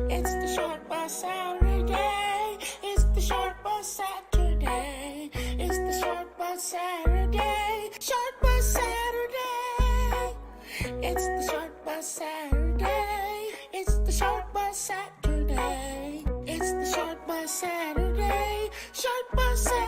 It's the short bus Saturday. It's the short bus Saturday. It's the short bus Saturday. Short bus Saturday. It's the short bus Saturday. It's the short bus Saturday. It's the short bus Saturday. Short bus Saturday.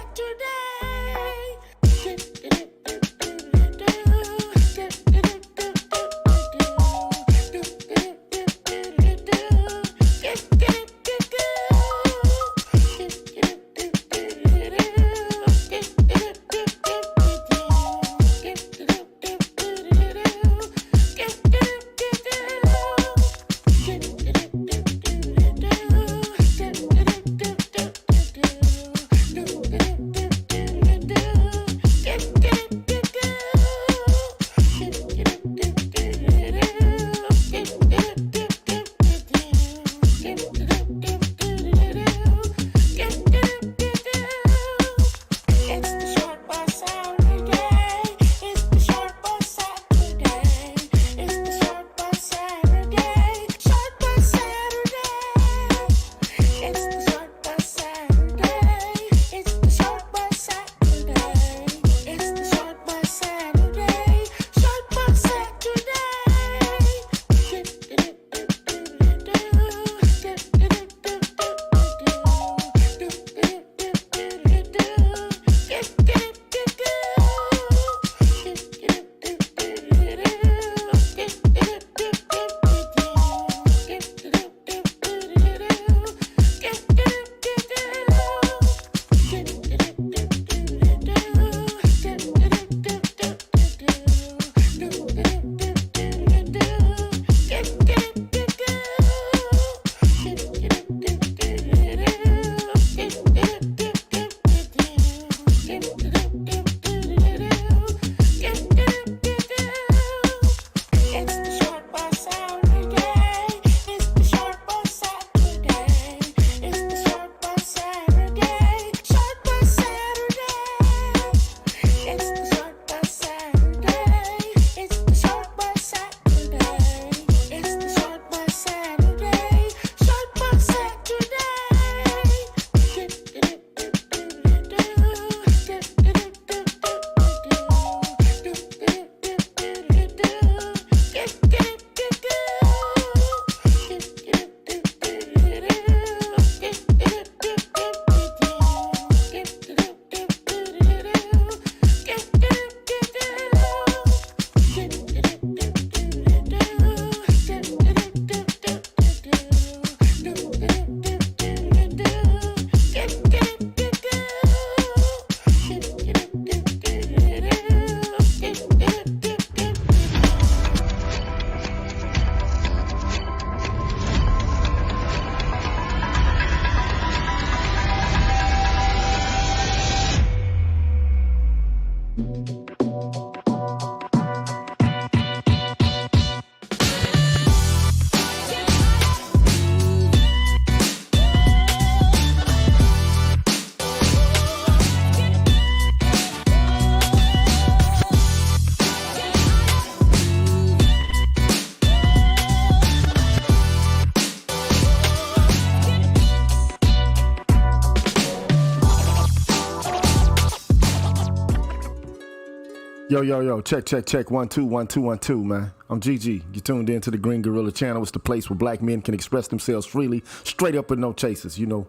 Yo, check, 1 2 1 2 1 2, man. I'm GG. You tuned in to the Green Gorilla Channel. It's the place where black men can express themselves freely, straight up with no chasers, you know.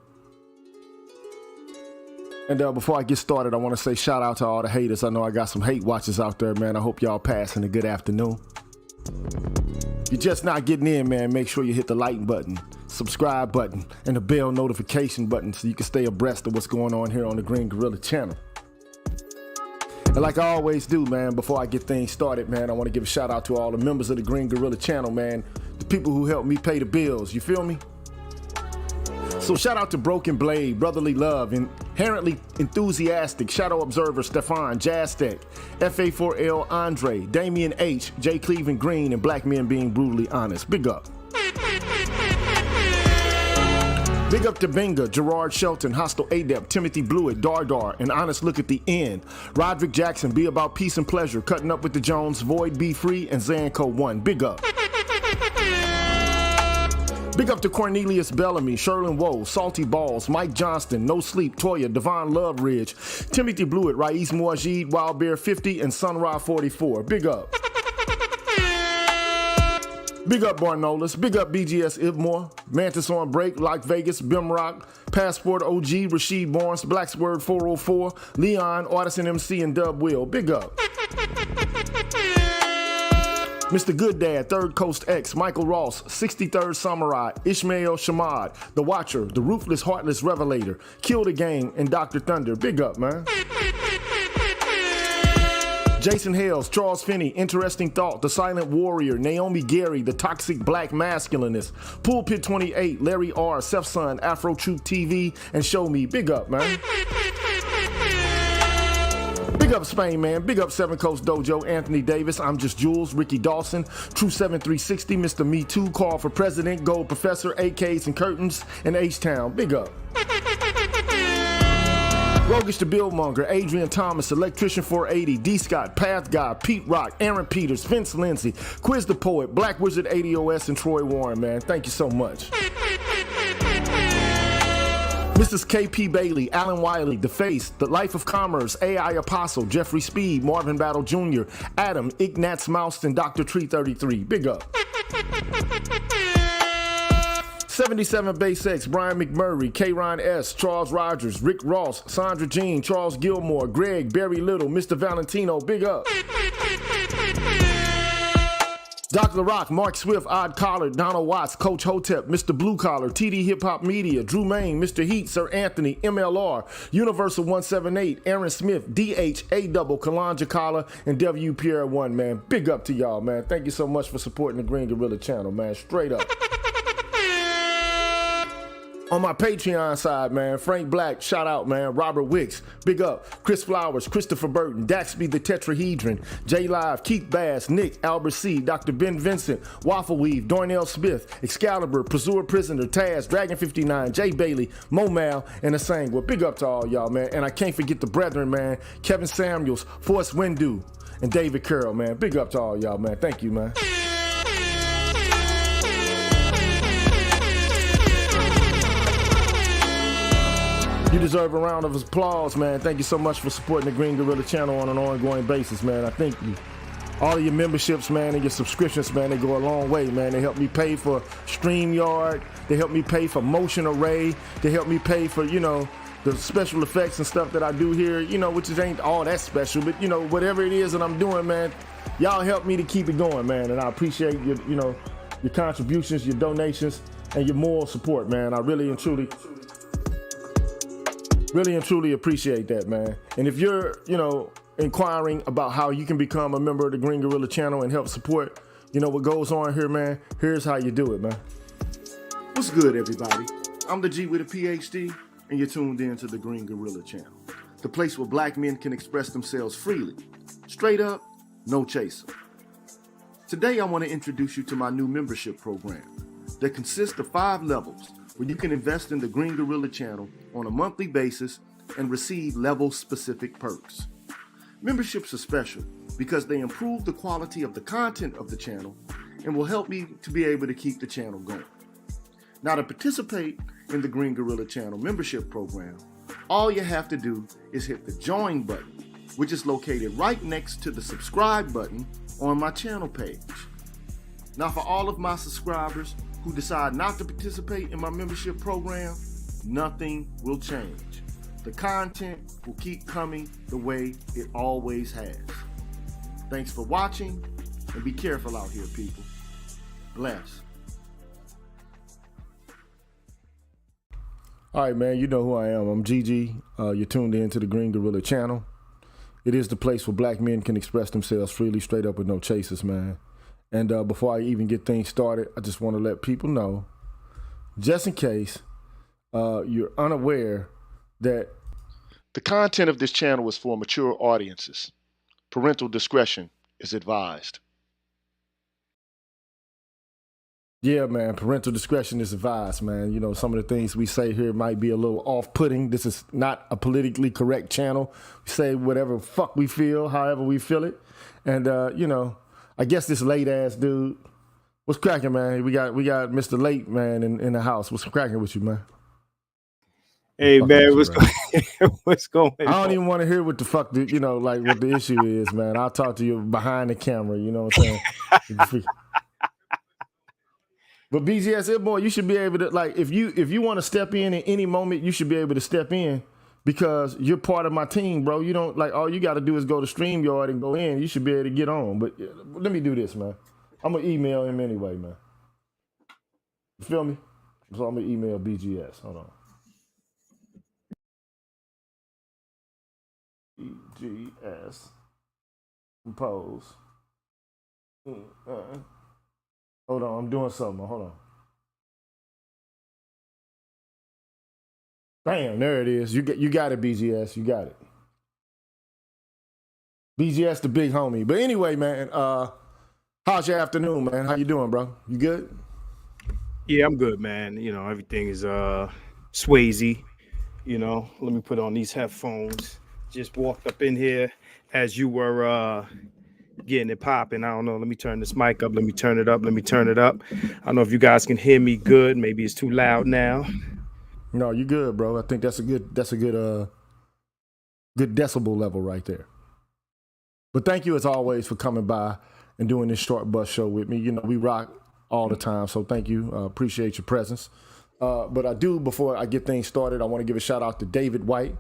And before I get started, I want to say shout out to all the haters. I know I got some hate watchers out there, man. I hope y'all passing a good afternoon. If you're just not getting in, man, make sure you hit the like button, subscribe button, and the bell notification button so you can stay abreast of what's going on here on the Green Gorilla Channel. And like I always do, man, before I get things started, man, I want to give a shout out to all the members of the Green Gorilla Channel, man. The people who help me pay the bills, you feel me? So shout out to Broken Blade, Brotherly Love, Inherently Enthusiastic, Shadow Observer, Stefan, Jaztec, FA4L, Andre, Damian H, J. Cleveland Green, and Black Men Being Brutally Honest. Big up. Big up to Benga, Gerard Shelton, Hostile Adept, Timothy Blewett, Dardar, and Honest Look at the End. Roderick Jackson, Be About Peace and Pleasure, Cutting Up with the Jones, Void Be Free, and Zanko 1. Big up. Big up to Cornelius Bellamy, Sherlin Woe, Salty Balls, Mike Johnston, No Sleep, Toya, Devon Love Ridge, Timothy Blewett, Rais Moajid, Wild Bear 50, and Sunra 44. Big up. Big up Barnolas, big up BGS Ibmore, Mantis on Break, Like Vegas, Bimrock, Passport OG, Rasheed Barnes, Blacksword 404, Leon, Artisan MC, and Dub Will. Big up. Mr. Good Dad, Third Coast X, Michael Ross, 63rd Samurai, Ishmael Shamad, The Watcher, The Ruthless Heartless Revelator, Kill the Game, and Dr. Thunder. Big up, man. Jason Hales, Charles Finney, Interesting Thought, The Silent Warrior, Naomi Gary, The Toxic Black Masculinist, Pulpit 28, Larry R, Seth Son, Afro Truth TV, and Show Me. Big up, man. Big up Spain, man. Big up Seven Coast Dojo, Anthony Davis, I'm Just Jules, Ricky Dawson, True 7360, Mr. Me Too, Call for President, Gold Professor, AKs and Curtains, and H-Town. Big up. Rogish the Billmonger, Adrian Thomas, Electrician 480, D. Scott, Path Guy, Pete Rock, Aaron Peters, Vince Lindsay, Quiz the Poet, Black Wizard 80OS, and Troy Warren, man. Thank you so much. Mrs. KP Bailey, Alan Wiley, The Face, The Life of Commerce, AI Apostle, Jeffrey Speed, Marvin Battle Jr., Adam, Ignatz Mouse, and Dr. Tree 33. Big up. 77 Base X, Brian McMurray, K-Ron S, Charles Rogers, Rick Ross, Sandra Jean, Charles Gilmore, Greg, Barry Little, Mr. Valentino. Big up. Dr. Rock, Mark Swift, Odd Collar, Donald Watts, Coach Hotep, Mr. Blue Collar, TD Hip Hop Media, Drew Main, Mr. Heat, Sir Anthony, MLR, Universal 178, Aaron Smith, DH, A-Double, Kalanja Collar, and W. Pierre 1, man. Big up to y'all, man. Thank you so much for supporting the Green Gorilla channel, man. Straight up. On my Patreon side, man, Frank Black, shout out, man. Robert Wicks, big up. Chris Flowers, Christopher Burton, Daxby the Tetrahedron, J Live, Keith Bass, Nick, Albert C, Dr. Ben Vincent, Waffle Weave, Darnell Smith, Excalibur, Pursuer Prisoner, Taz, Dragon 59, Jay Bailey, Mo Mal, and Asangwa. Big up to all y'all, man. And I can't forget the brethren, man. Kevin Samuels, Forrest Windu, and David Carroll, man. Big up to all y'all, man. Thank you, man. You deserve a round of applause, man. Thank you so much for supporting the Green Gorilla channel on an ongoing basis, man. I thank you. All of your memberships, man, and your subscriptions, man, they go a long way, man. They help me pay for StreamYard. They help me pay for Motion Array. They help me pay for, you know, the special effects and stuff that I do here, you know, which ain't all that special, but, you know, whatever it is that I'm doing, man, y'all help me to keep it going, man. And I appreciate your, you know, your contributions, your donations, and your moral support, man. I really and truly appreciate that, man. And if you're, you know, inquiring about how you can become a member of the Green Gorilla channel and help support, you know, what goes on here, man, here's how you do it, man. What's good, everybody? I'm the G with a PhD, and you're tuned in to the Green Gorilla channel, the place where black men can express themselves freely, straight up, no chaser. Today, I want to introduce you to my new membership program that consists of 5 levels where you can invest in the Green Gorilla channel on a monthly basis and receive level-specific perks. Memberships are special because they improve the quality of the content of the channel and will help me to be able to keep the channel going. Now, to participate in the Green Gorilla channel membership program, all you have to do is hit the join button, which is located right next to the subscribe button on my channel page. Now, for all of my subscribers who decide not to participate in my membership program, nothing will change. The content will keep coming the way it always has. Thanks for watching, and be careful out here, people. Bless. All right, man, you know who I am. I'm Gigi. You're tuned in to the Green Gorilla channel. It is the place where black men can express themselves freely, straight up with no chasers, man. And before I even get things started, I just want to let people know, just in case you're unaware, that the content of this channel is for mature audiences. Parental discretion is advised. Yeah, man, parental discretion is advised, man. You know, some of the things we say here might be a little off-putting. This is not a politically correct channel. We say whatever fuck we feel, however we feel it. And, you know, I guess this late-ass dude What's cracking, man? We got Mr. Late, man, in the house. What's cracking with you, man? Hey, man, what's going on? I don't even want to hear what the fuck, what the issue is, man. I'll talk to you behind the camera, you know what I'm saying? But BGS, boy, you should be able to, like, if you want to step in at any moment, you should be able to step in because you're part of my team, bro. You don't, like, all you got to do is go to StreamYard and go in. You should be able to get on. But let me do this, man. I'm going to email him anyway, man. You feel me? So I'm going to email BGS. Hold on. BGS. Compose. Hold on, I'm doing something. Hold on. Bam, there it is. You got it, BGS. You got it. BGS, the big homie. But anyway, man, how's your afternoon, man? How you doing, bro? You good? Yeah, I'm good, man. You know, everything is Swayze. You know, let me put on these headphones. Just walked up in here as you were getting it popping. I don't know. Let me turn this mic up. Let me turn it up. Let me turn it up. I don't know if you guys can hear me good. Maybe it's too loud now. No, you good, bro. I think that's a good decibel level right there. But thank you as always for coming by and doing this short bus show with me. You know, we rock all the time, so thank you. Appreciate your presence. But I do, before I get things started, I want to give a shout out to David White.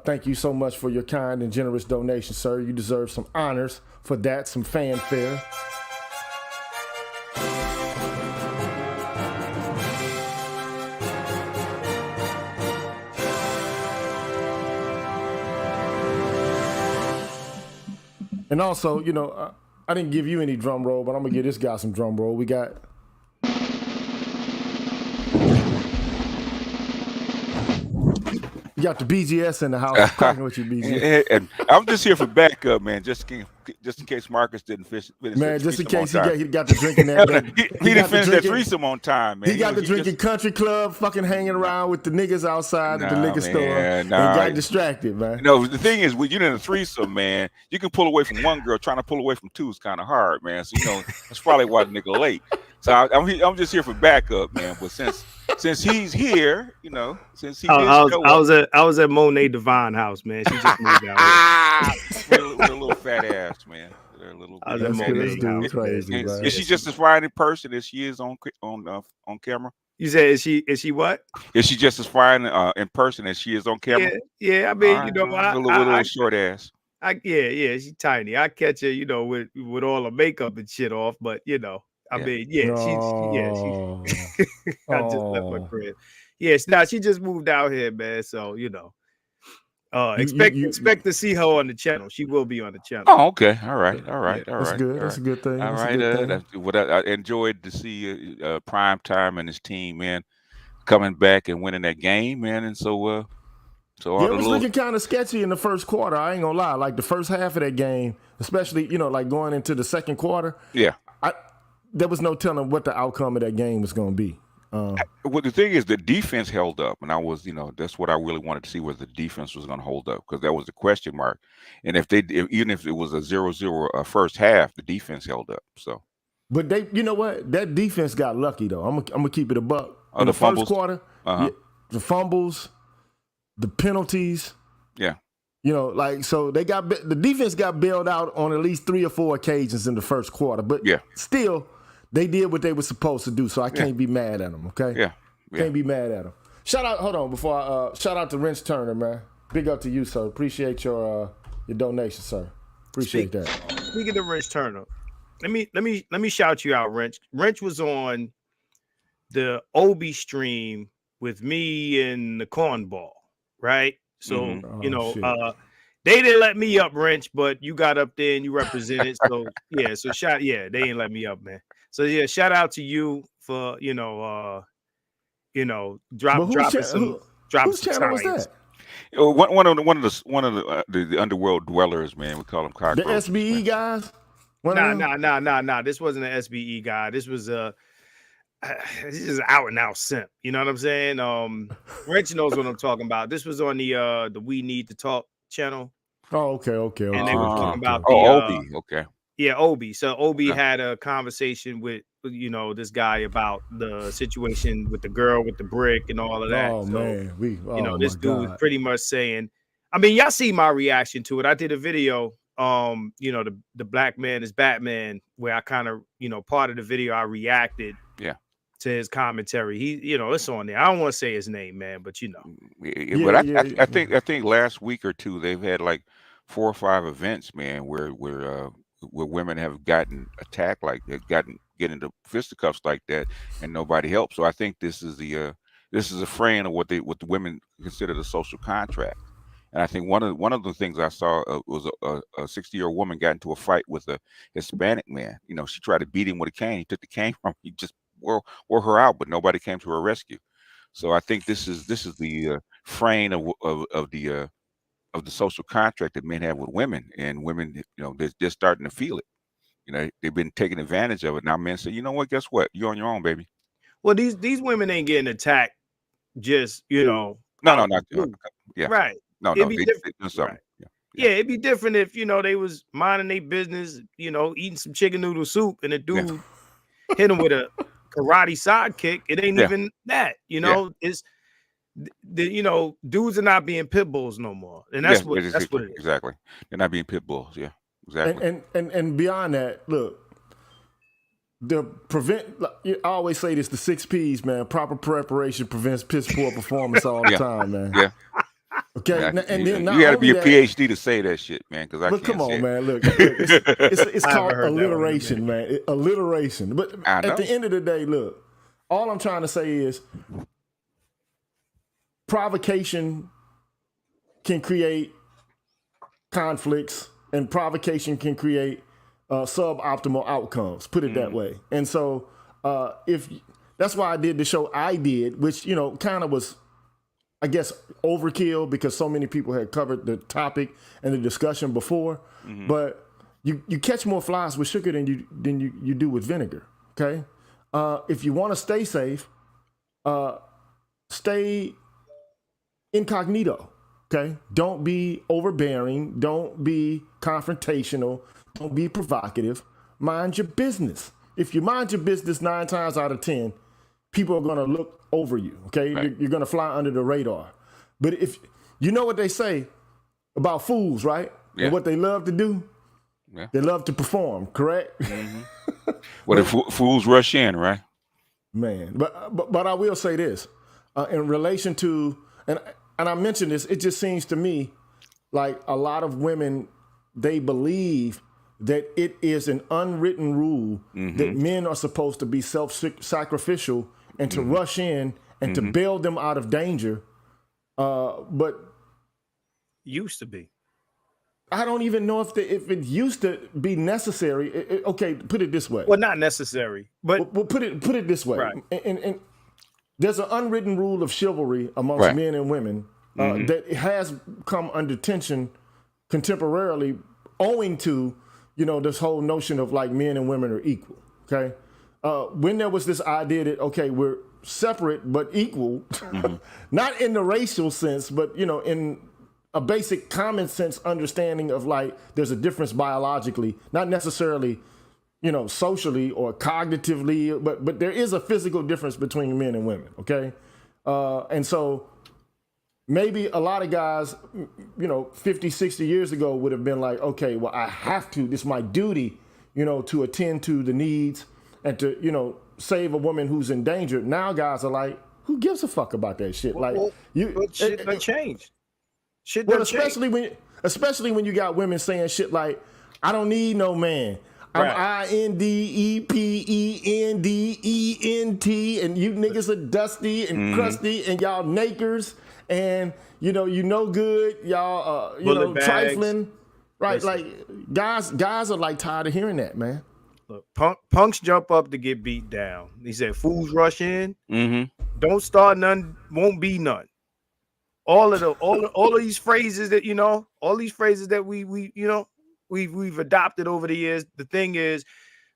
Thank you so much for your kind and generous donation, sir. You deserve some honors for that, some fanfare. And also, you know, I didn't give you any drum roll, but I'm gonna give this guy some drum roll. We got the BGS in the house. Cracking with you, BGS. And I'm just here for backup, man. Just in case Marcus didn't finish. Man, just in case he got the drinking that. he didn't finish that threesome on time, man. He got the drinking country club, fucking hanging around with the niggas outside at the liquor store, and got distracted, man. No, the thing is, when you're in a threesome, man, you can pull away from one girl. Trying to pull away from two is kind of hard, man. So you know that's probably why the nigga late. So I'm just here for backup, man. But since he's here, you know, since he I was at Monet Divine house, man. She just moved out with a little fat ass, man. Crazy, is she just as fine in person as she is on camera? You said is she what? Is she just as fine in person as she is on camera? Yeah. I mean, you know, a little short ass. Yeah, she's tiny. I catch her, you know, with all the makeup and shit off, but you know, I mean, she I just left my crib. Yeah, she just moved out here, man. So you know, expect to see her on the channel. She will be on the channel. Oh, okay, all right. That's good. That's a good thing. All right, that's what I enjoyed to see Prime Time and his team, man, coming back and winning that game, man, and so it was looking kind of sketchy in the first quarter. I ain't gonna lie. Like the first half of that game, especially, you know, like going into the second quarter. Yeah. There was no telling what the outcome of that game was going to be. Well, the thing is, the defense held up, and that's what I really wanted to see, whether the defense was going to hold up, because that was the question mark. And even if it was a 0-0 first half, the defense held up. So, but you know what? That defense got lucky though. I'm gonna keep it a buck. In the first quarter, the fumbles, the penalties. Yeah. You know, like, so the defense got bailed out on at least 3 or 4 occasions in the first quarter, but still, they did what they were supposed to do, so I can't be mad at them, okay? Yeah. Can't be mad at them. Shout out to Wrench Turner, man. Big up to you, sir. Appreciate your donation, sir. Appreciate that. Speaking of Wrench Turner, let me shout you out, Wrench. Wrench was on the Obi stream with me and the cornball, right? So, you know, they didn't let me up, Wrench, but you got up there and you represented. So, they didn't let me up, man. So, yeah, shout out to you for, dropping some channel was that? One of the underworld dwellers, man. We call them the SBE guys? Nah. This wasn't an SBE guy. This was this is out and out simp. You know what I'm saying? Wrench knows what I'm talking about. This was on the We Need to Talk channel. Oh, okay. And they were talking about Obi. Okay. Yeah, Obi. So Obi had a conversation with this guy about the situation with the girl with the brick and all of that. Oh So man, this my dude was God. pretty much saying, I mean, y'all see my reaction to it. I did a video, the black man is Batman, where I kind of, part of the video I reacted to his commentary. He, it's on there. I don't want to say his name, man, but But I think last week or two they've had like 4 or 5 events, man, where women have gotten attacked, like they've get into fisticuffs like that, and nobody helps. So I think this is a fraying of what the women consider the social contract. And I think one of the things I saw was a 60-year-old woman got into a fight with a Hispanic man. She tried to beat him with a cane. He took the cane from him. He just wore her out, but nobody came to her rescue. So I think this is the fraying of the social contract that men have with women, and women, they're starting to feel it. They've been taking advantage of it. Now men say, you know what? Guess what? You're on your own, baby. Well, these women ain't getting attacked. Just no, yeah, right. No, it'd they be different. do something. Right. Yeah, it'd be different if they was minding their business, eating some chicken noodle soup, and a dude hit him with a karate sidekick. It ain't even that. It's dudes are not being pit bulls no more, and that's what it is. Exactly. They're not being pit bulls. Yeah, exactly. And beyond that, look, I always say this: the 6 P's, man. Proper preparation prevents piss poor performance all the time, man. Yeah. Okay, yeah. And then you got to be a PhD to say that shit, man. Because look, come on, man. Look, it's called alliteration, man. Alliteration. But at the end of the day, look, all I'm trying to say is provocation can create conflicts, and provocation can create suboptimal outcomes. Put it that way. And so, if that's why I did the show I did, which kind of was, I guess, overkill because so many people had covered the topic and the discussion before. Mm-hmm. But you catch more flies with sugar than you do with vinegar. Okay, if you want to stay safe, stay incognito. Okay, don't be overbearing. Don't be confrontational. Don't be provocative. Mind your business. If you mind your business 9 times out of 10, people are going to look over you, okay? Right. You're going to fly under the radar. But if you know what they say about fools, right? Yeah. And what they love to do? Yeah. They love to perform, correct? Mm-hmm. Well, the fools rush in, right? Man, but I will say this. In relation to, and I mentioned this, it just seems to me like a lot of women, they believe that it is an unwritten rule that men are supposed to be self-sacrificial and to rush in and to bail them out of danger. But used to be. I don't even know if it used to be necessary. Okay, put it this way. Well, not necessary, but well, put it this way. Right. And there's an unwritten rule of chivalry amongst men and women that has come under tension contemporarily, owing to this whole notion of like men and women are equal. Okay, when there was this idea that we're separate but equal, not in the racial sense, but in a basic common sense understanding of like there's a difference biologically, not necessarily socially or cognitively, but there is a physical difference between men and women. Okay, and so maybe a lot of guys 50, 60 years ago would have been like, okay, well, I have to, this is my duty to attend to the needs and to save a woman who's in danger. Now guys are like, who gives a fuck about that shit? Like shit done changed. Shit done changed. Especially when you got women saying shit like, I don't need no man. I'm INDEPENDENT, and you niggas are dusty and crusty, and y'all nakers, and you know good, y'all trifling, right? Like guys are like tired of hearing that, man. Look, punks jump up to get beat down. He said, "Fools rush in, don't start none, won't be none." All of these phrases that all these phrases that we've adopted over the years. The thing is,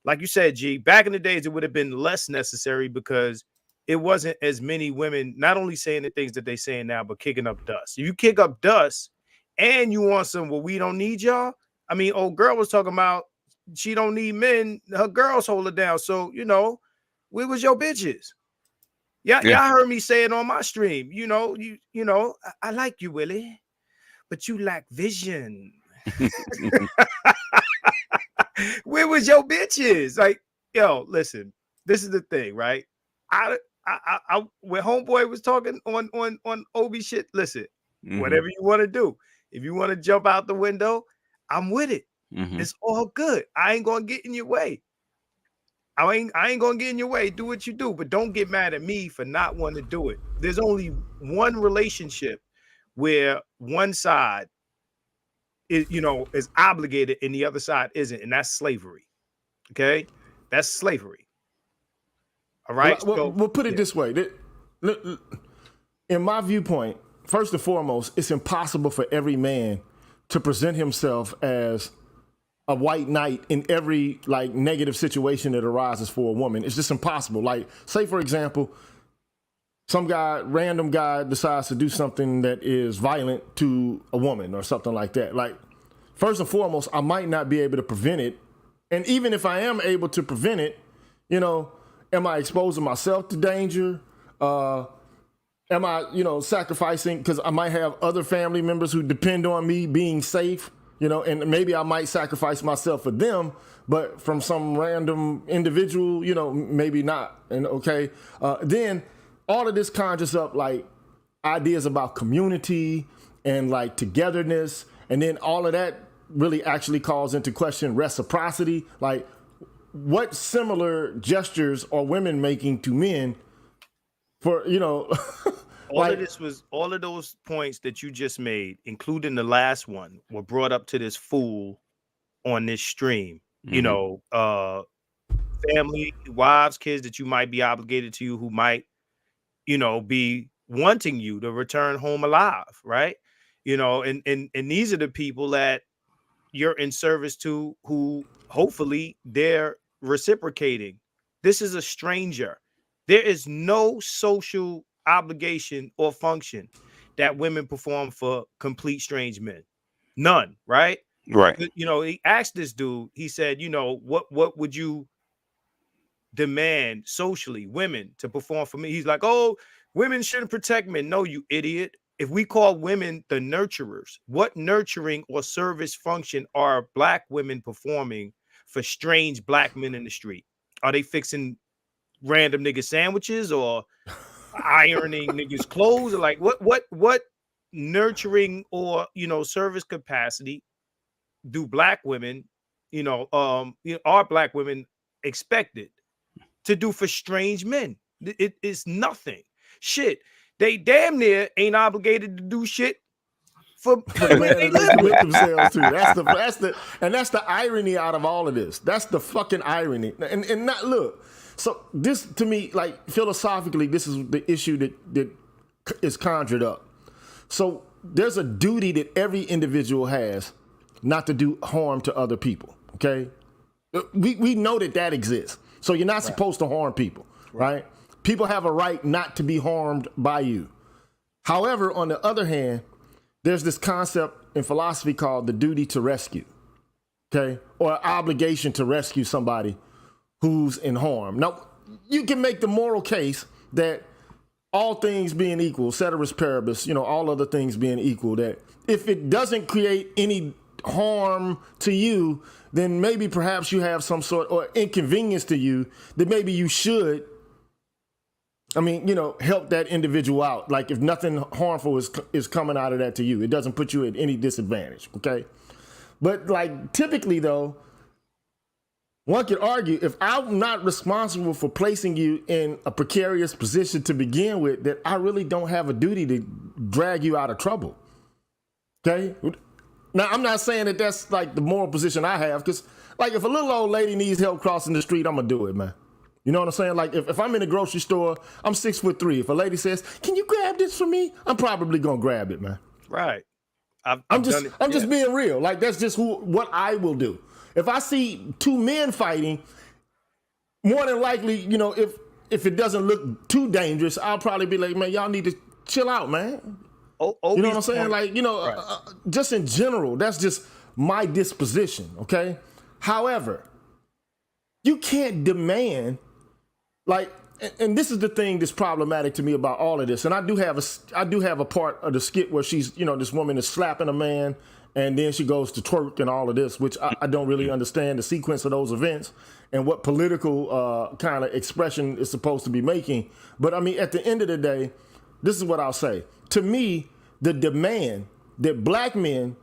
like you said, G, back in the days, it would have been less necessary because it wasn't as many women not only saying the things that they saying now, but kicking up dust. If you kick up dust and you want some, well, we don't need y'all. I mean, old girl was talking about she don't need men. Her girls hold her down. So, where was your bitches? Yeah, y'all heard me say it on my stream. I like you, Willie, but you lack vision. Where was your bitches? Like, yo, listen, this is the thing, right? I when homeboy was talking on Obi shit, listen, whatever you want to do. If you want to jump out the window, I'm with it. It's all good. I ain't gonna get in your way. I ain't gonna get in your way. Do what you do, but don't get mad at me for not wanting to do it. There's only one relationship where one side is obligated and the other side isn't, and that's slavery. Okay, that's slavery. All right. We'll put it this way. In my viewpoint, first and foremost, it's impossible for every man to present himself as a white knight in every negative situation that arises for a woman. It's just impossible. Like, say for example, some random guy decides to do something that is violent to a woman or something like that. Like, first and foremost, I might not be able to prevent it. And even if I am able to prevent it, am I exposing myself to danger? Am I, sacrificing, because I might have other family members who depend on me being safe, and maybe I might sacrifice myself for them, but from some random individual, maybe not. And then all of this conjures up ideas about community and togetherness. And then all of that really actually calls into question reciprocity. Like, what similar gestures are women making to men for, all of those points that you just made, including the last one, were brought up to this fool on this stream. Family, wives, kids that you might be obligated to, who might, be wanting you to return home alive, right? And these are the people that you're in service to, who hopefully they're reciprocating. This is a stranger. There is no social obligation or function that women perform for complete strange men. None, right? Right. He asked this dude, he said, what would you demand socially, women to perform for me? He's like, oh, women shouldn't protect men. No, you idiot. If we call women the nurturers, what nurturing or service function are black women performing for strange black men in the street? Are they fixing random nigga sandwiches or ironing niggas clothes? Or what nurturing or service capacity do black women are black women expected to do for strange men? It is nothing. Shit, they damn near ain't obligated to do shit for where they live with themselves too. That's the irony out of all of this. That's the fucking irony. And not look. So this, to me, philosophically, this is the issue that is conjured up. So there's a duty that every individual has not to do harm to other people. Okay, we know that exists. So you're not supposed to harm people, right? People have a right not to be harmed by you. However, on the other hand, there's this concept in philosophy called the duty to rescue, okay, or obligation to rescue somebody who's in harm. Now, you can make the moral case that all things being equal, ceteris paribus, all other things being equal, that if it doesn't create any harm to you, then maybe perhaps you have some sort or inconvenience to you that maybe you should, help that individual out. Like, if nothing harmful is coming out of that to you, it doesn't put you at any disadvantage, okay? But typically though, one could argue, if I'm not responsible for placing you in a precarious position to begin with, that I really don't have a duty to drag you out of trouble. Okay? Now, I'm not saying that that's the moral position I have, because if a little old lady needs help crossing the street, I'm going to do it, man. You know what I'm saying? If I'm in a grocery store, I'm 6'3". If a lady says, can you grab this for me? I'm probably going to grab it, man. Right. I'm just being real. That's just what I will do. If I see two men fighting, more than likely, if it doesn't look too dangerous, I'll probably be like, man, y'all need to chill out, man. You know what I'm saying? Right. Just in general, that's just my disposition, okay? However, you can't demand, like, and this is the thing that's problematic to me about all of this. And I do have a part of the skit where she's, this woman is slapping a man, and then she goes to twerk and all of this, which I don't really understand the sequence of those events and what political kind of expression is supposed to be making. But I mean, at the end of the day, this is what I'll say. To me, the demand that black men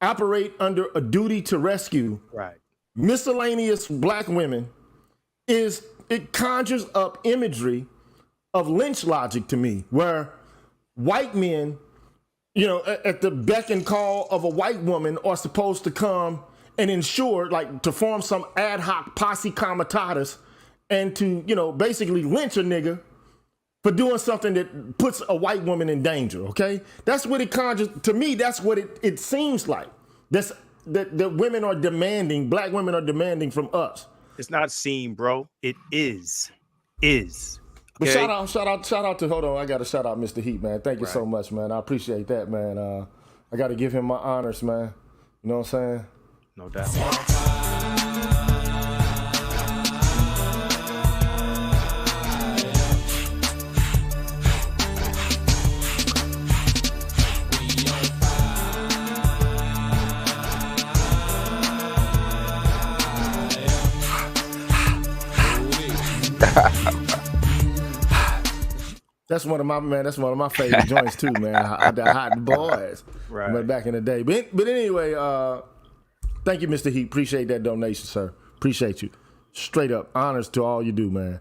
operate under a duty to rescue miscellaneous black women it conjures up imagery of lynch logic to me, where white men, at the beck and call of a white woman, are supposed to come and ensure, like, to form some ad hoc posse comitatus and to, basically lynch a nigga for doing something that puts a white woman in danger, okay? That's what it conjures, to me, that's what it seems like. That women are demanding, black women are demanding from us. It's not seen, bro. It is. Okay? But shout out to, hold on, I got to shout out Mr. Heat, man. Thank you so much, man. I appreciate that, man. I got to give him my honors, man. You know what I'm saying? No doubt. That's one of my favorite joints too, man. The Hot Boys, right? Back in the day. But anyway, thank you, Mr. Heat. Appreciate that donation, sir. Appreciate you. Straight up, honors to all you do, man.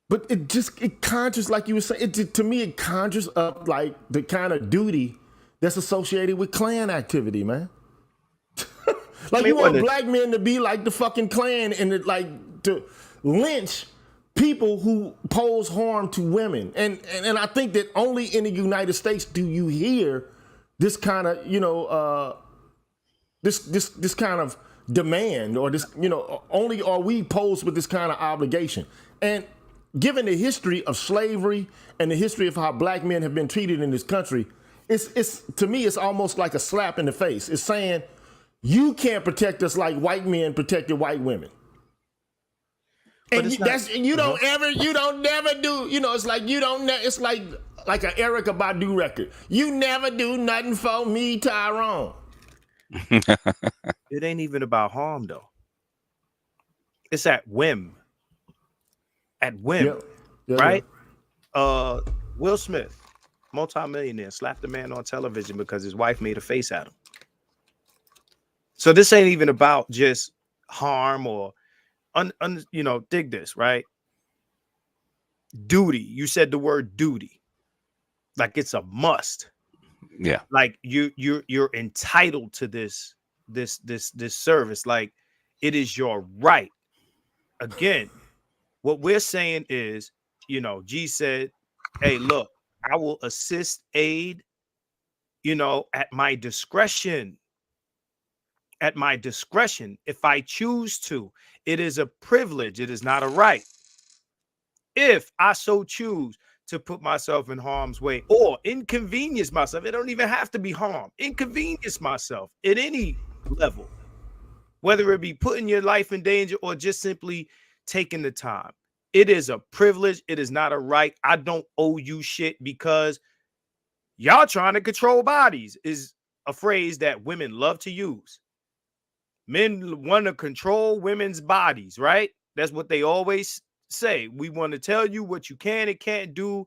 But it conjures, like you were saying, to me it conjures up like the kind of duty that's associated with Klan activity, man. Like, you want black men to be like the fucking Klan and to lynch people who pose harm to women. And I think that only in the United States do you hear this kind of, this kind of demand, or this, only are we posed with this kind of obligation. And given the history of slavery and the history of how black men have been treated in this country, it's to me, it's almost like a slap in the face. It's saying, you can't protect us like white men protected white women. And you don't never do, it's like it's like an Erykah Badu record. You never do nothing for me, Tyrone. It ain't even about harm, though. It's at whim. Right? Yeah. Will Smith, multimillionaire, slapped a man on television because his wife made a face at him. So this ain't even about just harm or, dig this, right? Duty. You said the word duty, like it's a must. Yeah. Like you're entitled to this service. Like it is your right. Again, what we're saying is, G said, hey, look, I will assist, aid, at my discretion. At my discretion, if I choose to. It is a privilege. It is not a right. If I so choose to put myself in harm's way or inconvenience myself, it don't even have to be harm. Inconvenience myself at any level, whether it be putting your life in danger or just simply taking the time. It is a privilege. It is not a right. I don't owe you shit because y'all trying to control bodies is a phrase that women love to use. Men want to control women's bodies, right? That's what they always say. We want to tell you what you can and can't do.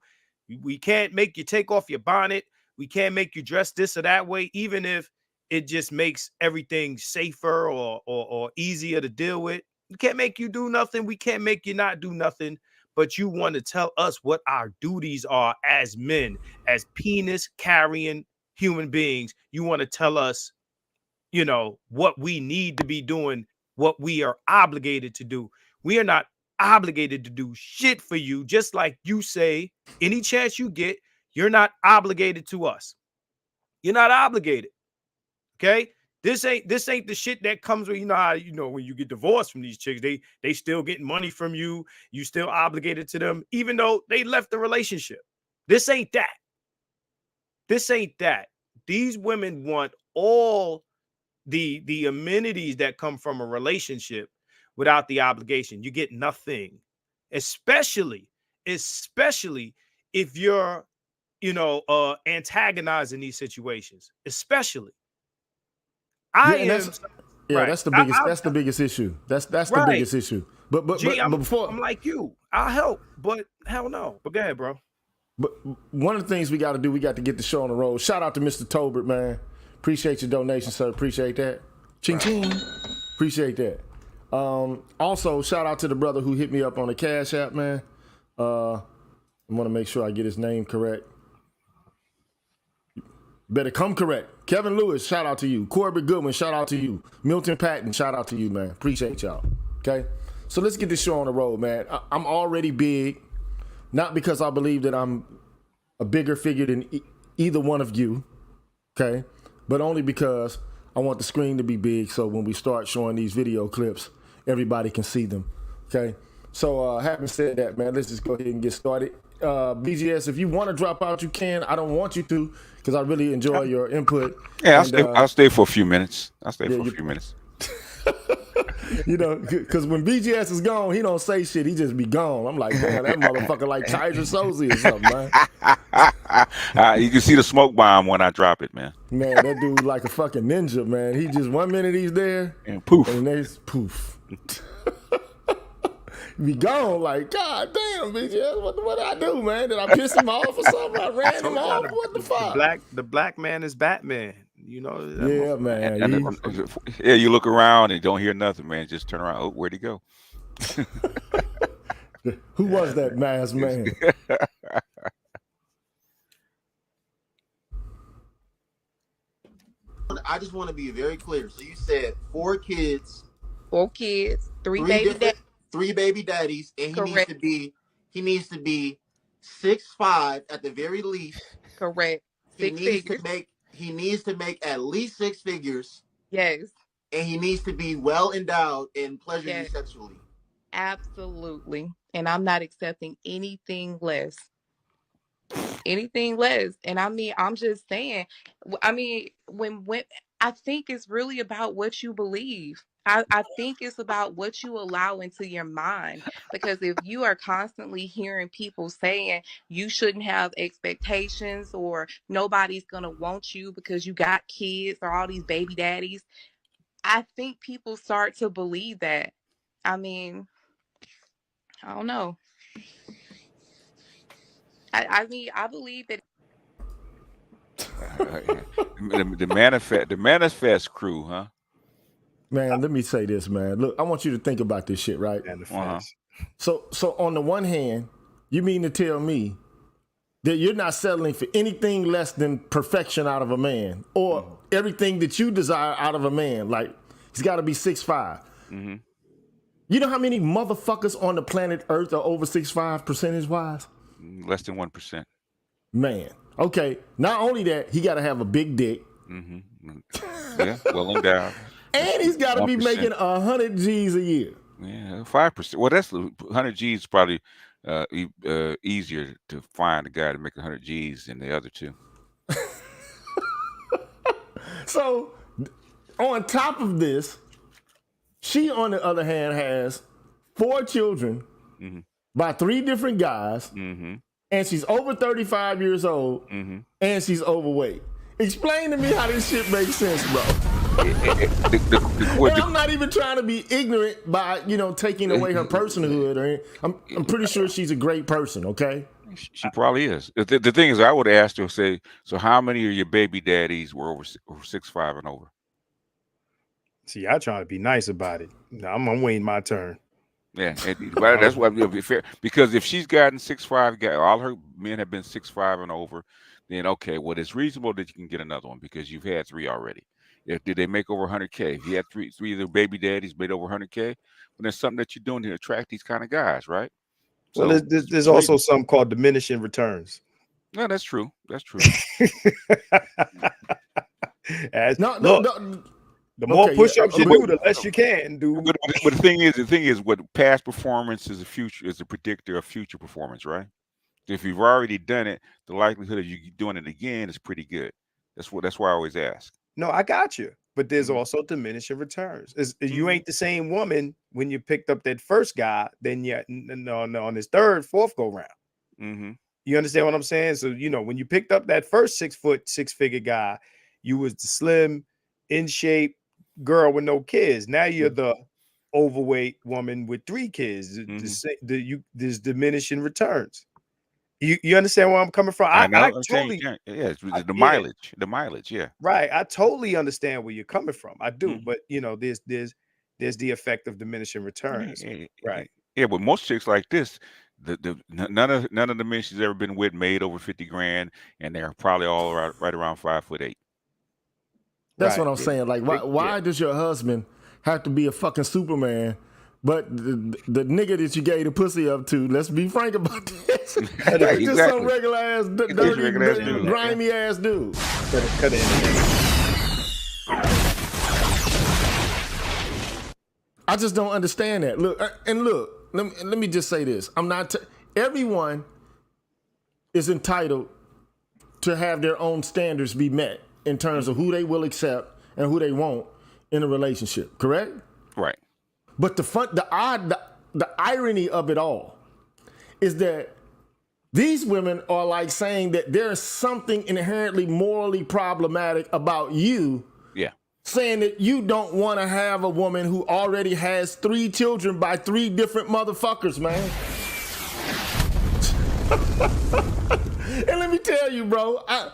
We can't make you take off your bonnet. We can't make you dress this or that way, even if it just makes everything safer or easier to deal with. We can't make you do nothing. We can't make you not do nothing. But you want to tell us what our duties are as men, as penis-carrying human beings. You want to tell us, what we need to be doing, what we are obligated to do. We are not obligated to do shit for you. Just like you say, any chance you get, you're not obligated to us. You're not obligated. Okay? This ain't the shit that comes with, how, when you get divorced from these chicks, they still getting money from you. You still obligated to them, even though they left the relationship. This ain't that. This ain't that. These women want all the amenities that come from a relationship without the obligation. You get nothing, especially if you're, antagonizing these situations, especially. That's the biggest issue. That's the Right. biggest issue. But before, I'm like you, I'll help, but hell no. But go ahead, bro. But one of the things we got to do, we got to get the show on the road. Shout out to Mr. Tolbert, man. Appreciate your donation, sir. Appreciate that. Ching ching. Appreciate that. Also, shout out to the brother who hit me up on the Cash App, man. I want to make sure I get his name correct. Better come correct. Kevin Lewis, shout out to you. Corbett Goodwin, shout out to you. Milton Patton, shout out to you, man. Appreciate y'all. Okay? So let's get this show on the road, man. I'm already big. Not because I believe that I'm a bigger figure than either one of you, okay? But only because I want the screen to be big so when we start showing these video clips, everybody can see them, okay? So having said that, man, let's just go ahead and get started. BGS, if you want to drop out, you can. I don't want you to because I really enjoy your input. Yeah, I'll stay for a few minutes. A few minutes. Because when BGS is gone, he don't say shit. He just be gone. I'm like, man, that motherfucker like Kaiser Soze or something, man. You can see the smoke bomb when I drop it, man. Man, that dude like a fucking ninja, man. He just 1 minute he's there, and poof, and next poof. Be gone, like, God damn, BGS, what did I do, man? Did I piss him off or something? I ran him off? What the fuck? The black man is Batman. Yeah, man. You look around and don't hear nothing, man. Just turn around. Oh, where'd he go? Who was that masked man? I just want to be very clear. So you said 4 kids, 3 baby daddies. 3 baby daddies, and he needs to be 6'5" at the very least. Correct. He needs to make at least 6 figures. Yes. And he needs to be well endowed and pleasure you sexually. Absolutely. And I'm not accepting anything less. Anything less. And I mean, I'm just saying, when I think it's really about what you believe. I think it's about what you allow into your mind, because if you are constantly hearing people saying you shouldn't have expectations or nobody's going to want you because you got kids or all these baby daddies, I think people start to believe that. I mean, I don't know. I believe that. The manifest crew, huh? Man, let me say this, man. Look, I want you to think about this shit, right? So on the one hand, you mean to tell me that you're not settling for anything less than perfection out of a man, or everything that you desire out of a man? Like, he's got to be 6'5". Mm-hmm. You know how many motherfuckers on the planet Earth are over 6'5" percentage-wise? Less than 1%. Man. Okay. Not only that, he got to have a big dick. Mm-hmm. Yeah, well endowed. And he's got to be making 100 G's a year. Yeah, 5%. Well, that's 100 G's probably easier to find a guy to make 100 G's than the other two. So, on top of this, she, on the other hand, has 4 children by 3 different guys, and she's over 35 years old, and she's overweight. Explain to me how this shit makes sense, bro. And I'm not even trying to be ignorant by, taking away her personhood. I'm pretty sure she's a great person, okay? She probably is. The thing is, I would ask her, say, so how many of your baby daddies were over 6'5" and over? See, I try to be nice about it. I'm waiting my turn. Yeah, that's why it'll be fair. Because if she's gotten 6'5", all her men have been 6'5" and over, then okay, well, it's reasonable that you can get another one because you've had 3 already. Did they make over 100K? If you had three of their baby daddies made over 100K, well, there's something that you're doing to attract these kind of guys, right? So well, there's also something called diminishing returns. No, that's true. That's true. The more push-ups you do, the less you can do. But the thing is, what past performance is a predictor of future performance, right? If you've already done it, the likelihood of you doing it again is pretty good. That's why I always ask. No, I got you. but there's also diminishing returns. You ain't the same woman when you picked up that first guy, then on this third, fourth go round. You understand what I'm saying? So, when you picked up that first 6 foot, 6-figure guy, you was the slim, in shape girl with no kids. Now you're the overweight woman with 3 kids. There's diminishing returns. You understand where I'm coming from? I totally, the mileage. Yeah. Right. I totally understand where you're coming from. I do, but there's the effect of diminishing returns. Right. Yeah, but most chicks like this, none of the men she's ever been with made over 50 grand, and they're probably all right around 5'8". That's what I'm saying. Like, why does your husband have to be a fucking Superman? But the nigga that you gave the pussy up to, let's be frank about this, just some regular ass, dirty, grimy ass dude. Cut it in. I just don't understand that. Look, let me just say this. I'm not. Everyone is entitled to have their own standards be met in terms of who they will accept and who they won't in a relationship. Correct? Right. But the irony of it all is that these women are like saying that there's something inherently morally problematic about you. Yeah. Saying that you don't want to have a woman who already has 3 children by 3 different motherfuckers, man. And let me tell you, bro, I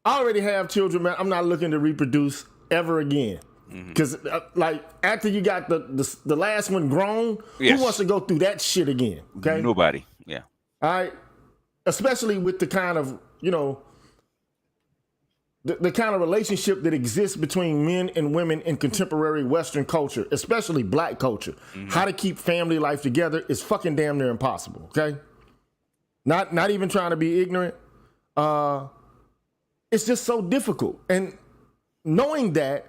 already have children, man. I'm not looking to reproduce ever again. Because, like, after you got the last one grown, who wants to go through that shit again? Okay, nobody. Yeah. All right, especially with the kind of the kind of relationship that exists between men and women in contemporary Western culture, especially Black culture. How to keep family life together is fucking damn near impossible. Okay, not even trying to be ignorant. It's just so difficult, and knowing that.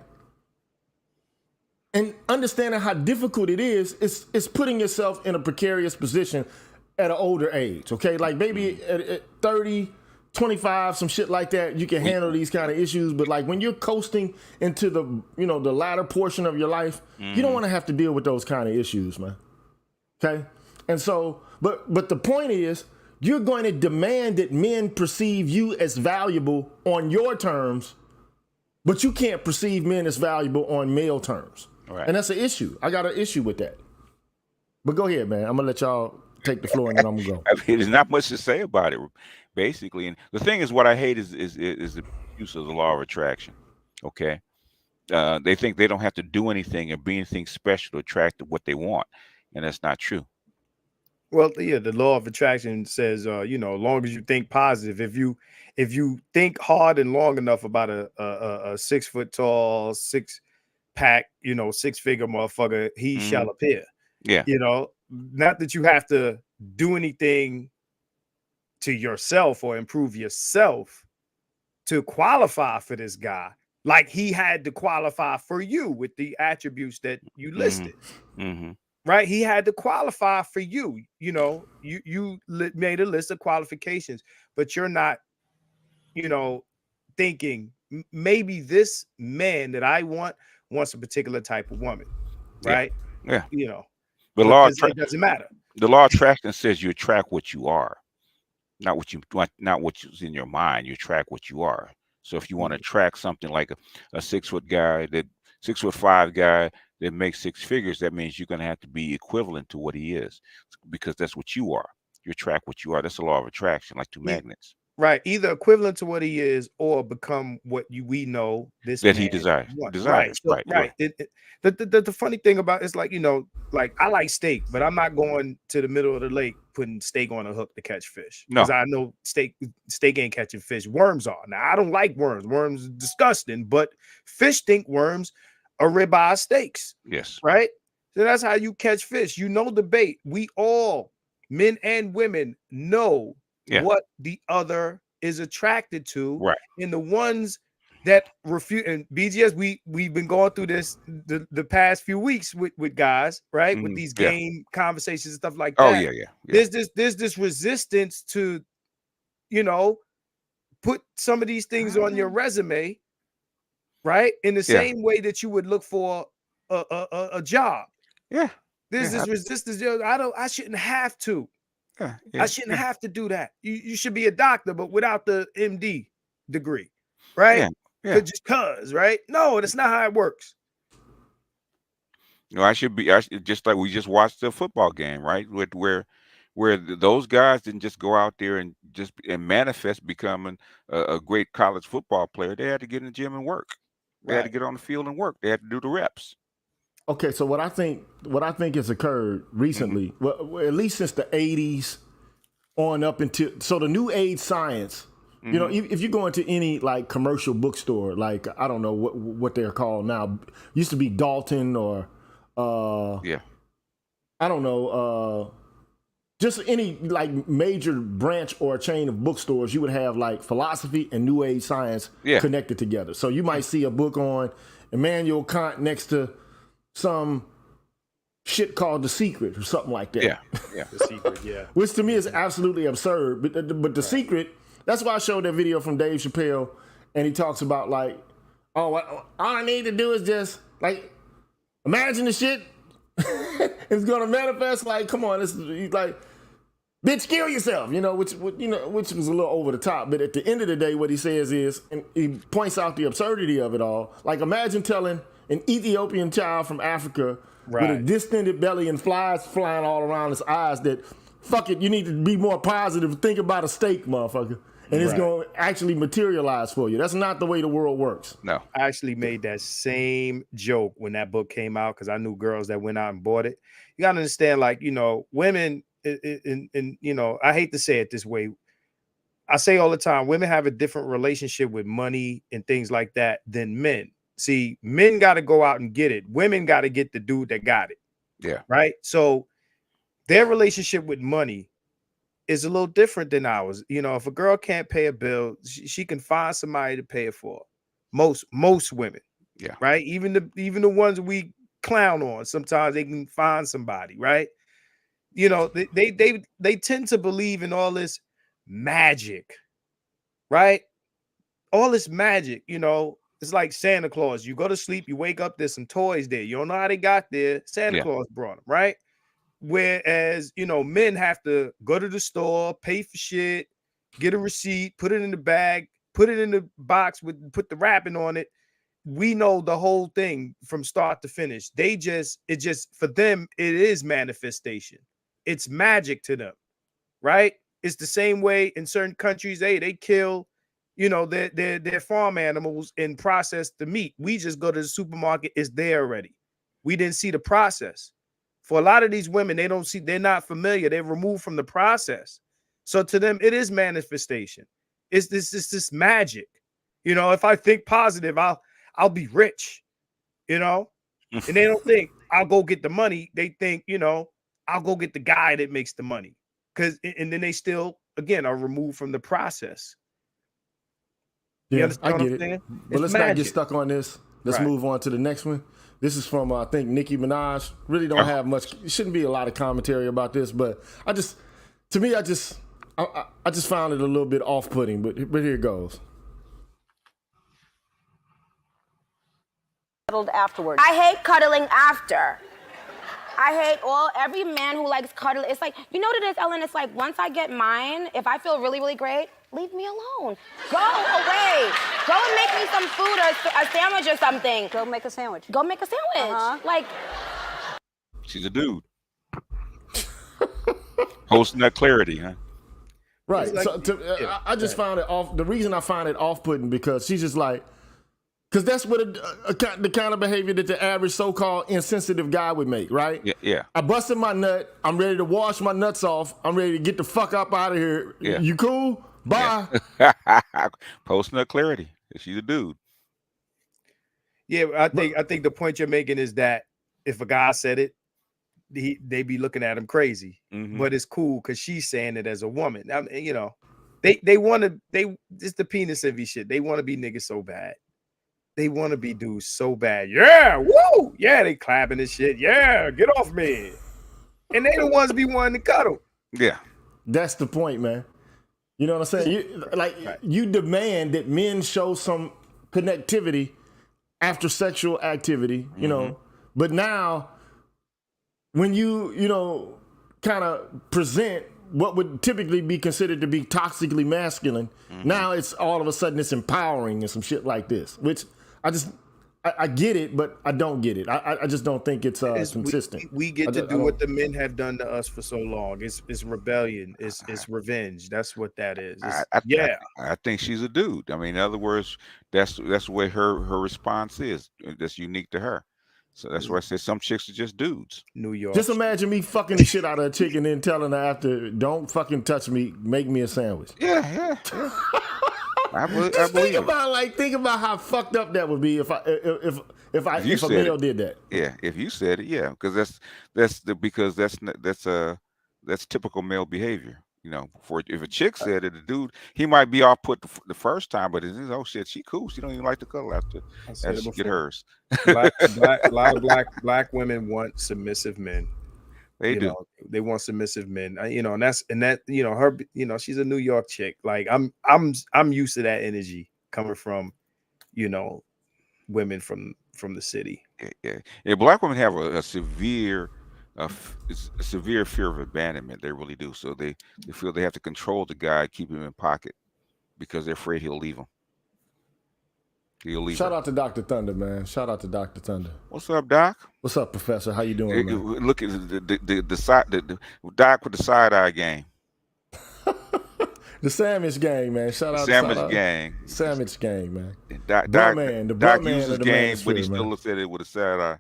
And understanding how difficult it is putting yourself in a precarious position at an older age, okay? Like maybe at 30, 25, some shit like that, you can handle these kind of issues. But like when you're coasting into the latter portion of your life, you don't want to have to deal with those kind of issues, man. Okay? And so, but the point is, you're going to demand that men perceive you as valuable on your terms, but you can't perceive men as valuable on male terms. Right. And that's an issue. I got an issue with that. But go ahead, man. I'm going to let y'all take the floor and then I'm going to go. I mean, there's not much to say about it, basically. And the thing is, what I hate is the use of the law of attraction. Okay? They think they don't have to do anything or be anything special to attract what they want. And that's not true. Well, yeah, the law of attraction says, as long as you think positive, if you think hard and long enough about a 6 foot tall, 6-pack, 6-figure motherfucker, he shall appear. Yeah. Not that you have to do anything to yourself or improve yourself to qualify for this guy. Like he had to qualify for you with the attributes that you listed. Right? He had to qualify for you. You made a list of qualifications, but you're not, thinking maybe this man that I wants a particular type of woman, right? Yeah. The law it doesn't matter. The law of attraction says you attract what you are, not what's in your mind. You attract what you are. So if you want to attract something like a 6 foot guy, that 6'5" guy that makes 6 figures, that means you're going to have to be equivalent to what he is, because that's what you are. You attract what you are. That's the law of attraction, like 2 magnets. Right, either equivalent to what he is or become what we know this that he desires. Right. So, right. The funny thing about it's like like I like steak, but I'm not going to the middle of the lake putting steak on a hook to catch fish, because I know steak ain't catching fish. Worms are. Now I don't like worms. Worms are disgusting, but fish think worms are ribeye steaks. Yes. Right. So that's how you catch fish. The bait. We all, men and women, know what the other is attracted to, right? And the ones that refuse, and BGS, we've been going through this the past few weeks with guys, right? With these game conversations and stuff like that. Oh yeah. There's this resistance to, put some of these things on your resume right? In the same way that you would look for a job. Yeah. There's this resistance. I shouldn't have to. I shouldn't have to do that. You should be a doctor, but without the MD degree, right? Just cause, right? No, that's not how it works. You know, I should just like we just watched the football game, right? Where those guys didn't just go out there and manifest becoming a great college football player. They had to get in the gym and work. They had to get on the field and work. They had to do the reps. Okay, so what I think has occurred recently, well, at least since the 80s on up until the new age science, you know, if you go into any like commercial bookstore, like I don't know what they're called now, used to be Dalton or I don't know, just any like major branch or chain of bookstores, you would have like philosophy and new age science connected together. So you might see a book on Immanuel Kant next to some shit called The Secret or something like that. Yeah. The Secret, yeah. Which to me is absolutely absurd. But The Secret, that's why I showed that video from Dave Chappelle, and he talks about like, all I need to do is just like imagine the shit. It's gonna manifest. Like, come on, it's like, bitch, kill yourself. You know, which was a little over the top. But at the end of the day, what he says is, and he points out the absurdity of it all. Like, imagine telling an Ethiopian child from Africa with a distended belly and flies flying all around his eyes that, fuck it, you need to be more positive. Think about a steak, motherfucker. And it's going to actually materialize for you. That's not the way the world works. No. I actually made that same joke when that book came out because I knew girls that went out and bought it. You got to understand, like, you know, women, and you know, I hate to say it this way. I say all the time, women have a different relationship with money and things like that than men. See, men got to go out and get it. Women got to get the dude that got it. Yeah. Right. So their relationship with money is a little different than ours. You know, if a girl can't pay a bill, she can find somebody to pay it for. Most women. Yeah. Right. Even the ones we clown on, sometimes they can find somebody. Right. You know, they tend to believe in all this magic. Right. All this magic, you know. It's like Santa Claus. You go to sleep, you wake up, there's some toys there. You don't know how they got there. Santa Claus brought them, right? Whereas, you know, men have to go to the store, pay for shit, get a receipt, put it in the bag, put it in the box put the wrapping on it. We know the whole thing from start to finish. For them, it is manifestation. It's magic to them, right? It's the same way in certain countries, they kill, you know, their farm animals and process the meat. We just go to the supermarket, it's there already. We didn't see the process. For a lot of these women, they're not familiar. They're removed from the process. So to them, it is manifestation. It's this magic. You know, if I think positive, I'll be rich, you know, and they don't think I'll go get the money. They think, you know, I'll go get the guy that makes the money. And then they still, again, are removed from the process. Yeah, I get it. But let's not get stuck on this. Let's move on to the next one. This is from, I think, Nicki Minaj. Really don't have much. It shouldn't be a lot of commentary about this, but I just found it a little bit off-putting, but here it goes. Afterwards. I hate cuddling after. I hate every man who likes cuddling. It's like, you know what it is, Ellen? It's like, once I get mine, if I feel really, really great, leave me alone. Go away. Go and make me some food or a sandwich or something. Go make a sandwich. Go make a sandwich. Like. She's a dude. Hosting that clarity, huh? Right. Like, so I just found it off. The reason I find it off-putting because she's just like, because that's what the kind of behavior that the average so-called insensitive guy would make, right? Yeah. I busted my nut. I'm ready to wash my nuts off. I'm ready to get the fuck up out of here. Yeah. You cool? Bye. Yeah. Post-nut clarity. She's a dude. Yeah, I think the point you're making is that if a guy said it, they be looking at him crazy. Mm-hmm. But it's cool because she's saying it as a woman. I mean, you know, they want to. It's the penis envy shit. They want to be niggas so bad. They want to be dudes so bad. Yeah, woo! Yeah, they clapping and shit. Yeah, get off me. And they the ones be wanting to cuddle. Yeah. That's the point, man. You know what I'm saying? You demand that men show some connectivity after sexual activity, you know. But now, when you know, kind of present what would typically be considered to be toxically masculine, now it's all of a sudden it's empowering and some shit like this, which I get it, but I don't get it. I just don't think it's consistent. We get to do what the men have done to us for so long. It's rebellion. It's revenge. That's what that is. I think she's a dude. I mean, in other words, that's the way her response is. That's unique to her. So that's why I say some chicks are just dudes. New York. Just imagine me fucking the shit out of a chick and then telling her after, "Don't fucking touch me. Make me a sandwich." Yeah. I believe think about how fucked up that would be if a male did that. Yeah, if you said it, yeah, because that's typical male behavior. You know, if a chick said it, the dude, he might be off put the first time, but it's oh shit, she cool. She don't even like to cuddle after she get hers. A lot of black women want submissive men. They do. They want submissive men. You know, and that you know her. You know, she's a New York chick. Like I'm used to that energy coming from, you know, women from the city. Yeah. Black women have a severe fear of abandonment. They really do. So they feel they have to control the guy, keep him in pocket, because they're afraid he'll leave them. Shout out to Dr. Thunder, man. Shout out to Dr. Thunder. What's up, Doc? What's up, Professor? How you doing, man? Look at the side, the Doc with the side eye game. The sandwich gang, man. Shout out to sandwich gang. Sandwich gang, man. Doc uses game, but he still looks at it with a side eye.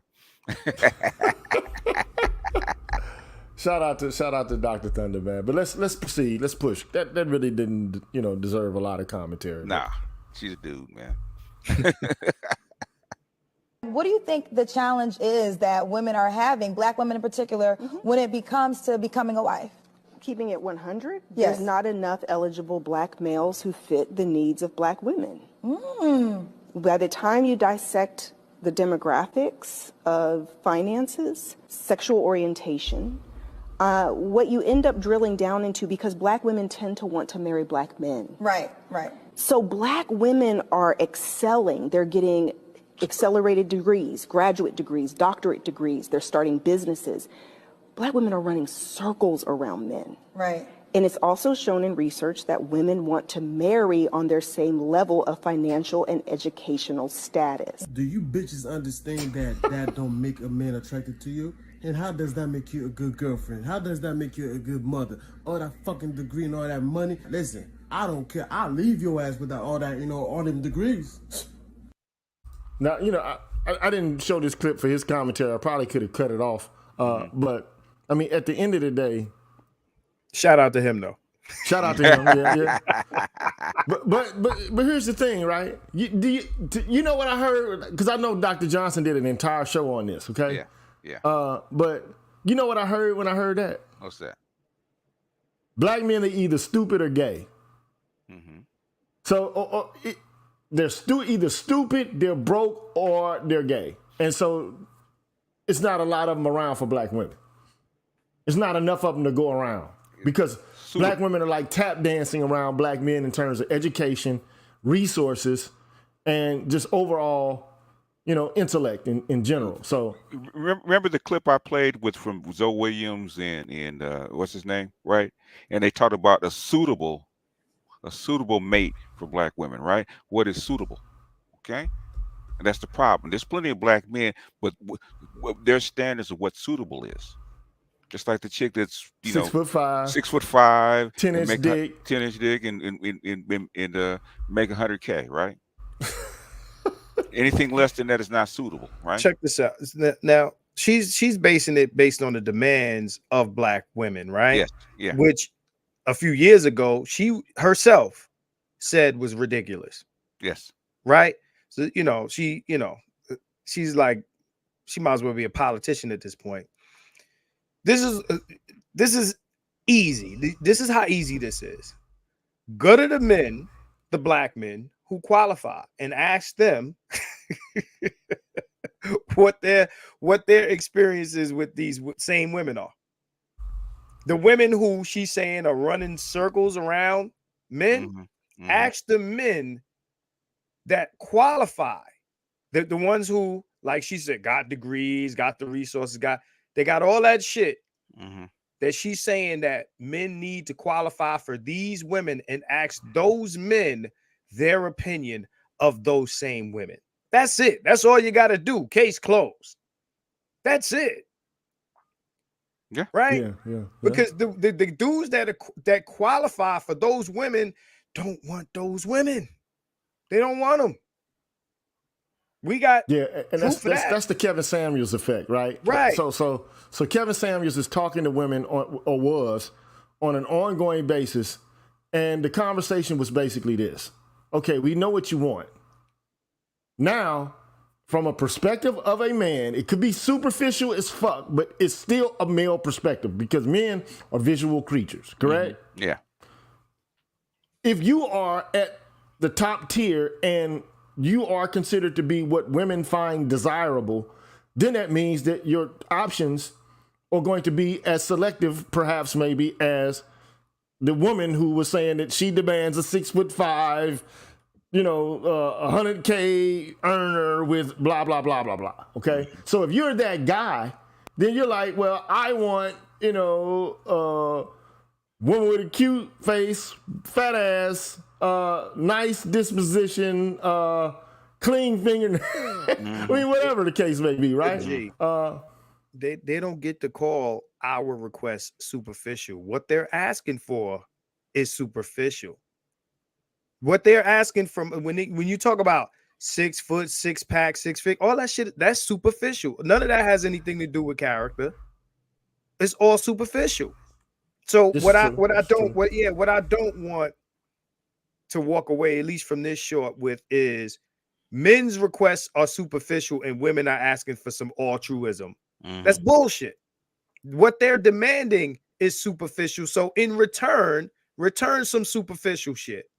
Shout out to Dr. Thunder, man. But let's proceed. Let's push. That really didn't, you know, deserve a lot of commentary. Nah, she's a dude, man. What do you think the challenge is that women are having, black women in particular, when it comes to becoming a wife? Keeping it 100, yes. There's not enough eligible black males who fit the needs of black women. By the time you dissect the demographics of finances, sexual orientation, what you end up drilling down into, because black women tend to want to marry black men. Right. So black women are excelling. They're getting accelerated degrees, graduate degrees, doctorate degrees. They're starting businesses. Black women are running circles around men. Right. And it's also shown in research that women want to marry on their same level of financial and educational status. Do you bitches understand that don't make a man attracted to you? And how does that make you a good girlfriend? How does that make you a good mother? All that fucking degree and all that money? Listen, I don't care. I'll leave your ass without all that, you know, all them degrees. Now, you know, I didn't show this clip for his commentary. I probably could have cut it off. But, I mean, at the end of the day. Shout out to him, though. Shout out to him, yeah. But here's the thing, right? You know what I heard? Because I know Dr. Johnson did an entire show on this, okay? Yeah. But you know what I heard when I heard that? What's that? Black men are either stupid or gay. So they're either stupid, they're broke, or they're gay. And so it's not a lot of them around for black women. It's not enough of them to go around. Because black women are like tap dancing around black men in terms of education, resources, and just overall, you know, intellect in general. So remember the clip I played from Zoe Williams and what's his name, right? And they talked about a suitable mate for black women, right? What is suitable? Okay, and that's the problem. There's plenty of black men, but their standards of what suitable is. Just like the chick that's 6'5", 6'5", 10-inch dick, 10-inch dick, and make $100K, right? Anything less than that is not suitable, right? Check this out. Now she's basing it based on the demands of black women, right? Yes. Yeah. Which a few years ago she herself said was ridiculous. Yes. Right. So she's like, she might as well be a politician at this point. This is easy. This is how easy this is. Go to the men, the black men who qualify, and ask them what their experiences with these same women are. The women who she's saying are running circles around men, ask the men that qualify The ones who, like she said, got degrees, got the resources, they got all that shit. That she's saying that men need to qualify for these women and ask those men their opinion of those same women. That's it. That's all you got to do. Case closed. That's it. Yeah. Right. Yeah. Because the dudes that qualify for those women don't want those women. They don't want them. We got and that's the Kevin Samuels effect, right? Right. So Kevin Samuels is talking to women was on an ongoing basis, and the conversation was basically this: okay, we know what you want. Now, from a perspective of a man, it could be superficial as fuck, but it's still a male perspective because men are visual creatures, correct? Yeah. If you are at the top tier and you are considered to be what women find desirable, then that means that your options are going to be as selective, perhaps maybe, as the woman who was saying that she demands a 6'5", 100K earner with blah, blah, blah, blah, blah. Okay. So if you're that guy, then you're like, well, I want, woman with a cute face, fat ass, nice disposition, clean fingernails. I mean, whatever the case may be, right? They don't get to call our request superficial. What they're asking for is superficial. What they're asking from when you talk about 6 foot, 6 pack, 6 feet, all that shit, that's superficial. None of that has anything to do with character. It's all superficial. So what I don't want to walk away, at least from this short, with is men's requests are superficial and women are asking for some altruism. That's bullshit. What they're demanding is superficial. So in return some superficial shit.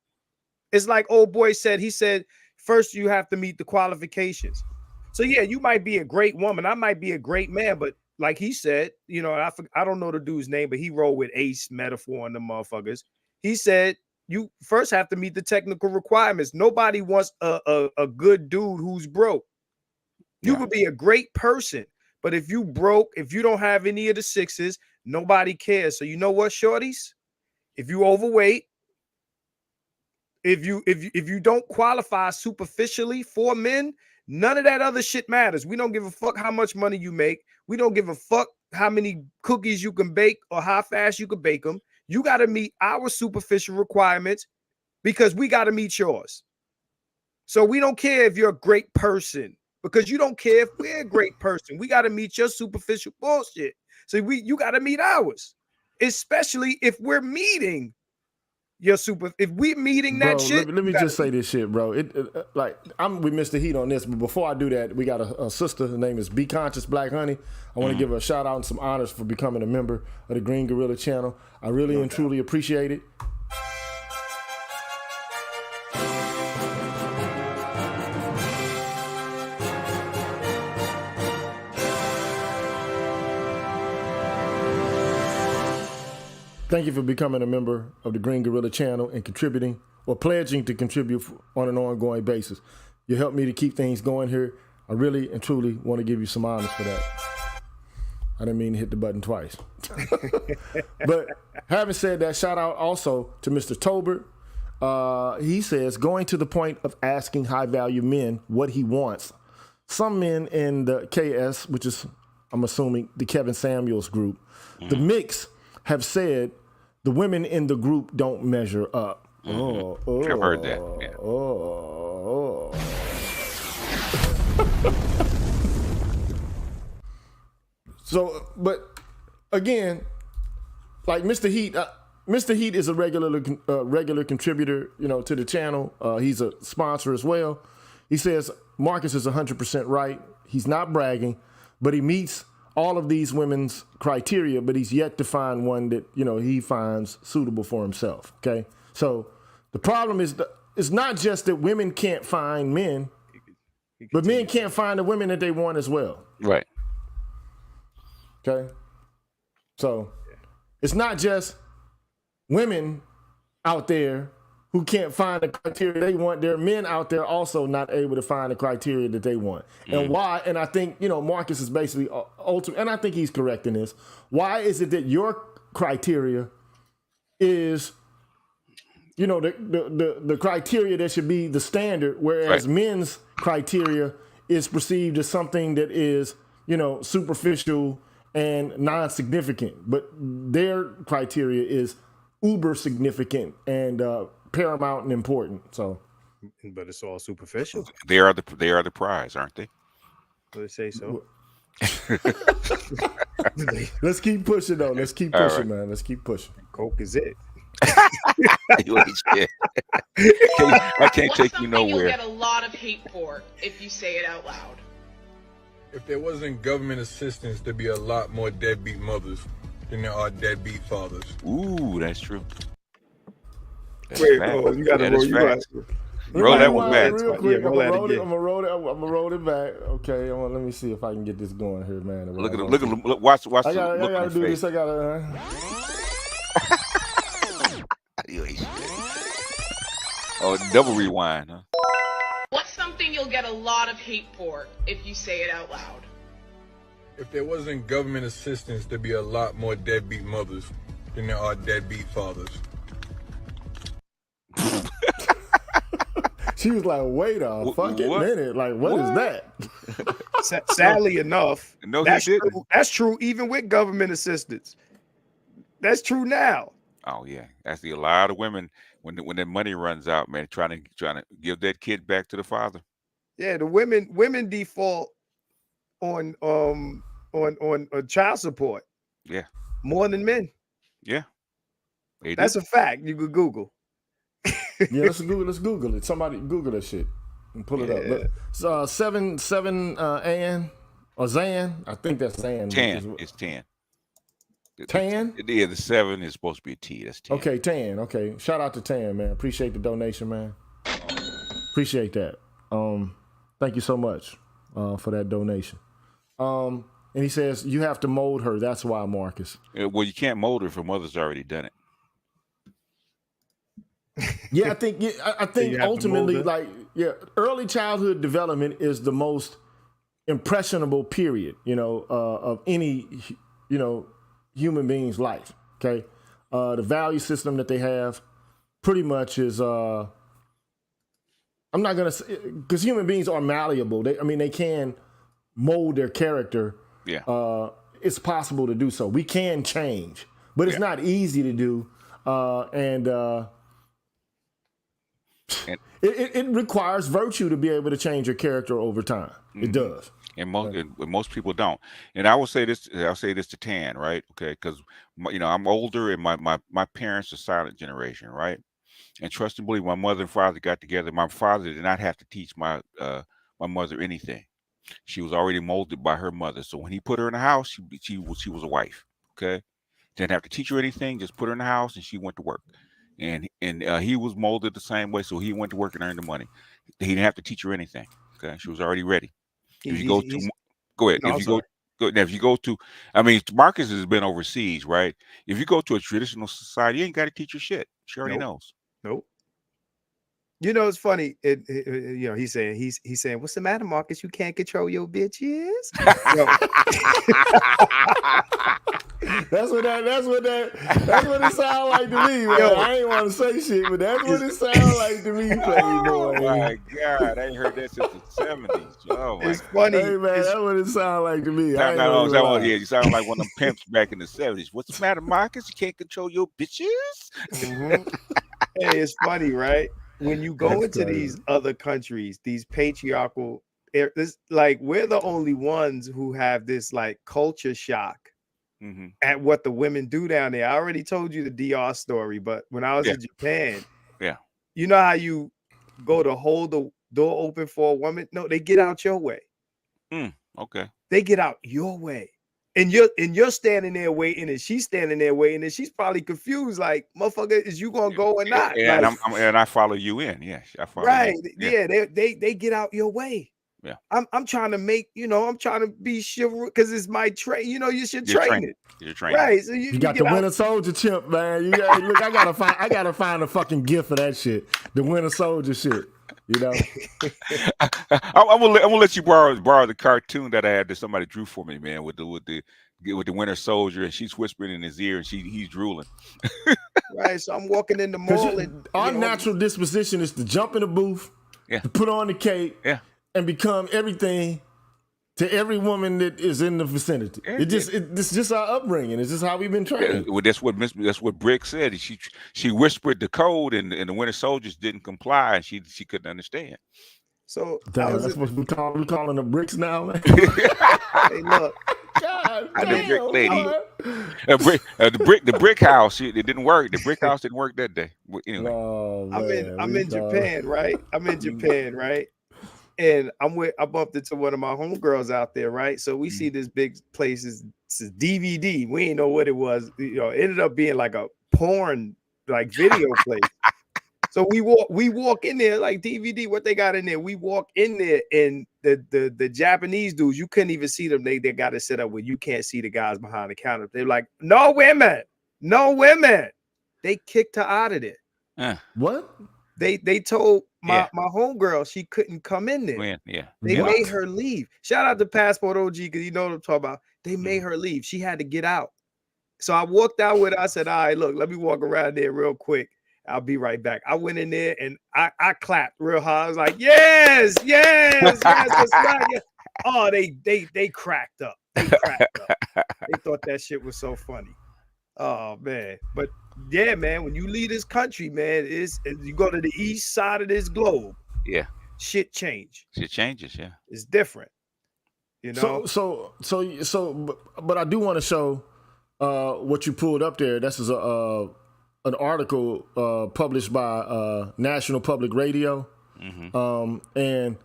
It's like old boy said, he said, first you have to meet the qualifications. So yeah, you might be a great woman. I might be a great man, but like he said, I don't know the dude's name, but he rolled with Ace Metaphor and the motherfuckers. He said, you first have to meet the technical requirements. Nobody wants a good dude who's broke. You could be a great person, but if you broke, if you don't have any of the sixes, nobody cares. So you know what, shorties? If you overweight, if you don't qualify superficially for men, none of that other shit matters. We don't give a fuck how much money you make. We don't give a fuck how many cookies you can bake or how fast you can bake them. You got to meet our superficial requirements because we got to meet yours. So we don't care if you're a great person because you don't care if we're a great person. We got to meet your superficial bullshit. So you got to meet ours, especially if we're meeting if we're meeting that shit. Let me just say this shit, bro. Like I'm with Mr. Heat on this, but before I do that, we got a sister. Her name is Be Conscious Black Honey. I want to give her a shout out and some honors for becoming a member of the Green Gorilla channel. I really and truly appreciate it. Thank you for becoming a member of the Green Gorilla channel and contributing or pledging to contribute on an ongoing basis. You help me to keep things going here. I really and truly want to give you some honors for that. I didn't mean to hit the button twice. But having said that, shout out also to Mr. Tolbert. He says, going to the point of asking high-value men what he wants. Some men in the KS, which is, I'm assuming, the Kevin Samuels group, the mix have said the women in the group don't measure up. I've heard that. Yeah. So, but again, like Mr. Heat, Mr. Heat is a regular contributor, to the channel. He's a sponsor as well. He says Marcus is 100% right. He's not bragging, but he meets all of these women's criteria, but he's yet to find one that, he finds suitable for himself, okay? So the problem is it's not just that women can't find men, but men can't find the women that they want as well. Right. Okay? So it's not just women out there who can't find the criteria they want. There are men out there also not able to find the criteria that they want. And why? And I think, Marcus is basically ultimate, and I think he's correct in this. Why is it that your criteria is, the criteria that should be the standard, whereas men's criteria is perceived as something that is, superficial and non-significant, but their criteria is uber significant and paramount and important. So, but it's all superficial. They are the prize, aren't they? They say so. Let's keep pushing though. Let's keep pushing, man. Let's keep pushing. Coke is it. You ain't shit. I can't take you nowhere. You'll get a lot of hate for if you say it out loud. If there wasn't government assistance, there'd be a lot more deadbeat mothers than there are deadbeat fathers. Ooh, that's true. That's Wait, fact. you got to roll that one back. Real quick, I'm gonna roll it back. Okay, let me see if I can get this going here, man. Watch. I gotta do this. I gotta. Oh, double rewind, huh? What's something you'll get a lot of hate for if you say it out loud? If there wasn't government assistance, there'd be a lot more deadbeat mothers than there are deadbeat fathers. She was like, wait a fucking minute. Like, what is that? Sadly enough, no, that's true. That's true even with government assistance. That's true now. Oh yeah, that's a lot of women when their money runs out, man, trying to give that kid back to the father. Yeah, the women default on child support. Yeah, more than men. Yeah, that's a fact. You could Google. Yeah, let's Google it. Somebody Google that shit and pull it up. Look, 7 Ann or Zan. I think that's Zan. 10. It's 10. Tan? Yeah, the 7 is supposed to be a T. That's 10. Okay, Tan. Okay, shout out to Tan, man. Appreciate the donation, man. Appreciate that. Thank you so much for that donation. And he says you have to mold her. That's why, Marcus. Well, you can't mold her if her mother's already done it. Yeah, I think ultimately, early childhood development is the most impressionable period, of any, human being's life. Okay, the value system that they have pretty much is. I'm not gonna say because human beings are malleable. They can mold their character. Yeah, it's possible to do so. We can change, but it's not easy to do, It requires virtue to be able to change your character over time. It does, and most people don't. And I will say this. I'll say this to Tan, right? Okay, because I'm older, and my parents are silent generation, right? And trust and believe, my mother and father got together. My father did not have to teach my mother anything. She was already molded by her mother. So when he put her in the house, she was a wife. Okay, didn't have to teach her anything. Just put her in the house, and she went to work. And he was molded the same way, so he went to work and earned the money. He didn't have to teach her anything. Okay, she was already ready. If you go ahead. If you go to, Marcus has been overseas, right? If you go to a traditional society, you ain't got to teach her shit. She already knows. Nope. It's funny. He's saying, "What's the matter, Marcus? You can't control your bitches." That's what it sounds like to me, man. I ain't want to say shit, but that's what it sounds like to me, Playboy. Oh my God, I ain't heard that since the 70s. Oh my it's funny. Hey man, that's what it sounds like to me. You sound like one of them pimps back in the 70s. What's the matter, Marcus? You can't control your bitches? Mm-hmm. Hey, it's funny, right? When you go into these other countries, these patriarchal, we're the only ones who have this culture shock at what the women do down there. I already told you the DR story, but when I was in Japan, you know how you go to hold the door open for a woman? No, they get out your way. Okay. They get out your way. And you're standing there waiting, and she's standing there waiting, and she's probably confused, like, motherfucker, is you gonna go or not? And I follow you in. Yeah, I follow. Right. You. Yeah. They get out your way. Yeah. I'm trying to make, I'm trying to be chivalrous because it's my trade. You should You're train it. You're training. Right. So You got the Winter Soldier chimp, man. Look, I gotta find a fucking gift for that shit. The Winter Soldier shit. I'm gonna let you borrow the cartoon that I had that somebody drew for me, man, with the Winter Soldier, and she's whispering in his ear, and he's drooling. Right. So I'm walking in the mall, and our natural disposition is to jump in the booth, to put on the cape, and become everything to every woman that is in the vicinity. It's just our upbringing. It's just how we've been trained. Well, that's what Brick said. She whispered the code, and the Winter Soldiers didn't comply, and she couldn't understand. So that's what we calling the bricks now, man. Hey, look. God, I know Brick lady. The brick house, it didn't work. The brick house didn't work that day. Anyway, I'm in Japan, right? I'm in Japan, right? And I bumped into one of my homegirls out there, right? So we see this big place, it's DVD. We didn't know what it was. It ended up being like a porn video place. So we walk in there like DVD, what they got in there. We walk in there, and the Japanese dudes, you couldn't even see them. They got it set up where you can't see the guys behind the counter. They're like, no women. They kicked her out of there. What? They told my homegirl she couldn't come in there. They made her leave. Shout out to Passport OG, because you know what I'm talking about. They made her leave. She had to get out. So I walked out with her. I said, all right, look, let me walk around there real quick. I'll be right back. I went in there and I clapped real hard. I was like, yes. Oh, they cracked up. They thought that shit was so funny. Oh man. But yeah, man, when you leave this country, man, you go to the east side of this globe. Yeah. Shit change. Shit changes, yeah. It's different. So but I do want to show what you pulled up there. This is an article published by National Public Radio. And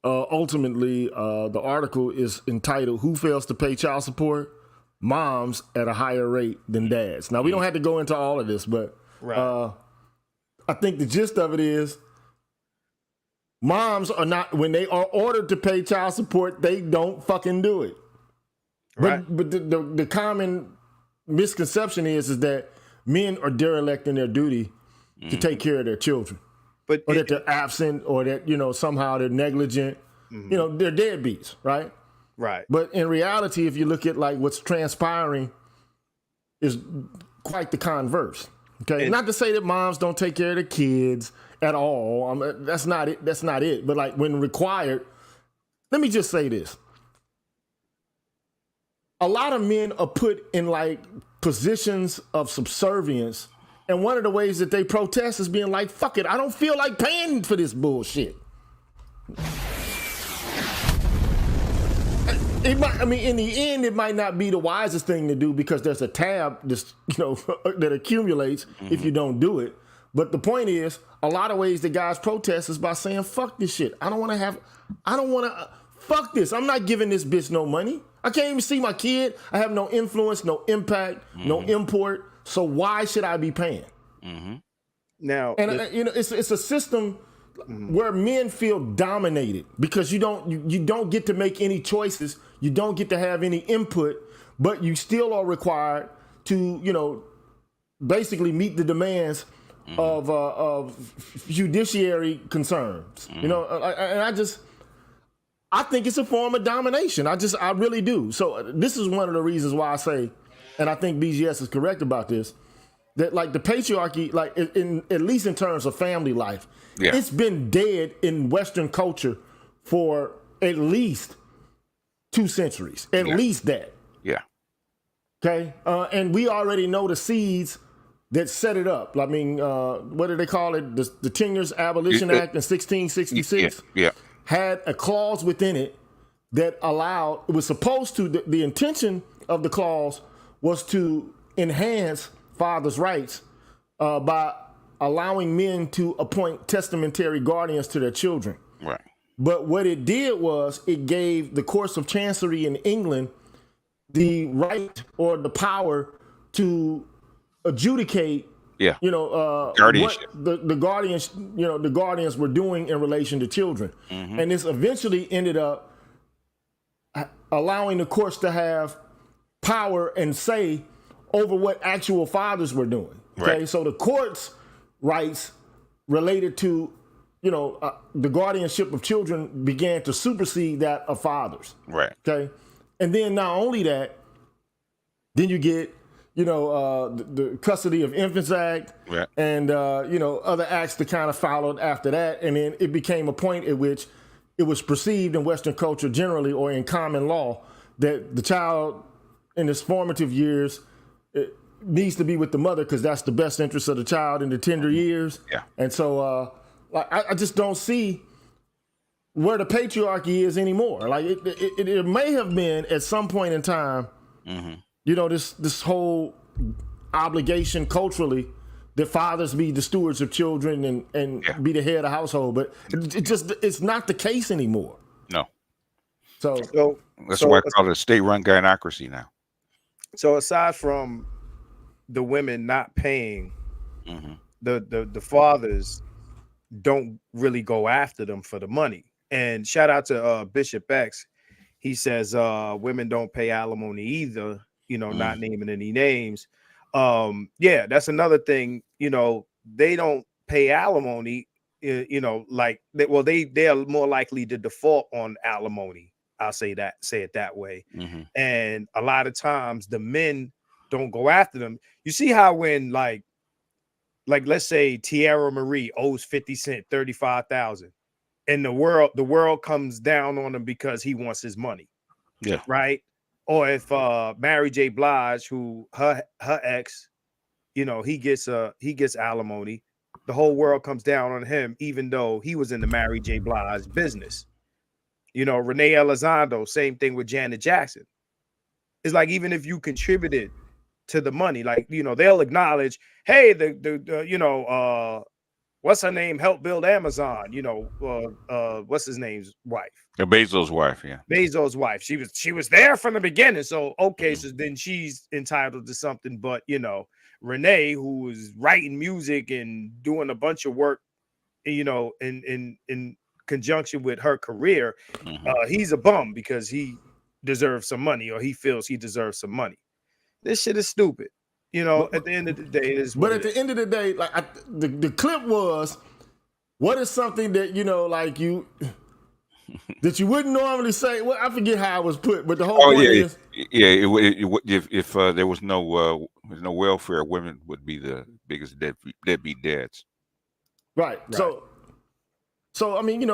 ultimately, the article is entitled, "Who Fails to Pay Child Support? Moms at a Higher Rate Than Dads." Now, we don't have to go into all of this, but I think the gist of it is moms are not, when they are ordered to pay child support, they don't fucking do it. Right. But the common misconception is that men are derelict in their duty to take care of their children, or that they're absent, or that somehow they're negligent. They're deadbeats, right? Right. But in reality, if you look at what's transpiring, is quite the converse. Okay, not to say that moms don't take care of their kids at all. That's not it. That's not it. But when required, let me just say this: a lot of men are put in positions of subservience, and one of the ways that they protest is being like, "Fuck it, I don't feel like paying for this bullshit." In the end, it might not be the wisest thing to do, because there's a tab that accumulates if you don't do it. But the point is, a lot of ways that guys protest is by saying, "Fuck this shit. I don't want to. Fuck this. I'm not giving this bitch no money. I can't even see my kid. I have no influence, no impact, no import. So why should I be paying?" Now, and it's a system where men feel dominated, because you don't get to make any choices, you don't get to have any input, but you still are required to basically meet the demands of judiciary concerns. And I think it's a form of domination. I really do. So this is one of the reasons why I say, and I think BGS is correct about this, that the patriarchy, at least in terms of family life, it's been dead in Western culture for at least 2 centuries. At least that. Yeah. Okay. And we already know the seeds that set it up. I mean, what do they call it? The Tingers Abolition Act in 1666 had a clause within it that allowed, it was supposed to, the intention of the clause was to enhance fathers' rights by allowing men to appoint testamentary guardians to their children. Right. But what it did was it gave the courts of chancery in England the right or the power to adjudicate Yeah. What Guardianship. the guardians, the guardians were doing in relation to children. And this eventually ended up allowing the courts to have power and say over what actual fathers were doing. Okay, so the courts' rights related to, the guardianship of children began to supersede that of fathers. Right. Okay, and then not only that, then you get, the Custody of Infants Act, and other acts that kind of followed after that, and then it became a point at which it was perceived in Western culture generally, or in common law, that the child in his formative years needs to be with the mother because that's the best interest of the child in the tender years. Yeah. And so I just don't see where the patriarchy is anymore. Like it may have been at some point in time, this whole obligation culturally that fathers be the stewards of children and be the head of the household, but it's not the case anymore. No. So that's why I call it a state-run gynocracy now. So aside from the women not paying, the fathers don't really go after them for the money. And shout out to Bishop X. He says women don't pay alimony either, not naming any names. That's another thing, they don't pay alimony, they are more likely to default on alimony. I'll say it that way. And a lot of times the men don't go after them. You see how when like let's say Tierra Marie owes 50 Cent $35,000 and the world comes down on him because he wants his money. Yeah. Right. Or if Mary J. Blige, who her ex, he gets alimony, the whole world comes down on him, even though he was in the Mary J. Blige business. Renee Elizondo, same thing with Janet Jackson. It's like, even if you contributed to the money, like, they'll acknowledge, hey, what's her name? Helped build Amazon, what's his name's wife? Bezos' wife, yeah. Bezos' wife. She was there from the beginning. So, okay, so then she's entitled to something. But, Renee, who was writing music and doing a bunch of work, in conjunction with her career, he's a bum because he deserves some money, or he feels he deserves some money. This shit is stupid. At the end of the day, it is. But at the end of the day, like the clip was, what is something that that you wouldn't normally say? Well, I forget how it was put, but the whole point is, if there was no welfare, women would be the biggest deadbeat dads. Right. So I mean,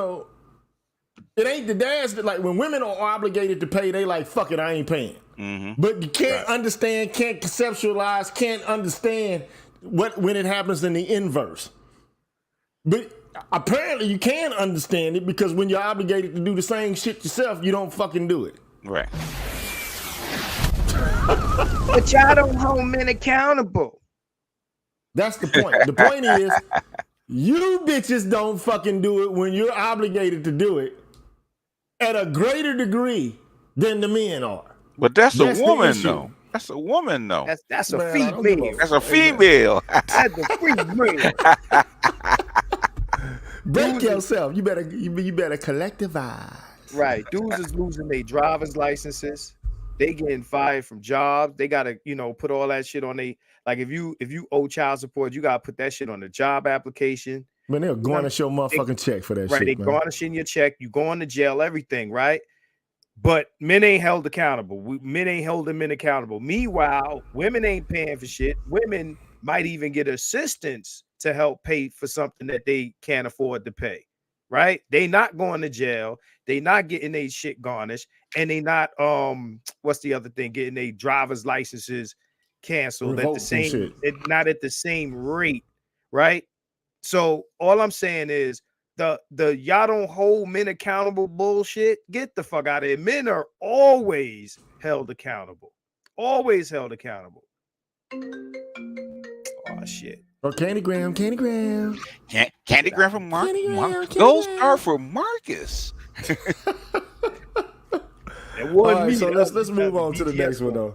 it ain't the dads that, like, when women are obligated to pay, they like, fuck it, I ain't paying. But you can't understand, can't conceptualize, can't understand when it happens in the inverse. But apparently you can understand it, because when you're obligated to do the same shit yourself, you don't fucking do it. Right. But y'all don't hold men accountable. That's the point. The point is, you bitches don't fucking do it when you're obligated to do it at a greater degree than the men are. But that's a woman, though. That's a woman, though. That's a female. That's a female. That's a female. Break yourself. You better collectivize. Right. Dudes is losing their driver's licenses. They getting fired from jobs. They gotta, put all that shit on they. Like, if you owe child support, you gotta put that shit on the job application. Man, they'll garnish your motherfucking check for that shit. Right, they garnishing your check. You going to jail, everything, right? But men ain't held accountable. Men ain't holding men accountable. Meanwhile, women ain't paying for shit. Women might even get assistance to help pay for something that they can't afford to pay, right? They not going to jail. They not getting their shit garnished, and they not what's the other thing? Getting their driver's licenses canceled at the same, not at the same rate, right? So all I'm saying is the y'all don't hold men accountable bullshit. Get the fuck out of here. Men are always held accountable. Always held accountable. Oh shit. Oh, Candygram. Candygram from Marcus. Gold star for Marcus. All right, so let's move on to the next one, though.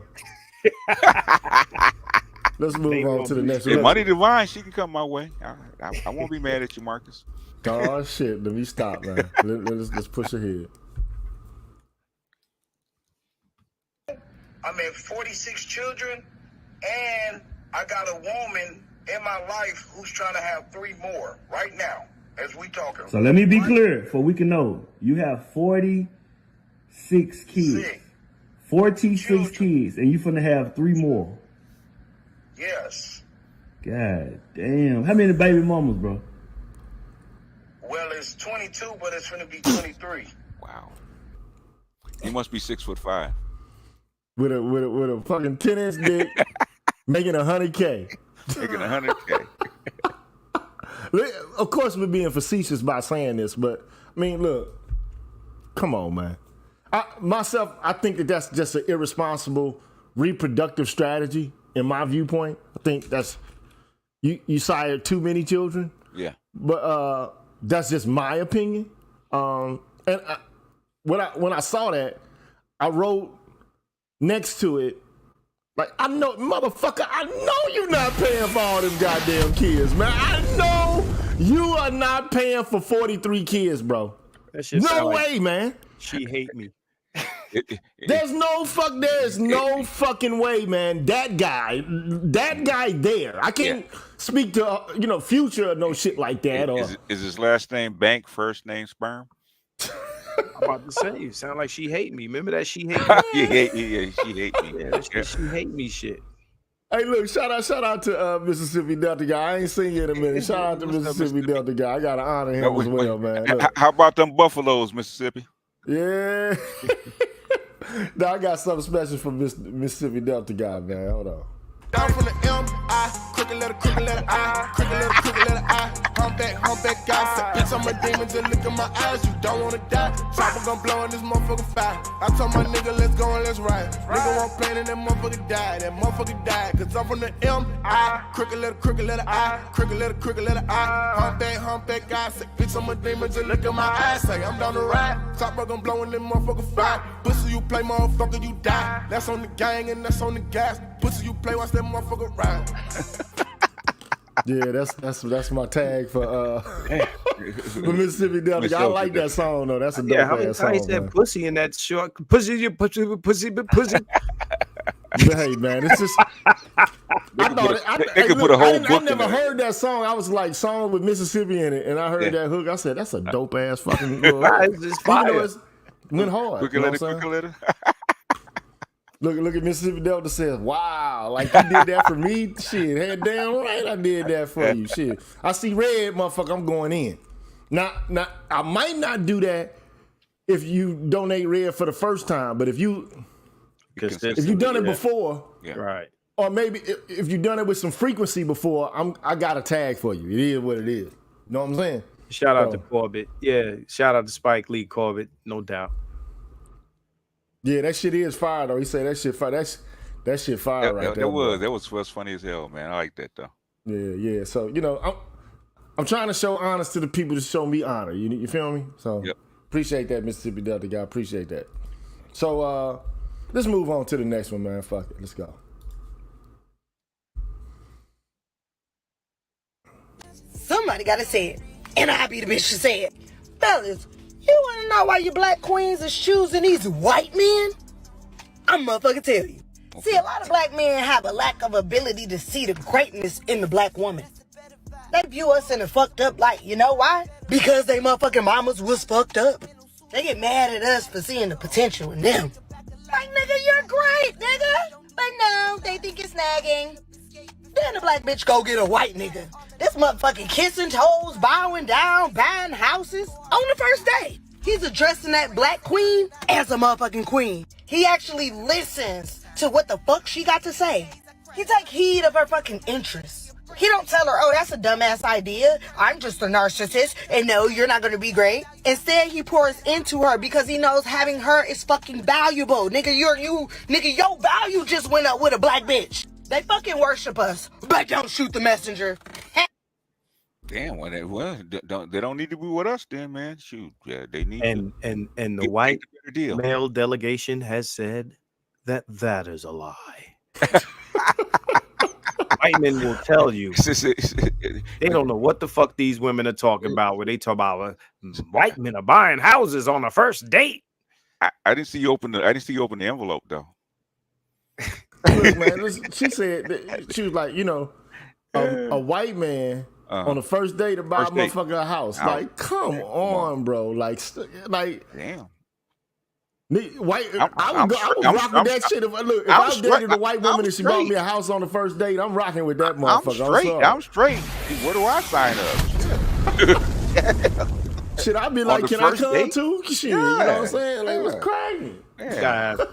Let's move on to the next If one. Money Divine, she can come my way. I won't be mad at you, Marcus. Oh shit! Let me stop, man. Let's push ahead. I'm at 46 children, and I got a woman in my life who's trying to have 3 more right now as we talking. So let me be clear, so we can know. You have 46 kids. 46 kids, and you finna have 3 more. Yes. God damn. How many baby mamas, bro? Well, it's 22, but it's finna be 23. Wow. He must be 6'5". With a fucking 10-inch dick, making $100K. Making $100K. Of course, we're being facetious by saying this, but I mean, look, come on, man. I think that's just an irresponsible reproductive strategy. In my viewpoint, I think that's you sired too many children. Yeah, but that's just my opinion. When I saw that, I wrote next to it, like, I know, motherfucker, I know you're not paying for all them goddamn kids, man. I know you are not paying for 43 kids, bro. No way, man. She hate me. There's no fucking way, man. That guy there. I can't speak to Future or no shit like that. Is his last name Bank, first name Sperm? I'm about to say, you sound like she hate me. Remember that she hate me? yeah, she hate me. Yeah, she hate me shit. Hey, look, shout out to Mississippi Delta guy. I ain't seen you in a minute. Shout out to Mississippi Delta guy. I gotta honor him as well, man. Look. How about them Buffaloes, Mississippi? Yeah. Now I got something special for Mississippi Delta guy, man. Hold on. Down from the M-I, crooked letter I, crooked letter I, humpback guy, said, bitch, I'm a demon, just look in my eyes, you don't wanna die, chopper gon' blow in this motherfucker fire, I told my nigga, let's go and let's ride, nigga won't play and that motherfucker died, cause I'm from the M-I, crooked letter I, crooked letter I, humpback guy, said, bitch, I'm a demon, just look in my eyes, say, I'm down the ride, chopper gon' blow in this motherfucker fire, pussy you play, motherfucker, you die, that's on the gang and that's on the gas, pussy you play, watch that motherfucker ride. Yeah, that's my tag for Mississippi Delta. I like that song though. That's a dope ass song. He said pussy in that short pussy. Hey man, it's just I never heard that song. I was like song with Mississippi in it, and I heard that hook. I said that's a dope ass fucking. It's just fire. Went hard. Quick letter. Look at Mississippi Delta says, wow, like you did that for me? Shit, head damn right I did that for you. Shit. I see red, motherfucker, I'm going in. Now, I might not do that if you donate red for the first time, but if you done it before, right. Or maybe if you done it with some frequency before, I got a tag for you. It is what it is. You know what I'm saying? Shout out to Corbett. Yeah, shout out to Spike Lee Corbett, no doubt. Yeah, that shit is fire though. He said that shit fire. That shit fire right there. That was funny as hell, man. I like that though. Yeah. So I'm trying to show honest to the people to show me honor. You feel me? So appreciate that, Mississippi Delta guy. Appreciate that. So let's move on to the next one, man. Fuck it. Let's go. Somebody gotta say it, and I be the bitch to say it, fellas. You wanna know why you black queens is choosing these white men? I'm motherfucking tell you. See, a lot of black men have a lack of ability to see the greatness in the black woman. They view us in a fucked up light. You know why? Because they motherfucking mamas was fucked up. They get mad at us for seeing the potential in them. Like, nigga, you're great, nigga. But no, they think it's nagging. Then the black bitch go get a white nigga. This motherfucking kissing toes, bowing down, buying houses on the first day. He's addressing that black queen as a motherfucking queen. He actually listens to what the fuck she got to say. He take heed of her fucking interests. He don't tell her, oh, that's a dumbass idea. I'm just a narcissist, and no, you're not gonna be great. Instead, he pours into her because he knows having her is fucking valuable. Nigga, your value just went up with a black bitch. They fucking worship us, but don't shoot the messenger. Damn, they don't need to be with us then, man. Shoot, yeah, they need and the white male delegation has said that is a lie. white men will tell you they don't know what the fuck these women are talking about. Where they talk about white men are buying houses on the first date. I didn't see you open the. I didn't see you open the envelope though. Look, man, she said she was like, a white man on the first date to buy a motherfucker a house. Like, come on, bro. Like, damn. White, I would rock with that shit. If I dated a white woman and she bought me a house on the first date, I'm rocking with that motherfucker. I'm straight. Where do I sign up? Shit, I'd be like, can I come too? Shit, you know what I'm saying? Like, what's cracking? Adopt a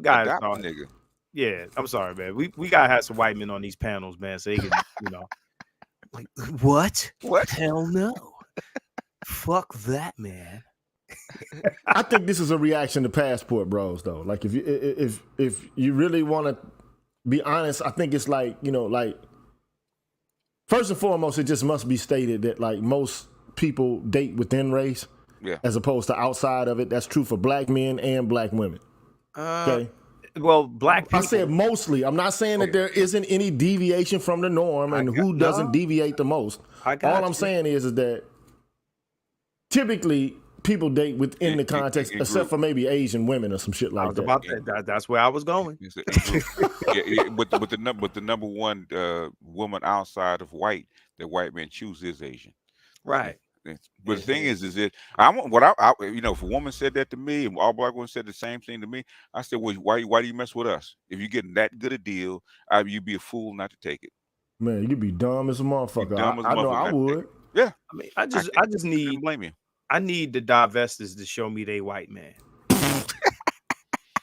nigga. Yeah, I'm sorry, man. We gotta have some white men on these panels, man, so they can, like, what? Hell no. Fuck that, man. I think this is a reaction to Passport Bros, though. Like, if you really want to be honest, I think it's like, like, first and foremost, it just must be stated that, like, most people date within race, as opposed to outside of it. That's true for black men and black women. Okay. Well, black people. I said mostly. I'm not saying that there isn't any deviation from the norm and who doesn't deviate the most. All I'm saying is that typically people date within the context, except for maybe Asian women or some shit like that. That's where I was going. But the number one woman outside of white that white men choose is Asian. Right. But the thing is that if a woman said that to me, and all black women said the same thing to me, I said, well, why do you mess with us? If you're getting that good a deal, you'd be a fool not to take it. Man, you'd be dumb as a motherfucker. I know I would. Yeah. I mean, I just need. Blame you. I need the divestors to show me they white man.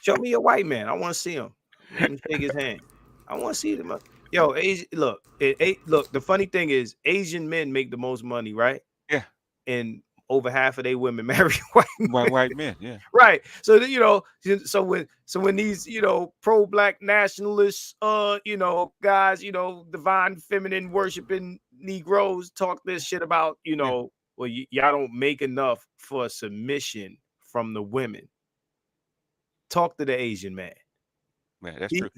Show me a white man. I want to see him. Let me shake his hand. I want to see them. Yo, look. The funny thing is, Asian men make the most money, right? Yeah. And over half of their women marry white men. Yeah. Right. So so when these pro-black nationalists, guys, divine feminine worshiping Negroes talk this shit about, well, y'all don't make enough for submission from the women. Talk to the Asian man. Man, that's true.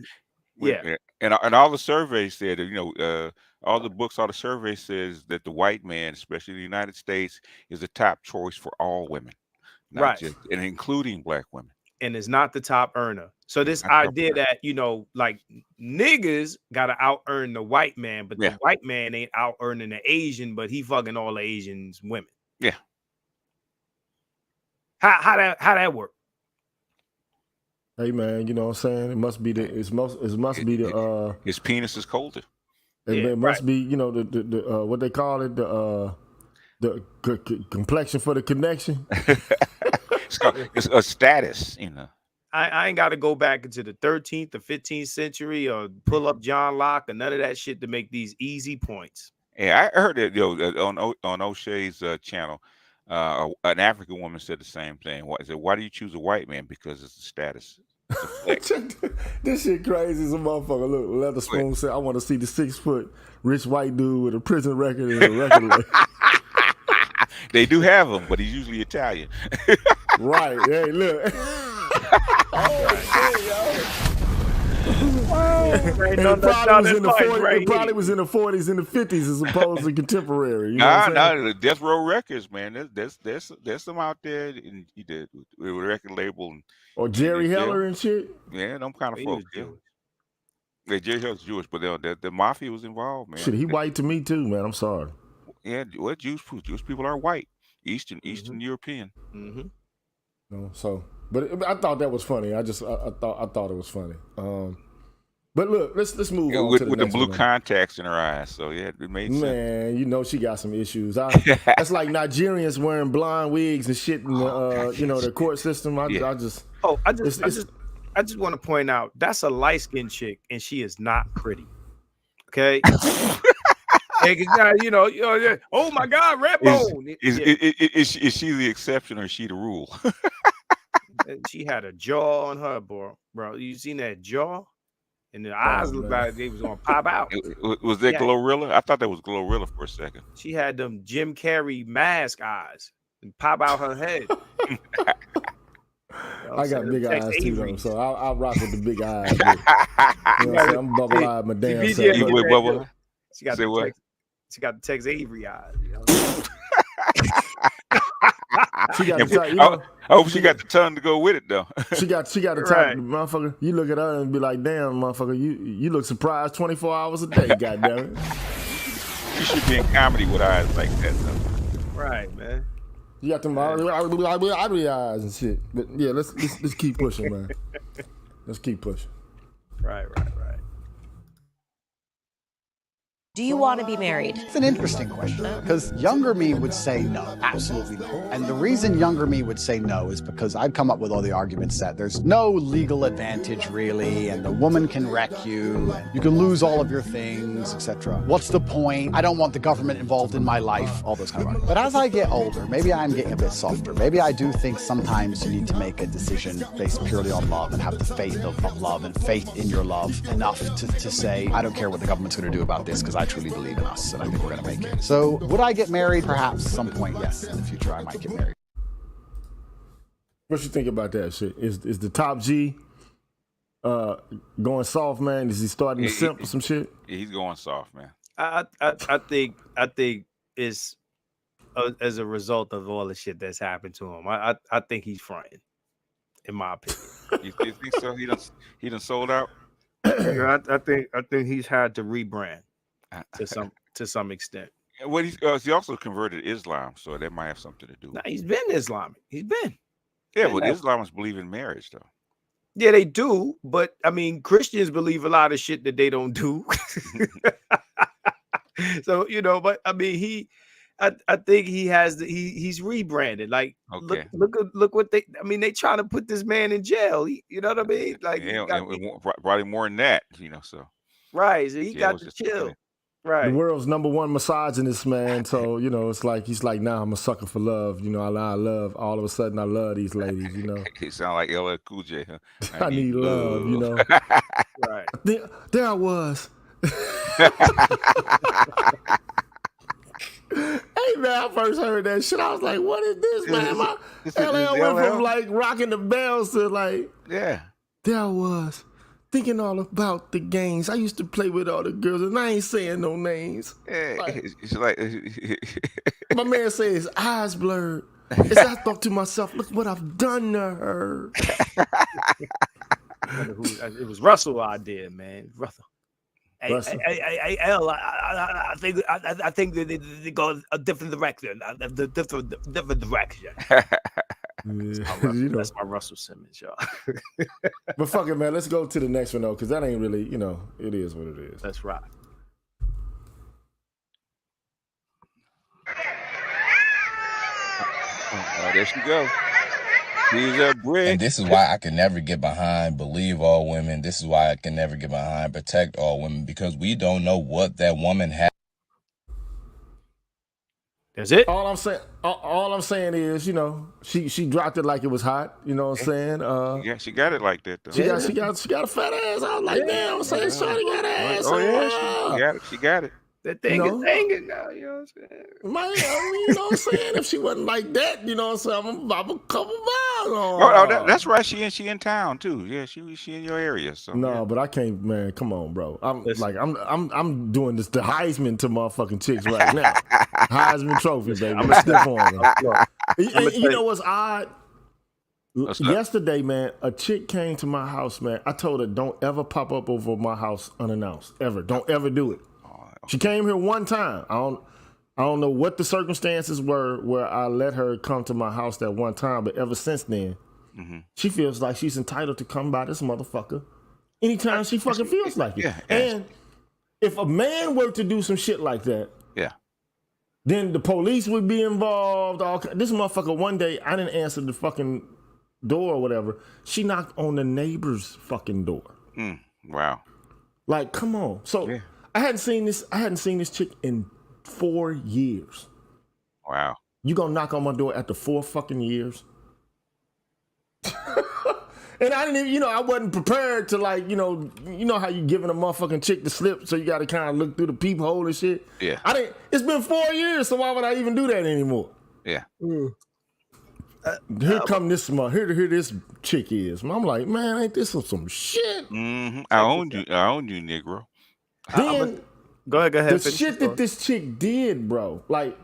Yeah. And all the surveys said, all the books, all the surveys says that the white man, especially in the United States, is the top choice for all women, right? And including black women. And is not the top earner. So this idea that, like niggas got to out earn the white man, but the white man ain't out earning the Asian, but he fucking all the Asians women. Yeah. How that work? Hey man, you know what I'm saying? It must be his penis is colder. It must be, the what they call it, the complexion for the connection. It's a status, I ain't got to go back into the 13th or 15th century or pull up John Locke or none of that shit to make these easy points. Yeah, I heard that on O'Shea's channel. An African woman said the same thing. Why do you choose a white man? Because it's a status. This shit crazy as a motherfucker. Look, Leatherspoon said, I want to see the 6 foot rich white dude with a prison record and a record label. They do have him, but he's usually Italian. Right. Hey, look. It probably was in the 40s and the 50s as opposed to contemporary. The Death Row Records, man. There's some out there and he did with a record label. Or Jerry Heller and shit. Yeah, them kind of folks. Yeah, Jerry Heller's Jewish, but the mafia was involved, man. Shit, he white to me too, man. I'm sorry. Yeah, what Jewish people are white, Eastern European. Mm-hmm. But I thought that was funny. I thought it was funny. But look, let's move on with to the with the next blue one. contacts in her eyes. So yeah, it made sense. Man, she got some issues. That's like Nigerians wearing blonde wigs and shit in the court system. I just want to point out that's a light-skinned chick and she is not pretty. Okay. Oh my God, red bone. Is she the exception or is she the rule? She had a jaw on her, bro. You seen that jaw? And the eyes looked like they was gonna pop out. Was that Glorilla? I thought that was Glorilla for a second. She had them Jim Carrey mask eyes and pop out her head. I got big Tex eyes too, though, Avery's. so I'll rock with the big eyes. You know what I'm saying? I'm bubble eyed, my damn BG self. You with bubble? She got Say the what? She got the Tex Avery eyes. You know? She got the type, you I know. hope she got the tongue to go with it though. She got the type, Right. motherfucker. You look at her and be like, damn, motherfucker, you look surprised 24 hours a day, goddamn it. You should be in comedy with eyes like that though. Right, man. You got them ugly eyes and shit. But yeah, let's keep pushing, man. Let's keep pushing. Right. Do you want to be married? It's an interesting question because younger me would say no, absolutely no. And the reason younger me would say no is because I'd come up with all the arguments that there's no legal advantage really, and the woman can wreck you, and you can lose all of your things, etc. What's the point? I don't want the government involved in my life, all those kind of arguments. But as I get older, maybe I'm getting a bit softer. Maybe I do think sometimes you need to make a decision based purely on love and have the faith of love and faith in your love enough to say, I don't care what the government's going to do about this because I truly believe in us and I think we're going to make it. So would I get married? Perhaps some point, yes. In the future, I might get married. What you think about that shit? Is the top G going soft, man? Is he starting to simp or some shit? He's going soft, man. I think it's as a result of all the shit that's happened to him. I think he's fronting, in my opinion. You think so? He done sold out? Yeah, I think he's had to rebrand to some extent. Well, he also converted Islam, so that might have something to do with it. He's been Islamic. He's been. Yeah, but Islamists believe in marriage, though. Yeah, they do. But, I mean, Christians believe a lot of shit that they don't do. So, you know, but, I mean, I think he has he's rebranded. Like, okay. Look what they trying to put this man in jail. You know what I mean? Like, yeah, probably more than that, you know, so. Right, so he got to chill. Right. The world's #1 misogynist, man. So, you know, it's like he's like, nah, I'm a sucker for love. You know, I love. All of a sudden, I love these ladies. You know, he sound like LL Cool J. Huh? I need love. You know, right. There I was. Hey man, I first heard that shit. I was like, what is this, man? My LL went from like rocking the bells to like, yeah. There I was. Thinking all about the games. I used to play with all the girls, and I ain't saying no names. Yeah, it's like my man said his eyes blurred. As I thought to myself, look what I've done to her. It was Russell idea, man. Russell. I think they go a different direction. Different direction. That's my Russell Simmons, y'all. But fuck it, man. Let's go to the next one though, because that ain't really, you know, it is what it is. That's right. Oh, there she go. He's a brick. And this is why I can never get behind believe all women. This is why I can never get behind protect all women, because we don't know what that woman has. That's it. All I'm saying is, you know, she dropped it like it was hot. You know what I'm saying? Yeah, she got it like that though. She got a fat ass. I was like, damn, I'm saying, shorty got an ass. Oh yeah, she got it. That thing is hanging now, you know what I'm saying? Man, you know what I'm saying? If she wasn't like that, you know what I'm saying, I'm a couple miles on. Oh, that's right. She in town too. Yeah, she in your area. So no, yeah. But I can't, man. Come on, bro. I'm doing this the Heisman to motherfucking chicks right now. Heisman Trophy, baby. I'm a stiff on them. You know what's odd? Yesterday, man, a chick came to my house, man. I told her, don't ever pop up over my house unannounced. Ever. Don't ever do it. She came here one time. I don't know what the circumstances were where I let her come to my house that one time, but ever since then, she feels like she's entitled to come by this motherfucker anytime she fucking feels like it. Yeah. And if a man were to do some shit like that, then the police would be involved. This motherfucker, one day, I didn't answer the fucking door or whatever. She knocked on the neighbor's fucking door. Wow. Like, come on. So. Yeah. I hadn't seen this chick in 4 years. Wow. You gonna knock on my door after 4 fucking years? And I didn't even, I wasn't prepared to like, you know how you giving a motherfucking chick the slip, so you got to kind of look through the peephole and shit. Yeah. It's been 4 years, so why would I even do that anymore? Yeah. Here come this here this chick is. I'm like, man, ain't this some shit? I own you, Negro. Then go ahead. The shit that this chick did, bro, like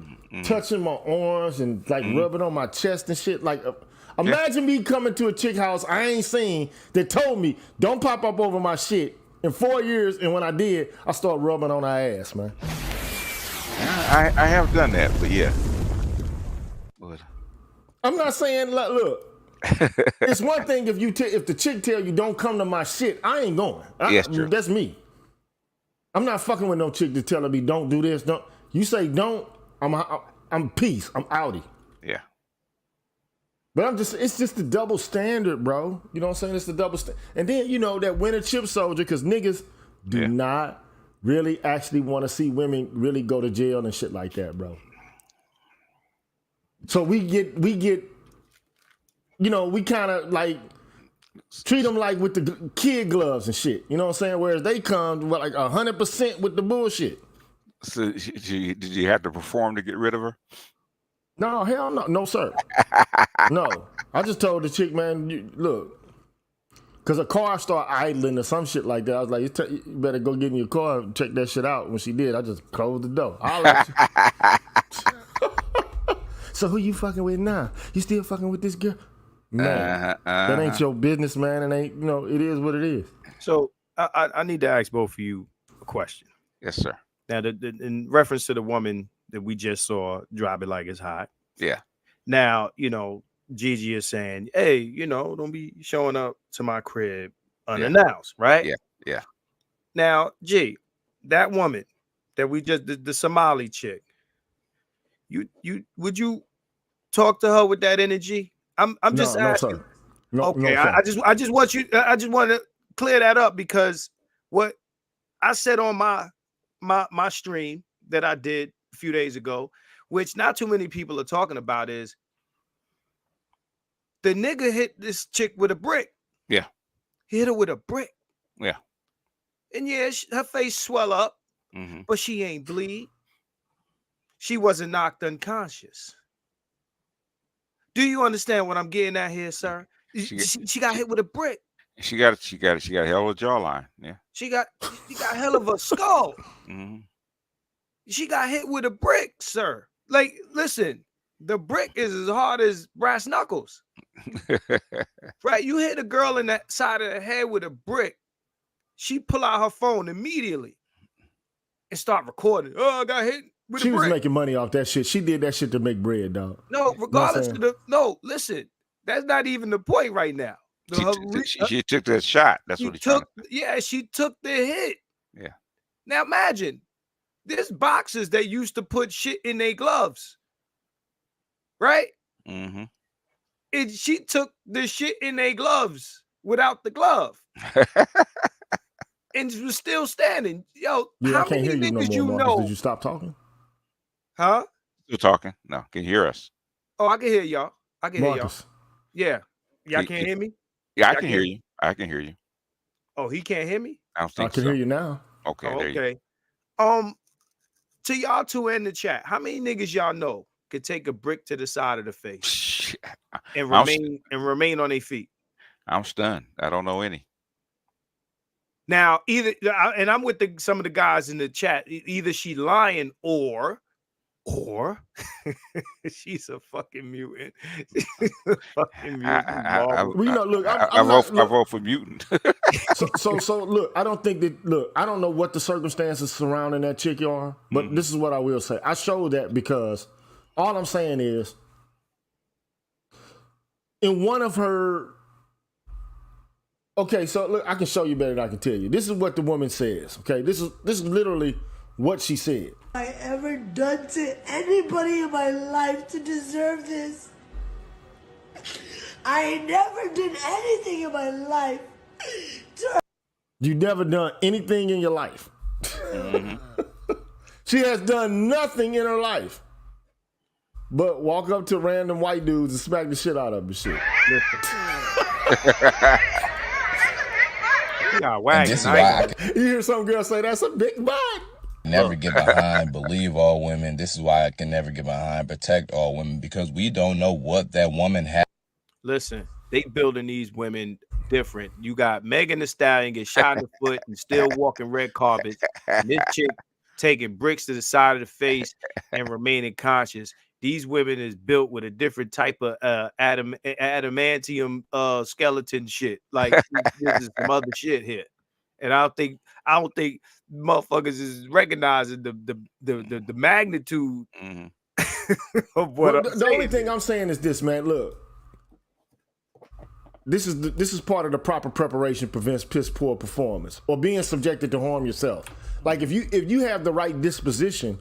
touching my arms and like rubbing on my chest and shit. Like, imagine me coming to a chick house I ain't seen that told me don't pop up over my shit in 4 years, and when I did, I started rubbing on her ass, man. I have done that, but yeah. But I'm not saying look. It's one thing if the chick tell you don't come to my shit, I ain't going. Yes, true. That's me. I'm not fucking with no chick that telling me don't do this. Don't you say don't? I'm peace. I'm outie. Yeah. But it's just the double standard, bro. You know what I'm saying? It's the double standard. And then that winter chip soldier, because niggas do not really actually want to see women really go to jail and shit like that, bro. So we get, we kind of like treat them like with the kid gloves and shit. You know what I'm saying? Whereas they come with like 100% with the bullshit. So did you have to perform to get rid of her? No, hell no. No, sir. No. I just told the chick, man, look, because a car started idling or some shit like that. I was like, you better go get in your car and check that shit out. When she did, I just closed the door. I'll let you. So who you fucking with now? You still fucking with this girl? Man, that ain't your business, man. And ain't, it is what it is. So I need to ask both of you a question. Yes, sir. Now, in reference to the woman that we just saw drop it like it's hot. Yeah. Now, Gigi is saying, hey, don't be showing up to my crib unannounced, right? Yeah. Yeah. Now, G, that woman that we just the Somali chick, would you talk to her with that energy? I'm just asking. Sir. No, okay, no, sir. I just want to clear that up, because what I said on my stream that I did a few days ago, which not too many people are talking about, is the nigga hit this chick with a brick. Yeah. He hit her with a brick. Yeah. And yeah, her face swell up, but she ain't bleed. She wasn't knocked unconscious. Do you understand what I'm getting at here, sir? She got hit with a brick. She got a hell of a jawline. Yeah. She got a hell of a skull. She got hit with a brick, sir. Like, listen, the brick is as hard as brass knuckles. Right? You hit a girl in that side of the head with a brick, she pull out her phone immediately and start recording. Oh, I got hit with a brick. She was making money off that shit. She did that shit to make bread, dog. No, regardless of listen, that's not even the point right now. She took that shot. That's what he took. Yeah, she took the hit. Yeah. Now imagine, there's boxers that used to put shit in their gloves, right? And she took the shit in their gloves without the glove, and was still standing. Yo, yeah, how I can't many hear you niggas no more, Marcus. Did you stop talking? Huh? Still talking? No, can you hear us? Oh, I can hear y'all. I can Marcus. hear y'all. Yeah, y'all can't hear me. Yeah, I can hear you. I can hear you. Oh, he can't hear me? I don't think I can hear you now. Okay. Oh, there okay. To y'all two in the chat, how many niggas y'all know could take a brick to the side of the face and remain on their feet? I'm stunned. I don't know any. Now, and I'm with some of the guys in the chat. Either she lying or she's a fucking mutant. I vote for mutant. so look, I don't think that. I don't know what the circumstances surrounding that chick are, but this is what I will say. I showed that because all I'm saying is, in one of her. Okay, so look, I can show you better than I can tell you. This is what the woman says. Okay, this is literally what she said. I ever done to anybody in my life to deserve this? I never did anything in my life. You never done anything in your life. She has done nothing in her life but walk up to random white dudes and smack the shit out of them and shit. Yeah, wag. You hear some girl say that's a big butt. Never get behind, believe all women. This is why I can never get behind, protect all women, because we don't know what that woman has. Listen, they building these women different. You got Megan Thee Stallion get shot in the foot and still walking red carpets. And this chick taking bricks to the side of the face and remaining conscious. These women is built with a different type of adamantium skeleton shit. Like this is some other shit here. And I don't think motherfuckers is recognizing the magnitude of what I'm the saying. only thing I'm saying is this, man. Look, this is part of the proper preparation prevents piss poor performance or being subjected to harm yourself. Like if you have the right disposition,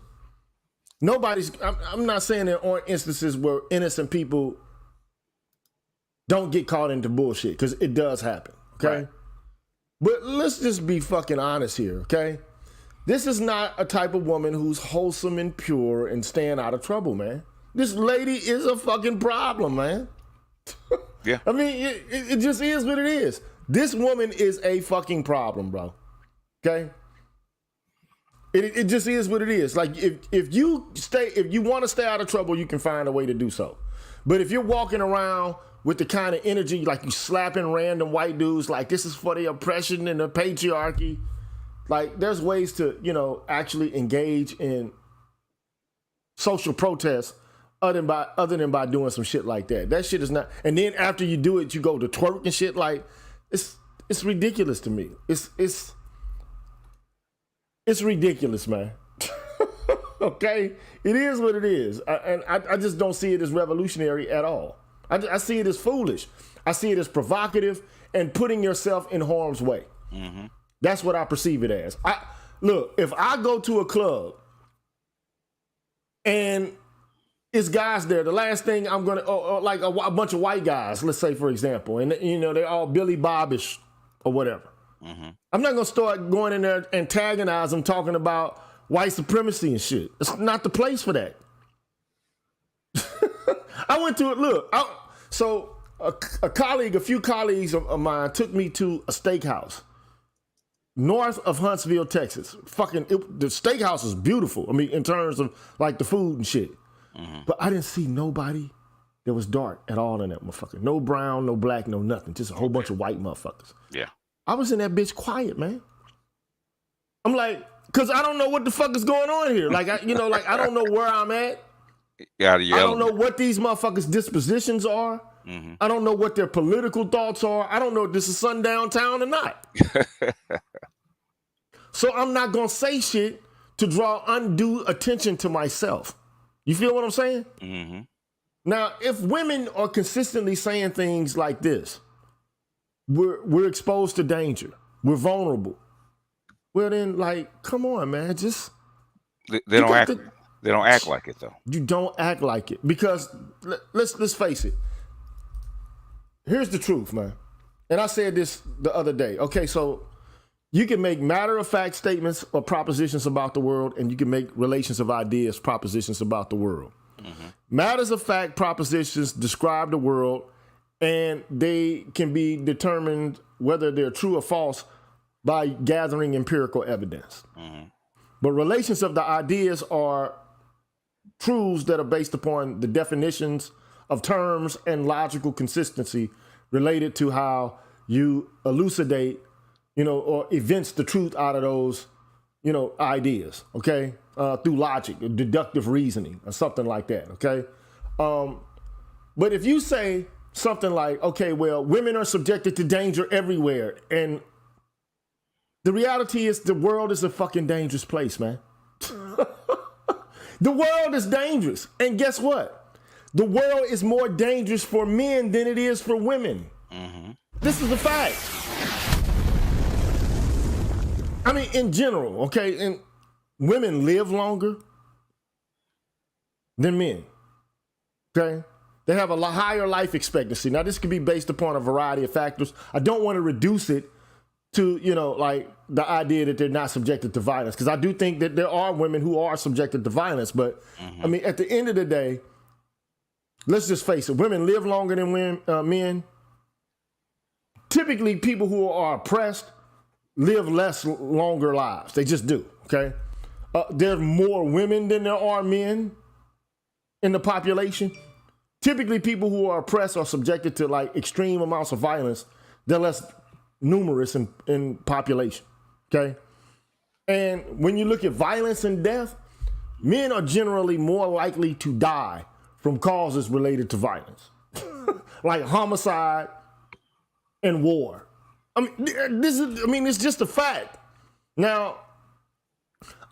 I'm not saying there aren't instances where innocent people don't get caught into bullshit, because it does happen. Okay. Right. But let's just be fucking honest here, okay? This is not a type of woman who's wholesome and pure and staying out of trouble, man. This lady is a fucking problem, man. Yeah. I mean, it just is what it is. This woman is a fucking problem, bro. Okay? It just is what it is. Like, if you want to stay out of trouble, you can find a way to do so. But if you're walking around with the kind of energy, like you slapping random white dudes, like this is for the oppression and the patriarchy. Like there's ways to, actually engage in social protests other than by doing some shit like that. That shit is not, and then after you do it, you go to twerk and shit. Like it's ridiculous to me. It's ridiculous, man. Okay? It is what it is. I just don't see it as revolutionary at all. I see it as foolish. I see it as provocative and putting yourself in harm's way. Mm-hmm. That's what I perceive it as. Look, if I go to a club and it's guys there, the last thing I'm going to, like a bunch of white guys, let's say, for example, and, they're all Billy Bobish or whatever. Mm-hmm. I'm not going to start going in there and antagonize them talking about white supremacy and shit. It's not the place for that. I went to it. Look, a few colleagues of mine took me to a steakhouse north of Huntsville, Texas. The steakhouse is beautiful. I mean, in terms of like the food and shit. Mm-hmm. But I didn't see nobody that was dark at all in that motherfucker. No brown, no black, no nothing. Just a whole bunch of white motherfuckers. Yeah. I was in that bitch quiet, man. I'm like, because I don't know what the fuck is going on here. Like, I don't know where I'm at. I don't know what these motherfuckers' dispositions are. Mm-hmm. I don't know what their political thoughts are. I don't know if this is sundown town or not. So I'm not going to say shit to draw undue attention to myself. You feel what I'm saying? Mm-hmm. Now, if women are consistently saying things like this, we're exposed to danger. We're vulnerable. Well, then, like, come on, man. Just they don't act like it, though. You don't act like it because let's face it. Here's the truth, man. And I said this the other day. Okay, so you can make matter-of-fact statements or propositions about the world, and you can make relations of ideas propositions about the world. Mm-hmm. Matters-of-fact propositions describe the world, and they can be determined whether they're true or false by gathering empirical evidence. Mm-hmm. But relations of the ideas are truths that are based upon the definitions of terms and logical consistency related to how you elucidate, or evince the truth out of those, ideas, okay? Through logic, or deductive reasoning, or something like that, okay? But if you say something like, okay, well, women are subjected to danger everywhere, and the reality is the world is a fucking dangerous place, man. The world is dangerous. And guess what? The world is more dangerous for men than it is for women. Mm-hmm. This is a fact. I mean, in general, okay, and women live longer than men, okay? They have a higher life expectancy. Now, this could be based upon a variety of factors. I don't want to reduce it to, like the idea that they're not subjected to violence, because I do think that there are women who are subjected to violence. But I mean, at the end of the day, let's just face it, women live longer than men. Typically, people who are oppressed live longer lives. They just do, okay? there's more women than there are men in the population. Typically, people who are oppressed or subjected to like extreme amounts of violence, they're less numerous in population, okay? And when you look at violence and death, men are generally more likely to die from causes related to violence, like homicide and war. I mean, it's just a fact. Now,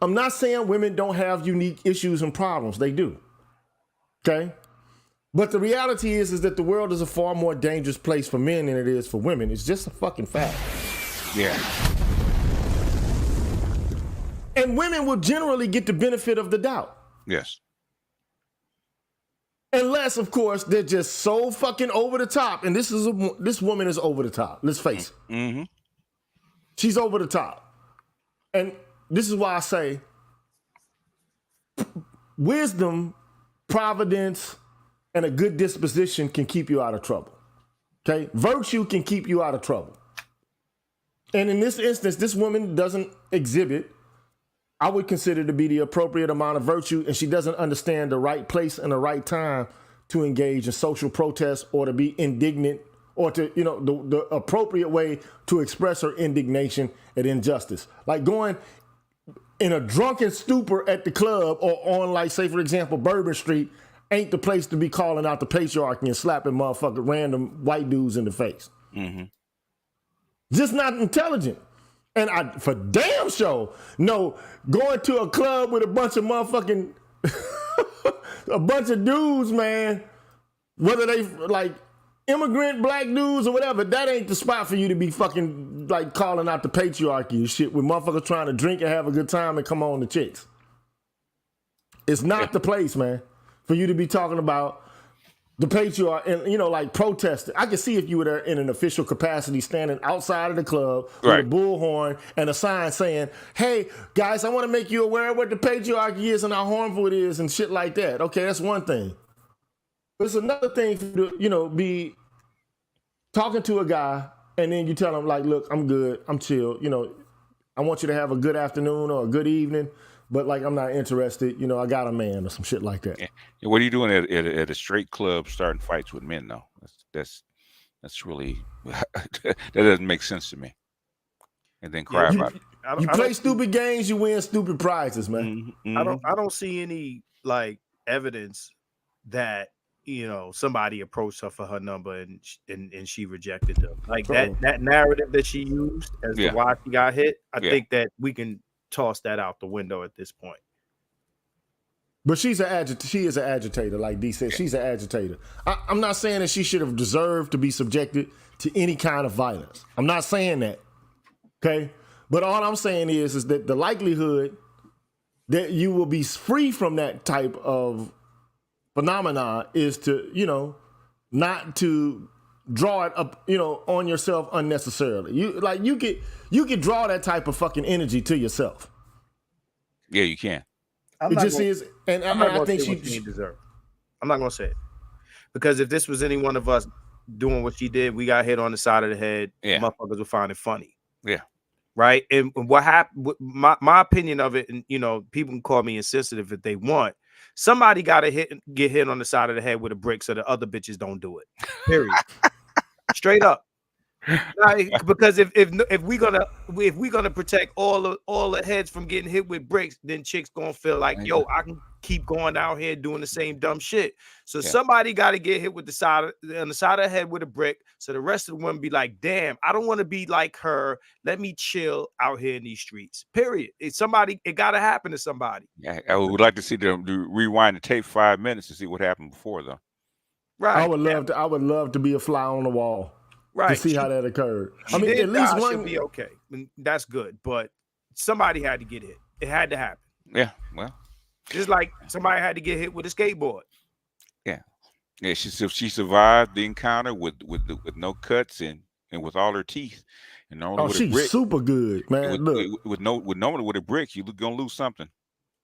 I'm not saying women don't have unique issues and problems. They do, okay? But the reality is that the world is a far more dangerous place for men than it is for women. It's just a fucking fact. Yeah. And women will generally get the benefit of the doubt. Yes. Unless, of course, they're just so fucking over the top. And this woman is over the top. Let's face it. Mm-hmm. She's over the top. And this is why I say wisdom, providence, and a good disposition can keep you out of trouble. Okay? Virtue can keep you out of trouble. And in this instance, this woman doesn't exhibit, I would consider to be the appropriate amount of virtue, and she doesn't understand the right place and the right time to engage in social protest or to be indignant or to, the appropriate way to express her indignation at injustice. Like going in a drunken stupor at the club or on, like, say, for example, Bourbon Street ain't the place to be calling out the patriarchy and slapping motherfucking random white dudes in the face. Mm-hmm. Just not intelligent. And I, for damn sure, no, going to a club with a bunch of motherfucking, a bunch of dudes, man, whether they like immigrant black dudes or whatever, that ain't the spot for you to be fucking like calling out the patriarchy and shit with motherfuckers trying to drink and have a good time and come on the chicks. It's not the place, man, for you to be talking about the patriarch and, like protesting. I can see if you were there in an official capacity standing outside of the club with a bullhorn and a sign saying, hey, guys, I want to make you aware of what the patriarchy is and how harmful it is and shit like that. Okay, that's one thing. But it's another thing for you to, be talking to a guy and then you tell him, like, look, I'm good, I'm chill. I want you to have a good afternoon or a good evening. But like, I'm not interested. I got a man or some shit like that. Yeah. What are you doing at a straight club starting fights with men? though? That's really that doesn't make sense to me. And then cry about it. You play stupid games, you win stupid prizes, man. Mm-hmm. I don't see any like evidence that somebody approached her for her number and she rejected them. Like that narrative that she used as to why she got hit. I think that we can toss that out the window at this point. But she is an agitator, like D said. She's an agitator. I'm not saying that she should have deserved to be subjected to any kind of violence. I'm not saying that, okay? But all I'm saying is that the likelihood that you will be free from that type of phenomena is to, not to draw it up, on yourself unnecessarily. You could draw that type of fucking energy to yourself. Yeah, you can. I'm not gonna say it because if this was any one of us doing what she did, we got hit on the side of the head. Yeah. Motherfuckers would find it funny. Yeah. Right. And what happened? My opinion of it, and people can call me insensitive if they want. Somebody got to get hit on the side of the head with a brick so the other bitches don't do it. Period. Straight up. Because if we're gonna protect all the heads from getting hit with bricks, then chicks gonna feel like, yo, I can keep going out here doing the same dumb shit. So somebody got to get hit with on the side of the head with a brick, so the rest of the women be like, damn, I don't want to be like her. Let me chill out here in these streets. Period. It got to happen to somebody. Yeah, I would like to see them rewind the tape 5 minutes to see what happened before, though. Right. I would love to be a fly on the wall. Right. To see how that occurred. I mean, at least one should be okay. That's good, but somebody had to get hit. It had to happen. Yeah, well, just like somebody had to get hit with a skateboard. Yeah, she survived the encounter with no cuts and with all her teeth and all. Oh, she's super good, man. Look, with a brick, you're gonna lose something.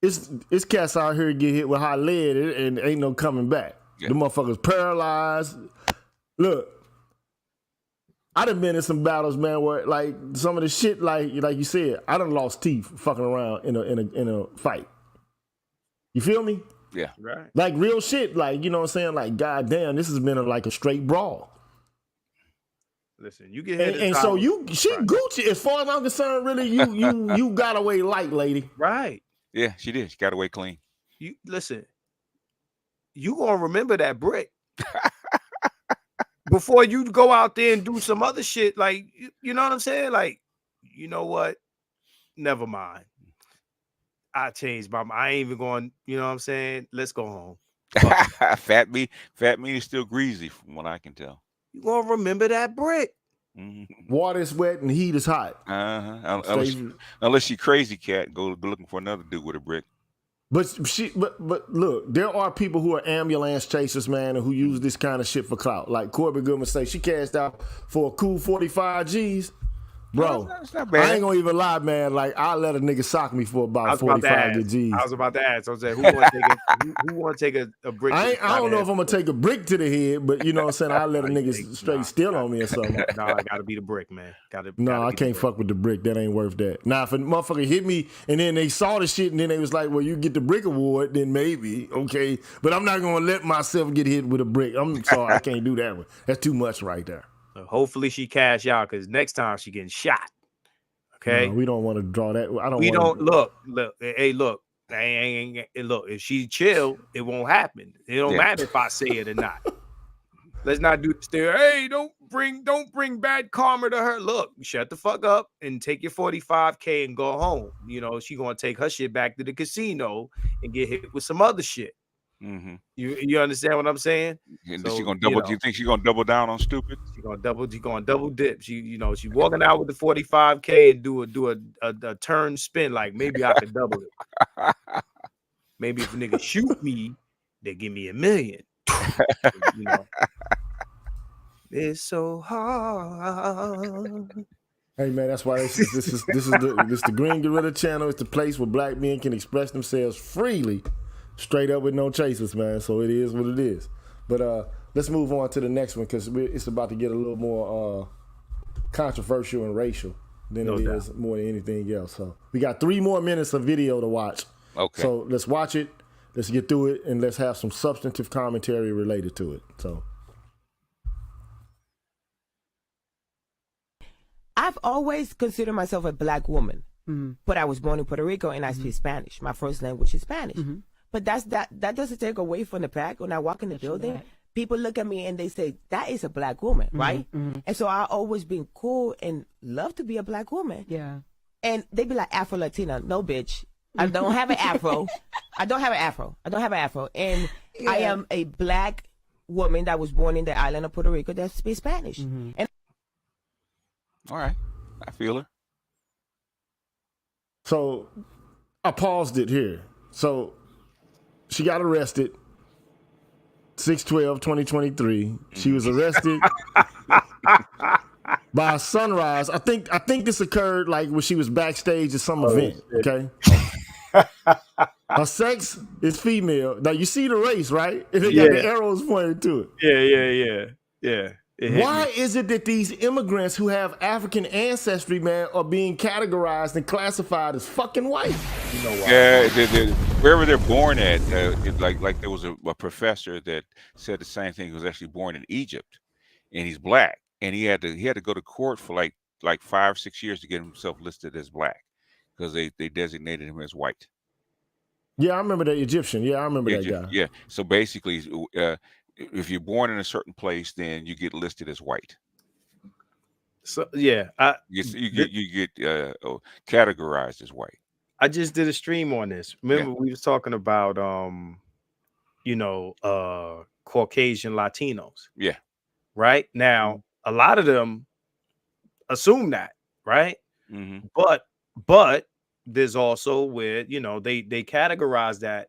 It's cats out here get hit with hot lead and ain't no coming back. The motherfuckers paralyzed. Look. I done been in some battles, man, where like some of the shit, like you said, I done lost teeth fucking around in a fight. You feel me? Yeah. Right. Like real shit, like, you know what I'm saying? Like, goddamn, this has been like a straight brawl. Listen, you get hit. And so she Gucci, as far as I'm concerned, really, you got away light, lady. Right. Yeah, she did. She got away clean. You listen, you gonna remember that brick before you go out there and do some other shit. Like, you know what I'm saying? Like, you know what? Never mind. I changed my mind. I ain't even going, you know what I'm saying? Let's go home. Fat meat is still greasy from what I can tell. You gonna remember that brick. Water is wet and heat is hot. Unless she crazy cat, go looking for another dude with a brick. But look, there are people who are ambulance chasers, man, and who use this kind of shit for clout. Like Corbin Goodman say, she cashed out for a cool 45 G's. Bro, that's not bad. I ain't gonna even lie, man. Like, I let a nigga sock me for about 45 G's. I was about to ask. I was saying, who want to take a brick? I don't know if I'm gonna take a brick to the head, but you know what I'm saying? I let a nigga straight steal on me or something. No, I gotta be the brick, man. I can't fuck with the brick. That ain't worth that. Now, if a motherfucker hit me and then they saw the shit and then they was like, well, you get the brick award, then maybe, okay. But I'm not gonna let myself get hit with a brick. I'm sorry, I can't do that one. That's too much right there. So hopefully she cash out, because next time she getting shot. Okay, no, we don't want to draw that. Look. Hey, look. Look. If she chill, it won't happen. It don't matter if I say it or not. Let's not do this there. Hey, don't bring bad karma to her. Look, shut the fuck up and take your 45K and go home. You know, she gonna take her shit back to the casino and get hit with some other shit. Mm-hmm. You understand what I'm saying? So, she gonna double. Do you think she's gonna double down on stupid? She's gonna double dip. She walking out with the 45K and do a turn spin. Like, maybe I could double it. Maybe if a nigga shoot me, they give me $1 million. You know, it's so hard. Hey man, that's why this is the Green Gorilla channel. It's the place where black men can express themselves freely. Straight up with no chasers, man. So it is what it is. But let's move on to the next one, because it's about to get a little more controversial and racial than it is more than anything else. So we got 3 more minutes of video to watch. Okay. So let's watch it. Let's get through it, and let's have some substantive commentary related to it. So. I've always considered myself a black woman, but I was born in Puerto Rico and I speak Spanish. My first language is Spanish. But that doesn't take away from the fact when I walk in the building, people look at me and they say, that is a black woman, right? And so I've always been cool and love to be a black woman. Yeah. And they be like, Afro-Latina. No, bitch. I don't have an afro. I don't have an afro. And I am a black woman that was born in the island of Puerto Rico that speaks Spanish. And all right. I feel her. So I paused it here. So she got arrested 6/12/2023. She was arrested by Sunrise. I think this occurred like when she was backstage at some event. Okay. Her sex is female. Now you see the race, right? And they got the arrows pointed to it. Yeah. Why is it that these immigrants who have African ancestry, man, are being categorized and classified as fucking white? You know why? Yeah, wherever they're born at, like there was a professor that said the same thing. He was actually born in Egypt, and he's black, and he had to go to court for like 5 or 6 years to get himself listed as black, because they designated him as white. Yeah, I remember that Egyptian. Yeah, I remember that guy. Yeah, so basically, if you're born in a certain place, then you get listed as white. So you get categorized as white. I just did a stream on this. Remember, we was talking about Caucasian Latinos. Yeah. Right now, a lot of them assume that, right? But there's also where they categorize that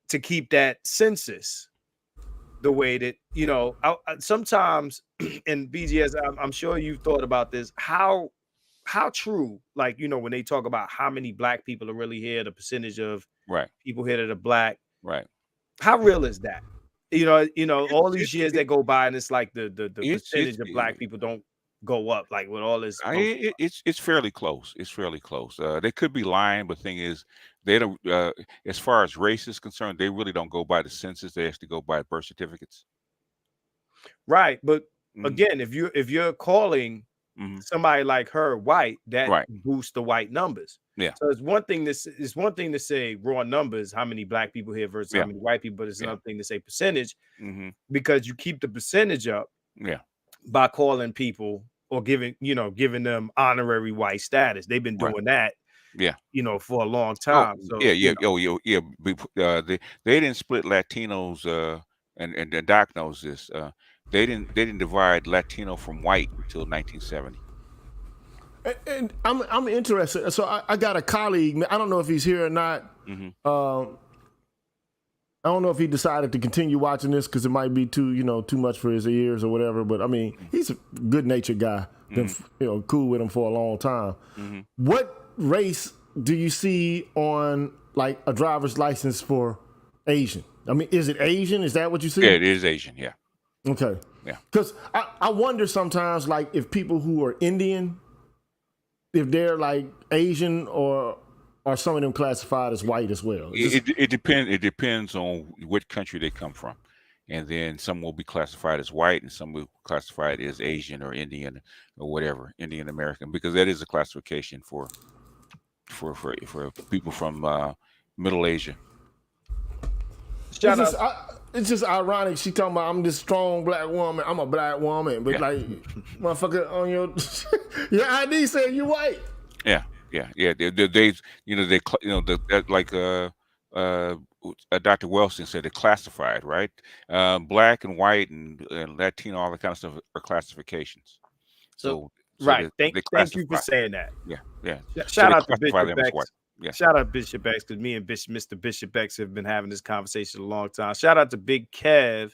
to keep that census. The way that sometimes in BGS, I'm sure you've thought about this. How true, like when they talk about how many black people are really here, the percentage of people here that are black, right? How real is that? all these years that go by, and it's like the It's percentage of black people don't go up, like with all this. it's fairly close. It's fairly close. They could be lying, but the thing is, they don't. As far as race is concerned, they really don't go by the census. They actually go by birth certificates. Right, but again, if you're calling somebody like her white, that boosts the white numbers. Yeah. So it's one thing to say raw numbers, how many black people here versus how many white people, but it's another thing to say percentage, because you keep the percentage up by calling people or giving them honorary white status. They've been doing that for a long time. They didn't split Latinos and Doc knows this. They didn't divide Latino from white until 1970. And I'm interested. So I got a colleague. I don't know if he's here or not. I don't know if he decided to continue watching this because it might be too much for his ears or whatever. But I mean, he's a good-natured guy. Been cool with him for a long time. What race do you see on like a driver's license for Asian? I mean, is it Asian? Is that what you see? Yeah, it is Asian. Yeah. Okay. Yeah. Because I wonder sometimes, like, if people who are Indian, if they're like Asian, or are some of them classified as white as well? It depends. It depends on what country they come from, and then some will be classified as white, and some will be classified as Asian or Indian or whatever, Indian American, because that is a classification for people from Middle Asia. It's just ironic. She talking about I'm this strong black woman. I'm a black woman, but like, motherfucker, on your ID said you white. Yeah. Dr. Welston said they're classified, right? Black and white and Latino, all that kind of stuff are classifications. So right. Thank you for saying that. Yeah. Shout out to Bishop X. Shout out Bishop X, because me and Mr. Bishop X have been having this conversation a long time. Shout out to Big Kev.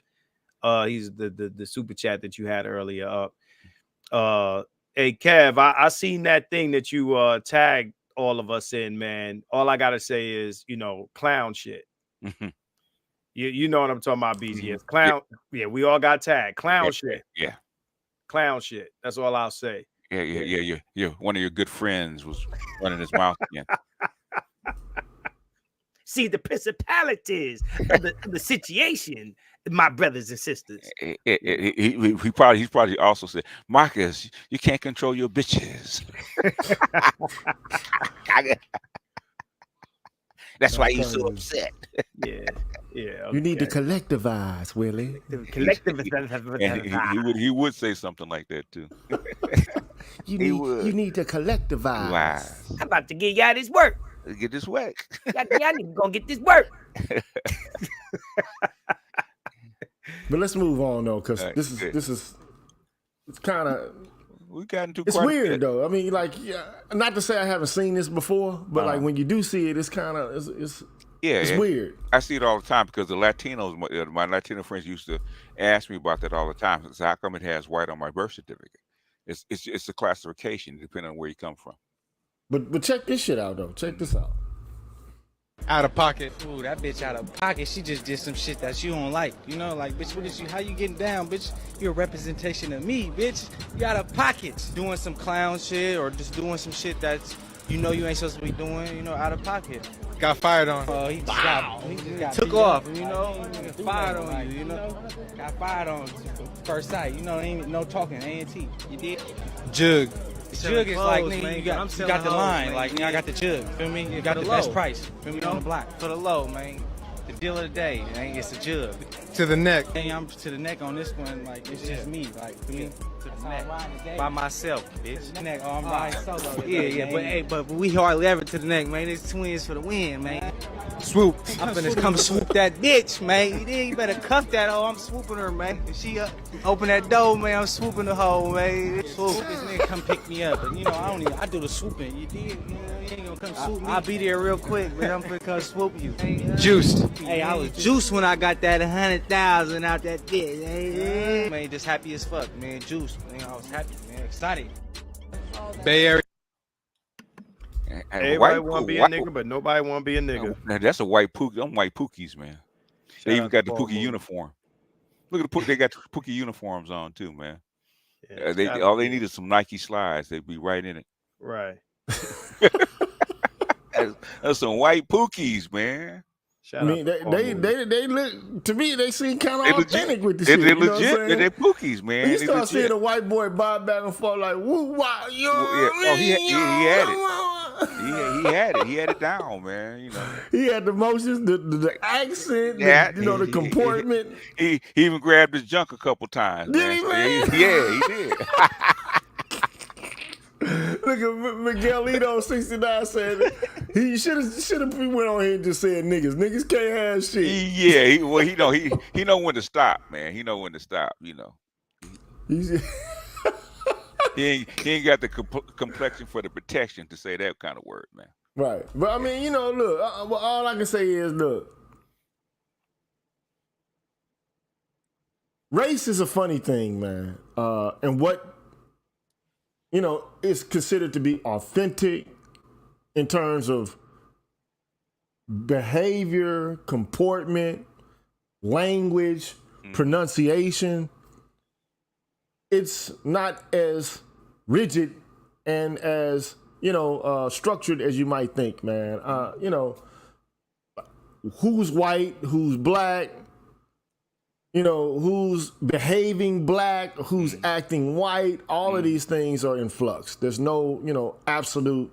He's the super chat that you had earlier up. Hey Kev, I seen that thing that you tagged all of us in, man. All I gotta say is, clown shit. You know what I'm talking about, BGS. Clown. Yeah, we all got tagged. Clown shit. Yeah. Clown shit. That's all I'll say. Yeah. One of your good friends was running his mouth again. See the principalities of the situation, my brothers and sisters. He's probably also said, Marcus, you can't control your bitches. That's why he's so upset. Yeah. Okay. You need to collectivize, Willie. He would say something like that too. You need to collectivize. I'm about to get y'all this work. Get this work. Y'all need to go get this work. But let's move on though, because this is it's kind of we got into. It's weird though. I mean, like, not to say I haven't seen this before, but like when you do see it, it's kind of it's weird. I see it all the time because the Latinos, my Latino friends used to ask me about that all the time. So how come it has white on my birth certificate? It's a classification depending on where you come from. But check this shit out though. Check this out. Out of pocket. Ooh, that bitch out of pocket. She just did some shit that you don't like. Like, bitch, what is you? How you getting down, bitch? You're a representation of me, bitch. You out of pocket. Doing some clown shit or just doing some shit that's, you ain't supposed to be doing, out of pocket. Got fired on. He just got took off, Got fired on you, Got fired on first sight, ain't no talking, A&T. You did? Jug. Jug is like, nigga, you got the line. Like, I got the jug. Feel me? You got the best price. Feel me? On the block. For the low, man. The deal of the day. It's a jug. To the neck. Hey, I'm to the neck on this one. Like, it's just me. Like, feel me? To the neck. By myself, bitch. Neck. I'm riding solo. Yeah. But we hardly ever to the neck, man. It's twins for the win, man. Swoop. I'm finna come swoop that bitch, man. You better cuff that hoe. I'm swooping her, man. If she open that door, man, I'm swooping the hoe, man. Swoop. This nigga come pick me up. But, I do the swooping. You did? You ain't gonna come swoop me. I'll be there real quick, but I'm finna come swoop you. Juiced. Hey, I was juiced when I got that 100,000 out that bitch. Man, just happy as fuck, man. Juiced. Man, I was happy, man. Excited. Bay Area. Everybody want to be a nigga, but nobody want to be a nigga. Now, that's a white pookie. I'm white pookies, man. They even got the pookie uniform. Look at they got Pookie uniforms on too, man. Yeah, all they need is some Nike slides. They'd be right in it. Right. That's some white Pookies, man. I mean, they look to me. They seem kind of authentic with the shit. They're legit. They're Pookies, man. When you start seeing a white boy bob back and forth like, woo, wow, you know what I mean? He had it. He had it. He had it down, man. You know, he had the motions, the accent, the comportment. He even grabbed his junk a couple times. Did he, man? Yeah, he did. Look at Miguelito 69 saying he should have went on here and just said niggas. Niggas can't have shit. He know when to stop, man. He know when to stop. You know. He ain't got the complexion for the protection to say that kind of word, man. Right, but I mean, look. All I can say is, look. Race is a funny thing, man, and what. It's considered to be authentic in terms of behavior, comportment, language, pronunciation. It's not as rigid and as, structured as you might think, man. Who's white, who's black, who's behaving black, who's acting white, all of these things are in flux. There's no, absolute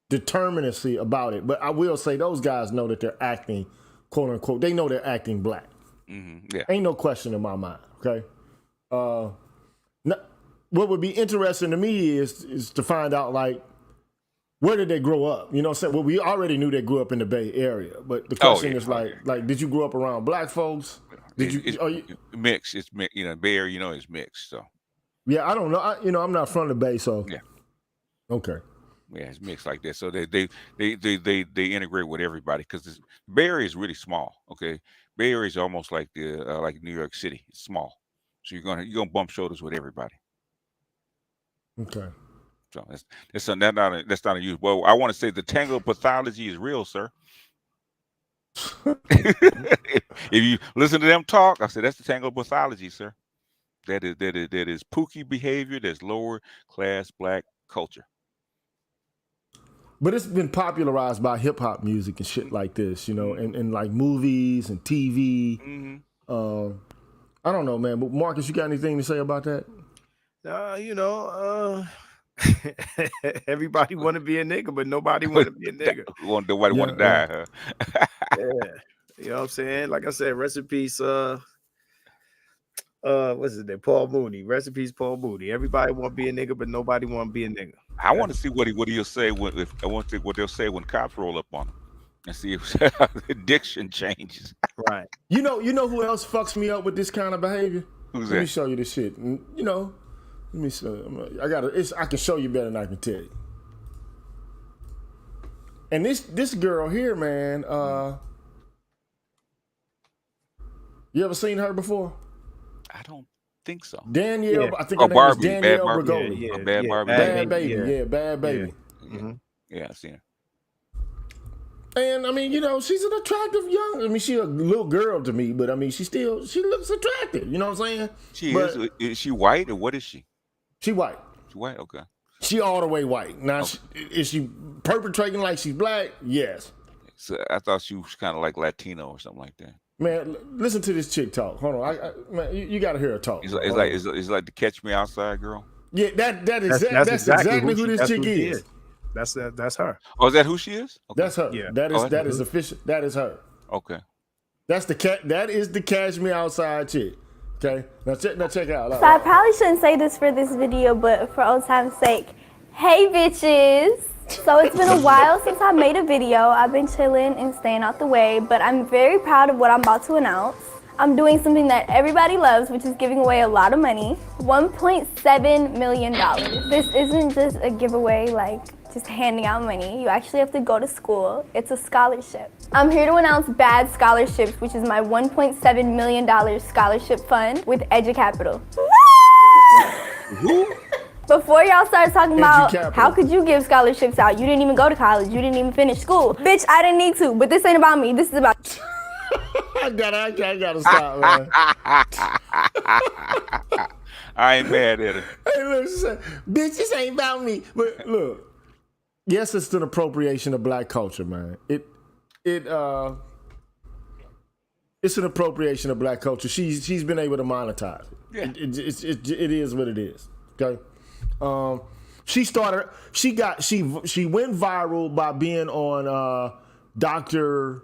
determinacy about it. But I will say those guys know that they're acting, quote unquote, they know they're acting black. Mm-hmm. Yeah. Ain't no question in my mind, okay? What would be interesting to me is to find out, like, where did they grow up? You know what I'm saying? Well, we already knew they grew up in the Bay Area, but the question is like, did you grow up around black folks? It's mixed. It's mixed. Bay Area, it's mixed. So yeah, I don't know. I'm not from the Bay, so yeah. Okay. Yeah, it's mixed like that. So they integrate with everybody because the Bay Area is really small. Okay, Bay Area is almost like like New York City. It's small, so you're gonna bump shoulders with everybody. Okay. So that's not a use. Well, I want to say the tangle pathology is real, sir. If you listen to them talk, I said that's the tangle pathology, sir. That is Pookie behavior. That's lower class black culture. But it's been popularized by hip hop music and shit like this, and like movies and TV. Mm-hmm. I don't know, man. But Marcus, you got anything to say about that? Everybody want to be a nigga, but nobody want to be a nigga. Nobody want to die, huh? Yeah. You know what I'm saying? Like I said, rest in peace. What's his name? Paul Mooney. Rest in peace, Paul Mooney. Everybody want to be a nigga, but nobody want to be a nigga. I want to see what he'll say what they'll say when cops roll up on him, and see if addiction changes. Right. You know who else fucks me up with this kind of behavior? Who's Let that? me show you this shit. Let me show. I can show you better than I can tell you. And this girl here, man. You ever seen her before? I don't think so. Danielle, Yeah. I think her name Barbie, is Danielle Bad Barbie. Rigoli. Bad Barbie. Bad Baby. Yeah. Bad Baby. Mm-hmm. Yeah, I've seen her. And I mean, she's an attractive she's a little girl to me, but I mean, she looks attractive. You know what I'm saying? Is she white or what is she? She white. She white, okay. She all the way white. Now, is she perpetrating like she's black? Yes. So I thought she was kind of like Latino or something like that. Man, listen to this chick talk. Hold on, man, you got to hear her talk. It's like the Catch Me Outside girl. Yeah, that's exactly who this chick is. That's her. Oh, is that who she is? Okay. That's her. Yeah. That is official. That is her. Okay. That is the Catch Me Outside chick. Okay. Now check it out. So I probably shouldn't say this for this video, but for old time's sake, hey bitches. So it's been a while since I made a video. I've been chilling and staying out the way, but I'm very proud of what I'm about to announce. I'm doing something that everybody loves, which is giving away a lot of money, $1.7 million. This isn't just a giveaway, like just handing out money. You actually have to go to school. It's a scholarship. I'm here to announce Bad Scholarships, which is my $1.7 million scholarship fund with EduCapital. Before y'all start talking about how could you give scholarships out? You didn't even go to college. You didn't even finish school. Bitch, I didn't need to, but this ain't about me. This is about I gotta stop, man. I ain't mad at her. Hey, look, bitch, this ain't about me. But look, yes, it's an appropriation of black culture, man. It's an appropriation of black culture. She's been able to monetize it. Yeah. It is what it is. Okay. She went viral by being on Dr.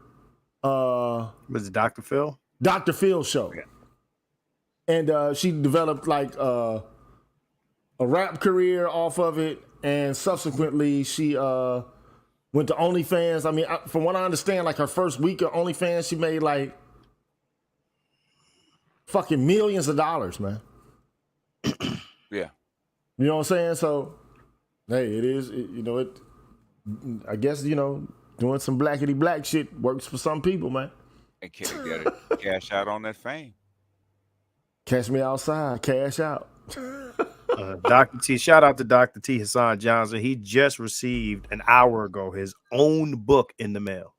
Was it Dr. Phil? Dr. Phil's show. Yeah. And she developed like a rap career off of it, and subsequently she went to OnlyFans. I mean, from what I understand, like her first week of OnlyFans, she made like fucking millions of dollars, man. Yeah. You know what I'm saying? So, hey, it is, I guess, doing some blackity black shit works for some people, man. And can get it cash out on that fame. Catch me outside, cash out. Dr. T, shout out to Dr. T. Hassan Johnson. He just received an hour ago his own book in the mail.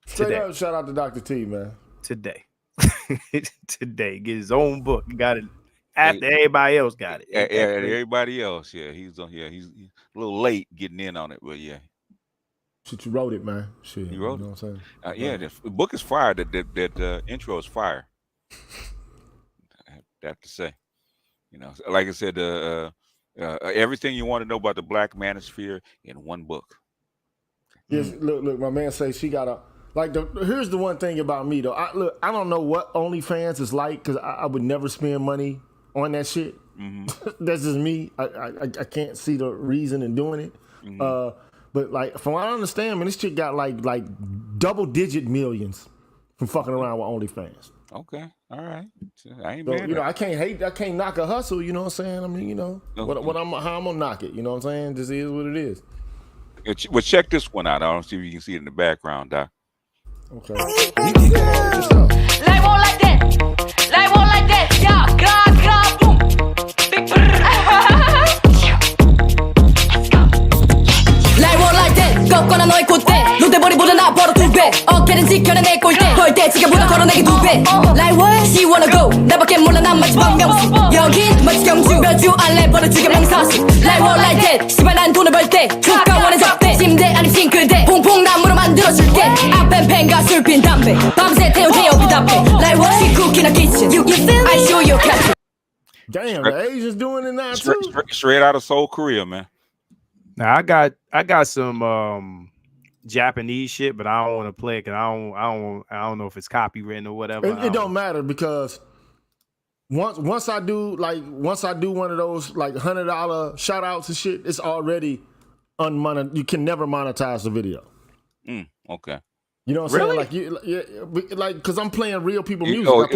Straight up, shout out to Dr. T, man. Today. Today. Get his own book. He got it after everybody else got it. Everybody else, yeah. He's a little late getting in on it, but yeah. Shit, you wrote it, man. Shit, you wrote it. Know what I'm saying? Yeah, the book is fire. That intro is fire. I have to say, like I said, everything you want to know about the black manosphere in one book. Yes, look, my man says she got a here's the one thing about me though. I don't know what OnlyFans is like because I would never spend money on that shit. Mm-hmm. That's just me. I can't see the reason in doing it. Mm-hmm. But like from what I understand, man, this chick got like double-digit millions from fucking around with OnlyFans. Okay, all right. I ain't so, mad. I can't knock a hustle. You know what I'm saying? I mean, how I'm gonna knock it? You know what I'm saying? This is what it is. Well, check this one out. I don't see if you can see it in the background, Doc. Okay. Like one like that, yeah, boom. Big Like one like that, 꺾거나 너의 콧대 롯데버리보다 나 벌어 2배 어깨는 지켜내 내 꼴대 벌대 지켜보다 걸어내기 2배 Like what? She wanna go 나밖에 몰라 난 마치 박명수 여긴 마치 경주 몇 주 안래 벌어지게 맹사수 Like one like that, 씨발 난 돈을 벌때 효과원의 적대 침대 아닌 싱크대 퐁퐁 나무로 만들어줄게 앞엔 펜과 술빈 담배 밤새 태운 태엽이 답해 Like what? She cooking a kitchen You feel me? I show you catch it Damn, the Asians doing it now too. Straight out of Seoul, Korea, man. Now I got some Japanese shit, but I don't want to play it because I don't know if it's copywritten or whatever. It don't matter because once I do one of those like $100 shout outs and shit, it's already unmonetized. You can never monetize the video. Okay. You know what I'm saying? Like because I'm playing real people music. I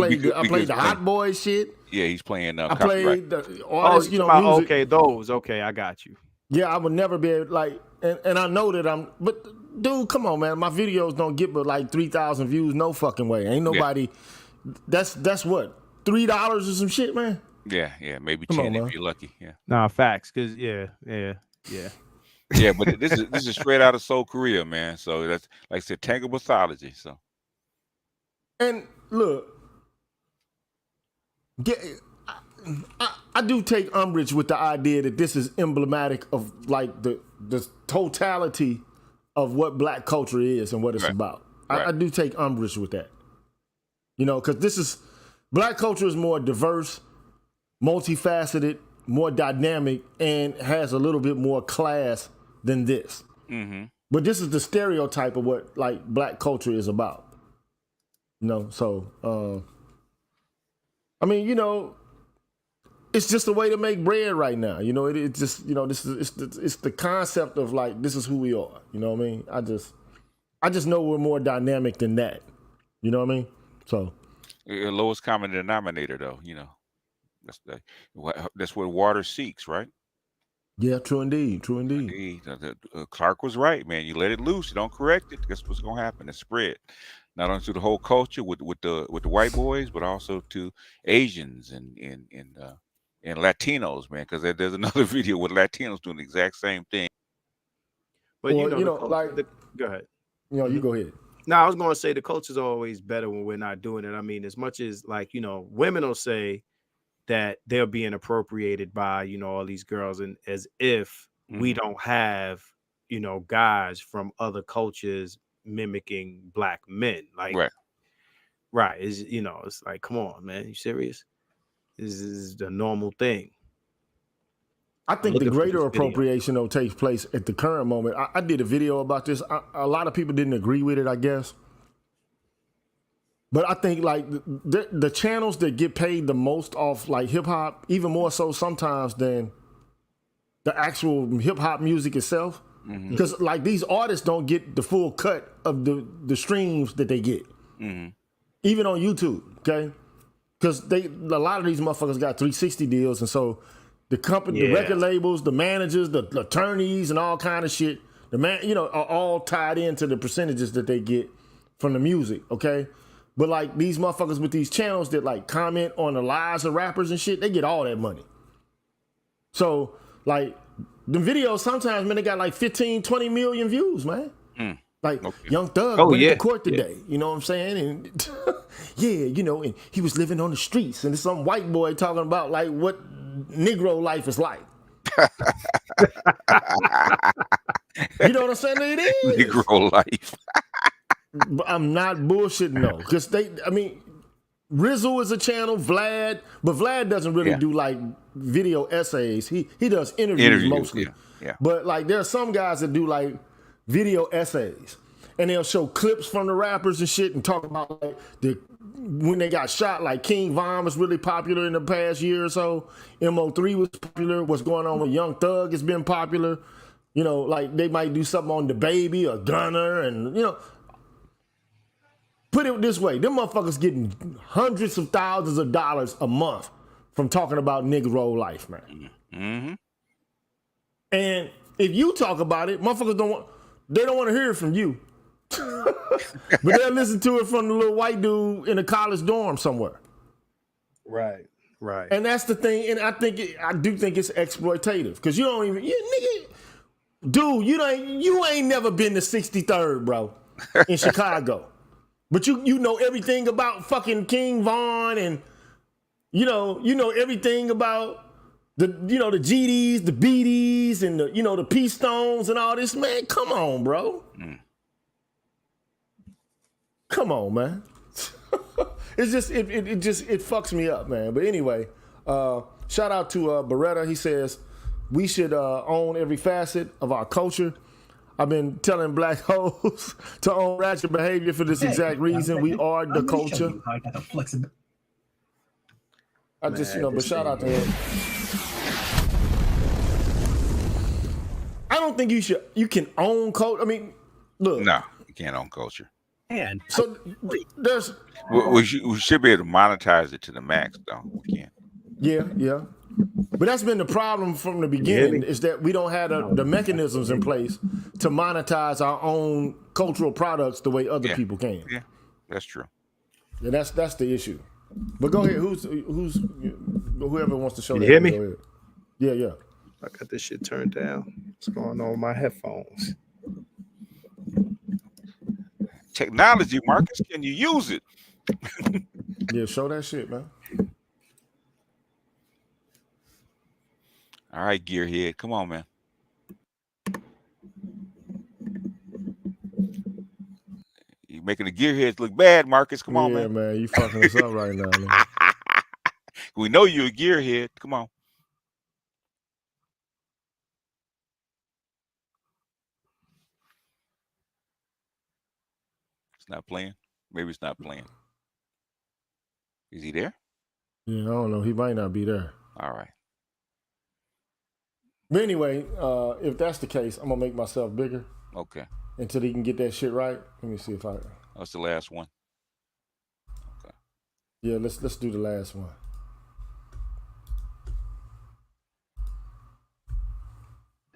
played the Hot Boys shit. Yeah, he's playing. I played the artists, music. Okay, those. Okay, I got you. Yeah, I would never be able, and I know that but dude, come on, man. My videos don't get but like 3,000 views, no fucking way. Ain't nobody, that's what, $3 or some shit, man? Yeah, maybe 10 if you're lucky, yeah. Nah, facts, because, yeah. Yeah, but this is straight out of Seoul, Korea, man. So that's, like I said, Tango mythology, so. And look, I do take umbrage with the idea that this is emblematic of like the totality of what black culture is and what it's about. I do take umbrage with that. Because black culture is more diverse, multifaceted, more dynamic, and has a little bit more class than this. Mm-hmm. But this is the stereotype of what like black culture is about. So I mean, it's just a way to make bread right now. It's just, it's the concept of like, this is who we are. You know what I mean? I just know we're more dynamic than that. You know what I mean? So. Lowest common denominator though, that's what water seeks, right? Yeah, true indeed. Clark was right, man. You let it loose, you don't correct it. Guess what's gonna happen? It spread. Not only to the whole culture with the white boys, but also to Asians and Latinos, man. Because there's another video with Latinos doing the exact same thing. But go ahead. You go ahead. Now, I was going to say the culture's always better when we're not doing it. I mean, as much as like, you know, women will say that they're being appropriated by, you know, all these girls, and as if we don't have, you know, guys from other cultures mimicking black men. Like, right. Is, you know, it's like, come on, man. You serious? This is the normal thing. I think the greater appropriation though takes place at the current moment. I did a video about this. A lot of people didn't agree with it, I guess. But I think like the channels that get paid the most off like hip hop, even more so sometimes than the actual hip hop music itself, because like these artists don't get the full cut of the streams that they get, even on YouTube. Okay, because a lot of these motherfuckers got 360 deals, and so. The company, the record labels, the managers, the attorneys, and all kind of shit, are all tied into the percentages that they get from the music, okay? But like these motherfuckers with these channels that like comment on the lives of rappers and shit, they get all that money. So like the videos sometimes, man, they got like 15, 20 million views, man. Like Young Thug went to court today, you know what I'm saying? And and he was living on the streets, and there's some white boy talking about like what Negro life is like. You know what I'm saying? It is Negro life. But I'm not bullshitting though, because Rizzle is a channel, Vlad, but Vlad doesn't really do like video essays. He does interviews mostly. Yeah. But like there are some guys that do like video essays, and they'll show clips from the rappers and shit and talk about like when they got shot. Like King Von was really popular in the past year or so. MO3 was popular. What's going on with Young Thug has been popular. You know, like they might do something on the Baby or Gunner, and put it this way, them motherfuckers getting hundreds of thousands of dollars a month from talking about Negro life, man. And if you talk about it, motherfuckers don't want to hear it from you. But they'll listen to it from the little white dude in a college dorm somewhere. Right. And that's the thing. And I do think it's exploitative, because you don't even, dude, you ain't never been to 63rd, bro, in Chicago. But you know everything about fucking King Von, and you know everything about the GDs, the BDs, and the P Stones and all this, man. Come on, bro. Come on, man. It's just it fucks me up, man. But anyway, shout out to Beretta. He says we should own every facet of our culture. I've been telling black hoes to own ratchet behavior for this exact reason. We are the culture. I just, but shout out to him. I don't think you can own culture. I mean, look. No, you can't own culture. And so there's. We should be able to monetize it to the max, though. We can. Yeah. But that's been the problem from the beginning, is that we don't have the mechanisms in place to monetize our own cultural products the way other people can. Yeah, that's true. Yeah, that's the issue. But go ahead. Who's whoever wants to show you that? Hear me? Go ahead. Yeah. I got this shit turned down. What's going on with my headphones? Technology, Marcus, can you use it? Yeah, show that shit, man. All right, gearhead, come on, man. You're making the gearheads look bad, Marcus. Come on, man. Yeah, man, you fucking us up right now, man. We know you're a gearhead. Come on. It's not playing. Maybe it's not playing. Is he there? Yeah, I don't know. He might not be there. All right. But anyway, if that's the case, I'm gonna make myself bigger. Okay. Until he can get that shit right. Let me see if I. That's the last one. Okay. Yeah, let's do the last one.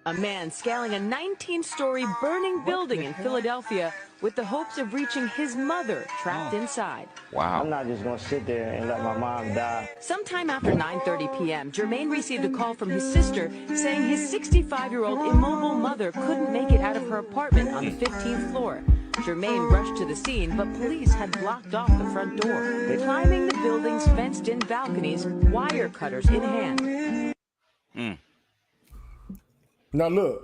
A man scaling a 19-story burning building in Philadelphia with the hopes of reaching his mother trapped inside. Wow. I'm not just going to sit there and let my mom die. Sometime after 9:30 p.m., Jermaine received a call from his sister saying his 65-year-old immobile mother couldn't make it out of her apartment on the 15th floor. Jermaine rushed to the scene, but police had blocked off the front door. Climbing the building's fenced-in balconies, wire cutters in hand. Now look,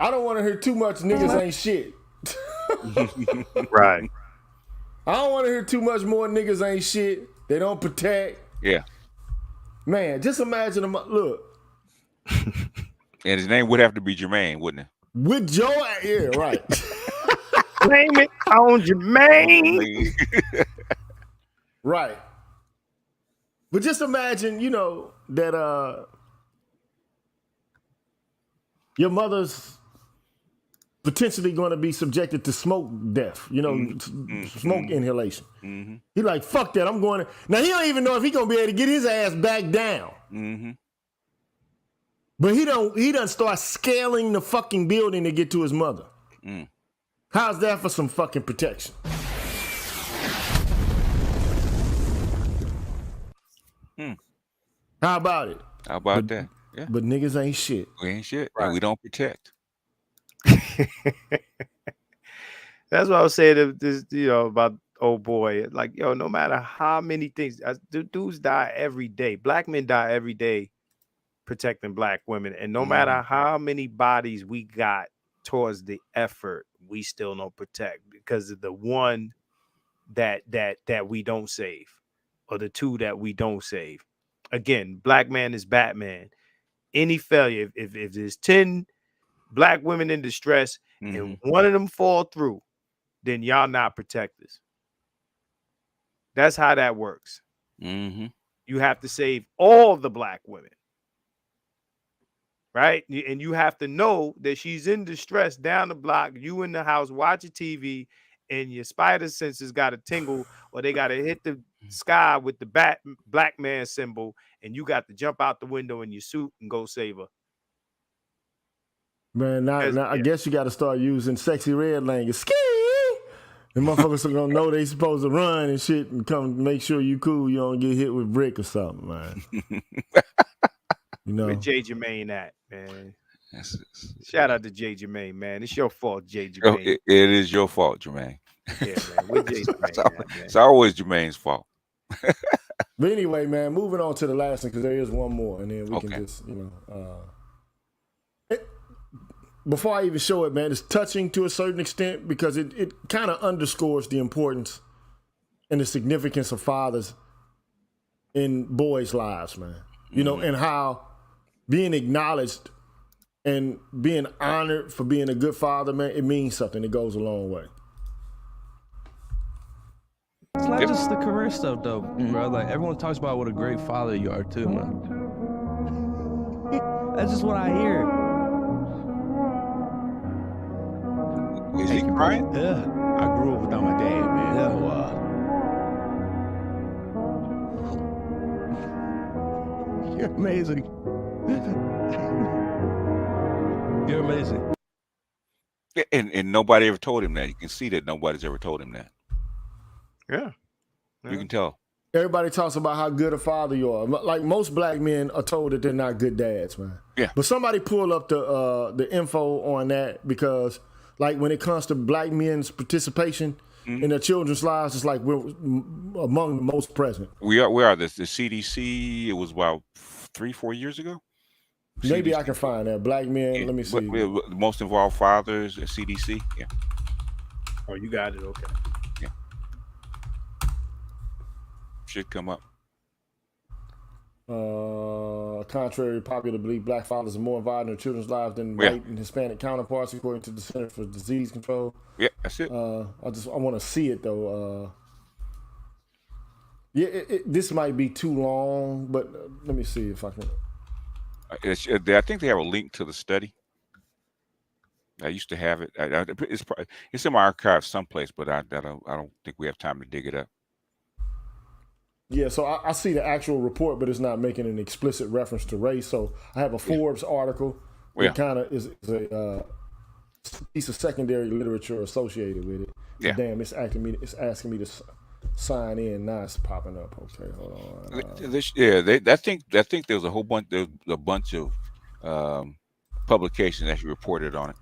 I don't want to hear too much niggas ain't shit. Right. I don't want to hear too much more niggas ain't shit. They don't protect. Yeah. Man, just imagine them. Look. And his name would have to be Jermaine, wouldn't it? With Joe, yeah, right. Blame it on Jermaine. Right. But just imagine, you know, that your mother's potentially going to be subjected to smoke death, you know, smoke inhalation. He like, fuck that, I'm going to... Now, he don't even know if he going to be able to get his ass back down. But he done start scaling the fucking building to get to his mother. How's that for some fucking protection? How about it? How about that? Yeah. But niggas ain't shit. We ain't shit. Right. And we don't protect. That's what I was saying this, you know, about old boy. Like, yo, no matter how many things, dudes die every day. Black men die every day protecting black women. And no matter how many bodies we got towards the effort, we still don't protect because of the one that we don't save, or the two that we don't save. Again, black man is Batman. Any failure, if there's 10 black women in distress and one of them fall through, then y'all not protectors. That's how that works. You have to save all the black women. Right? And you have to know that she's in distress down the block, you in the house watching TV, and your spider senses got to tingle, or they got to hit the sky with the black man symbol, and you got to jump out the window in your suit and go save her. Man, now I guess you got to start using sexy red language. Ski! And motherfuckers are gonna know they supposed to run and shit and come make sure you cool. You don't get hit with brick or something, man. You know, where J. Jermaine at, man? Shout out to J. Jermaine, man. It's your fault, J. Jermaine. It is your fault, Jermaine. Yeah, man. Where J. Jermaine it's always Jermaine's fault. But anyway, man, moving on to the last one, because there is one more, and then we can just, you know. Before I even show it, man, it's touching to a certain extent because it kind of underscores the importance and the significance of fathers in boys' lives, man. You know, and how being acknowledged and being honored for being a good father, man, it means something. It goes a long way. It's not just the career stuff, though, bro. Like, everyone talks about what a great father you are, too, man. That's just what I hear. Is he crying? Yeah. I grew up without my dad, man. Yeah. So, You're amazing. You're amazing. Yeah, and nobody ever told him that. You can see that nobody's ever told him that. Yeah. You can tell. Everybody talks about how good a father you are. Like, most black men are told that they're not good dads, man. Yeah. But somebody pull up the info on that, because like when it comes to black men's participation in their children's lives, it's like we're among the most present. We are. The CDC, it was about 3-4 years ago. Maybe CDC. I can find that. Black men, let me see. The most involved fathers, CDC. Yeah. Oh, you got it. Okay. Yeah. Should come up. Contrary to popular belief, black fathers are more involved in their children's lives than white and Hispanic counterparts, according to the Center for Disease Control. Yeah, that's it. I want to see it though. This might be too long, but let me see if I can. I think they have a link to the study. I used to have it. It's in my archive someplace, but I don't think we have time to dig it up. Yeah, so I see the actual report, but it's not making an explicit reference to race. So I have a Forbes article that kind of is a piece of secondary literature associated with it. So Yeah. Damn, it's asking me to sign in. Now it's popping up. Okay, hold on. I think there's a whole bunch. There's a bunch of publications that you reported on it.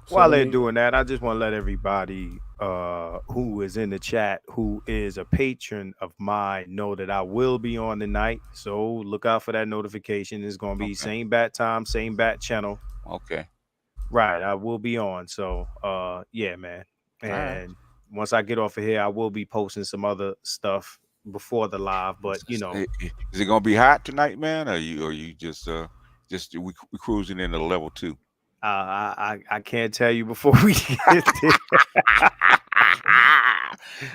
So, while they're doing that, I just want to let everybody who is in the chat, who is a patron of mine, know that I will be on tonight. So look out for that notification. It's going to be same bat time, same bat channel. Okay. Right. I will be on. So yeah, man. And once I get off of here, I will be posting some other stuff before the live. But you know, is it gonna be hot tonight, man? Or you just we cruising into level 2? I can't tell you before we get there.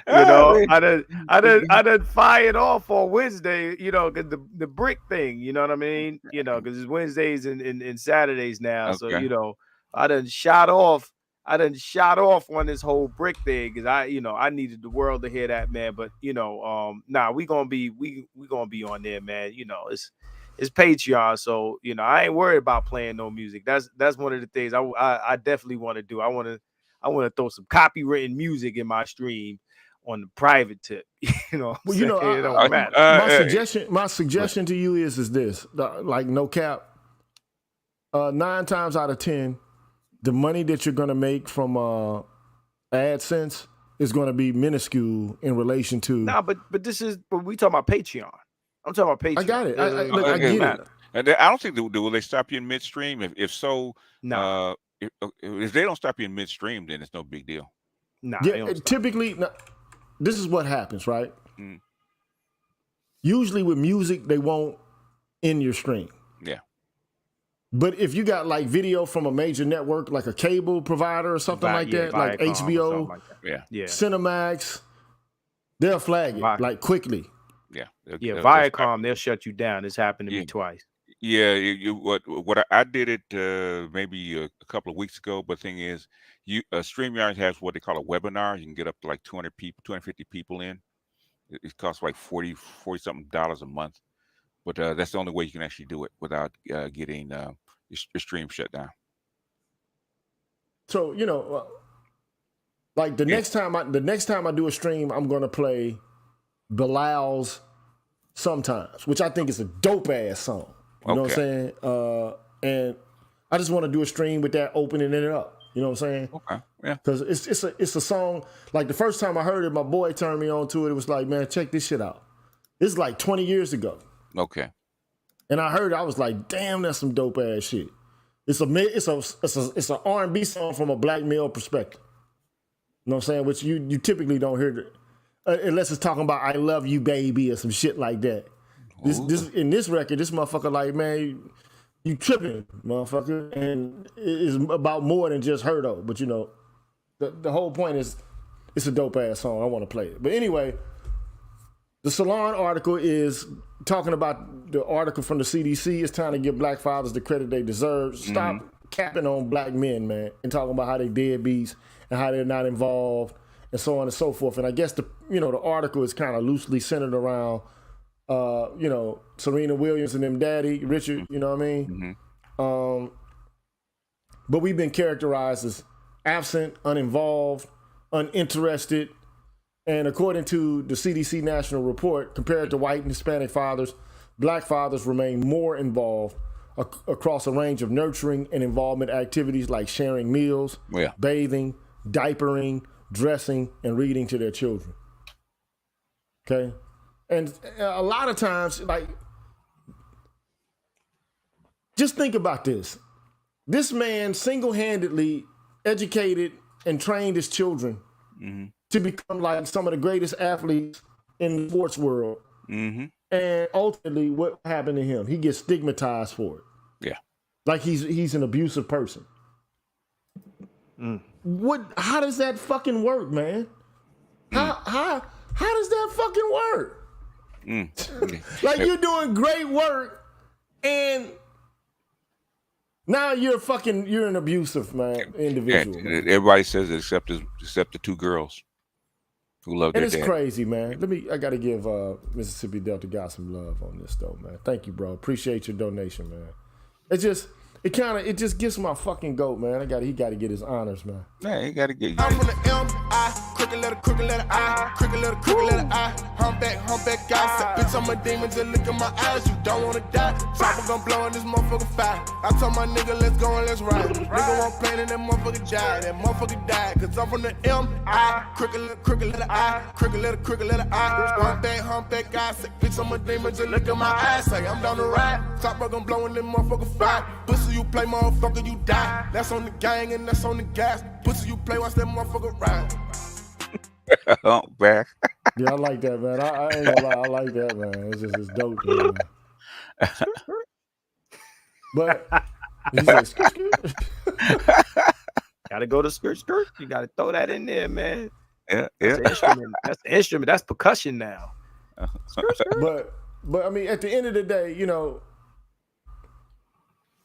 You know, I done fired off on Wednesday, you know, because the brick thing, you know what I mean? You know, because it's Wednesdays and Saturdays now. So, you know, I done shot off on this whole brick thing because I needed the world to hear that, man. But we gonna be on there, man. You know, it's Patreon, so you know I ain't worried about playing no music. That's one of the things I definitely want to do. I want to throw some copywritten music in my stream on the private tip. You know, well, you know, it don't matter. My suggestion to you is this: like no cap. 9 times out of 10, the money that you're gonna make from AdSense is gonna be minuscule in relation to. Nah, but we talking about Patreon. I'm talking about Patreon. I got it. I get it. And I don't think will they stop you in midstream? If so, no. If they don't stop you in midstream, then it's no big deal. Nah, yeah, typically, this is what happens, right? Mm. Usually with music, they won't end your stream. Yeah. But if you got like video from a major network, like a cable provider or something like that, like HBO, Cinemax, they'll flag it like quickly. Yeah. Viacom, they'll shut you down. It's happened to me twice. Yeah, what I did it maybe a couple of weeks ago, but the thing is, StreamYard has what they call a webinar. You can get up to like 250 people in. It costs like $40 something a month, but that's the only way you can actually do it without getting your stream shut down. So you know, like the next time I do a stream, I'm gonna play Bilal's Sometimes, which I think is a dope ass song. You know what I'm saying? And I just want to do a stream with that opening it up. You know what I'm saying? Okay. Yeah. Because it's a song. Like the first time I heard it, my boy turned me on to it. It was like, man, check this shit out. This is like 20 years ago. Okay. And I heard it, I was like, damn, that's some dope ass shit. It's an R&B song from a black male perspective. You know what I'm saying? Which you typically don't hear unless it's talking about I love you, baby, or some shit like that. This in this record, this motherfucker like, man, you tripping, motherfucker. And it's about more than just her though. But you know, the whole point is it's a dope ass song. I want to play it. But anyway, the Salon article is talking about the article from the CDC. It's time to give black fathers the credit they deserve. Stop capping on black men, man, and talking about how they deadbeats and how they're not involved and so on and so forth. And I guess the article is kind of loosely centered around Serena Williams and them daddy, Richard, you know what I mean? Mm-hmm. But we've been characterized as absent, uninvolved, uninterested. And according to the CDC national report, compared to white and Hispanic fathers, black fathers remain more involved across a range of nurturing and involvement activities like sharing meals, bathing, diapering, dressing, and reading to their children. Okay? And a lot of times, like, just think about this. This man single-handedly educated and trained his children to become like some of the greatest athletes in the sports world. Mm-hmm. And ultimately, what happened to him? He gets stigmatized for it. Yeah. Like he's an abusive person. How does that fucking work, man? How does that fucking work? Like you're doing great work and now you're an abusive individual. Yeah, man. Everybody says it except the two girls who love their dad. It's crazy, man. I gotta give Mississippi Delta guy some love on this though, man. Thank you, bro. Appreciate your donation, man. It just gets my fucking goat, man. He gotta get his honors, man. Yeah, he gotta get. I'm from the crooked letter I, crooked letter I, humpback guy. Said, bitch, I'm a demon, just look in my eyes, you don't wanna die. Chopper gon' blow in this motherfucker fire. I told my nigga, let's go and let's ride. Nigga won't play and that motherfucker died. That motherfucker died, cause I'm from the M.I. Crooked letter I, crooked letter I, humpback guy. Said, bitch, I'm a demon, just look in my eyes. Say, I'm down the ride. Chopper gon' blow in this motherfucker fire. Pussy, you play, motherfucker, you die. That's on the gang and that's on the gas. Pussy, you play, watch that motherfucker ride. Back. Yeah, I like that, man. I ain't gonna lie, I like that, man. It's dope, man. But he said, Gotta go to skirt. You gotta throw that in there, man. Yeah. That's the instrument. That's the instrument. That's percussion now. But I mean, at the end of the day, you know,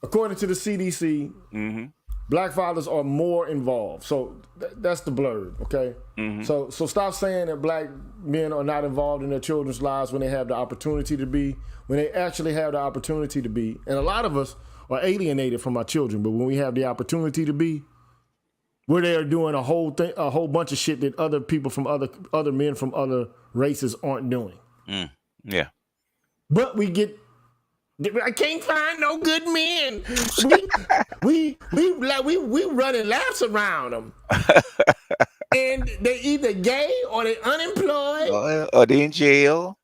according to the CDC, black fathers are more involved. So that's the blurb, okay? So stop saying that black men are not involved in their children's lives when they have the opportunity to be, when they actually have the opportunity to be. And a lot of us are alienated from our children, but when we have the opportunity to be, we're there doing a whole bunch of shit that other people from other men from other races aren't doing. Yeah. But I can't find no good men. We running laps around them, and they either gay or they unemployed or they in jail,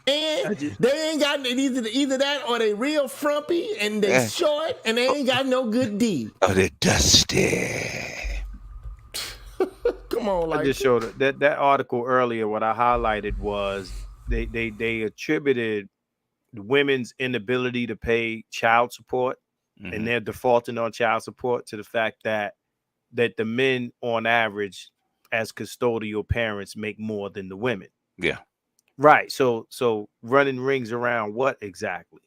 and they ain't got either that or they real frumpy and they short and they ain't got no good D. Oh, they dusty. Come on, like I just showed that article earlier. What I highlighted was they attributed the women's inability to pay child support and they're defaulting on child support to the fact that the men on average as custodial parents make more than the women. Yeah. Right. So running rings around what exactly?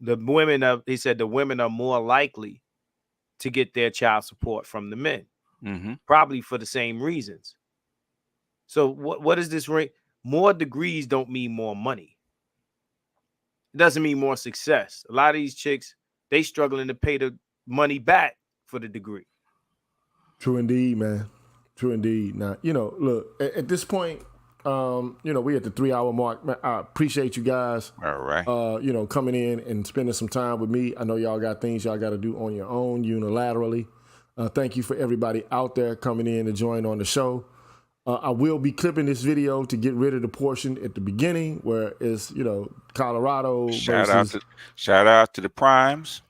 He said the women are more likely to get their child support from the men. Probably for the same reasons. So what is this ring? More degrees don't mean more money. It doesn't mean more success. A lot of these chicks, they struggling to pay the money back for the degree. True indeed, man. True indeed. Now, you know, look, at this point, you know, we're at the 3-hour mark. Man, I appreciate you guys. All right. You know, coming in and spending some time with me. I know y'all got things y'all got to do on your own unilaterally. Thank you for everybody out there coming in to join on the show. I will be clipping this video to get rid of the portion at the beginning where it's, you know, Colorado. Shout out to the primes.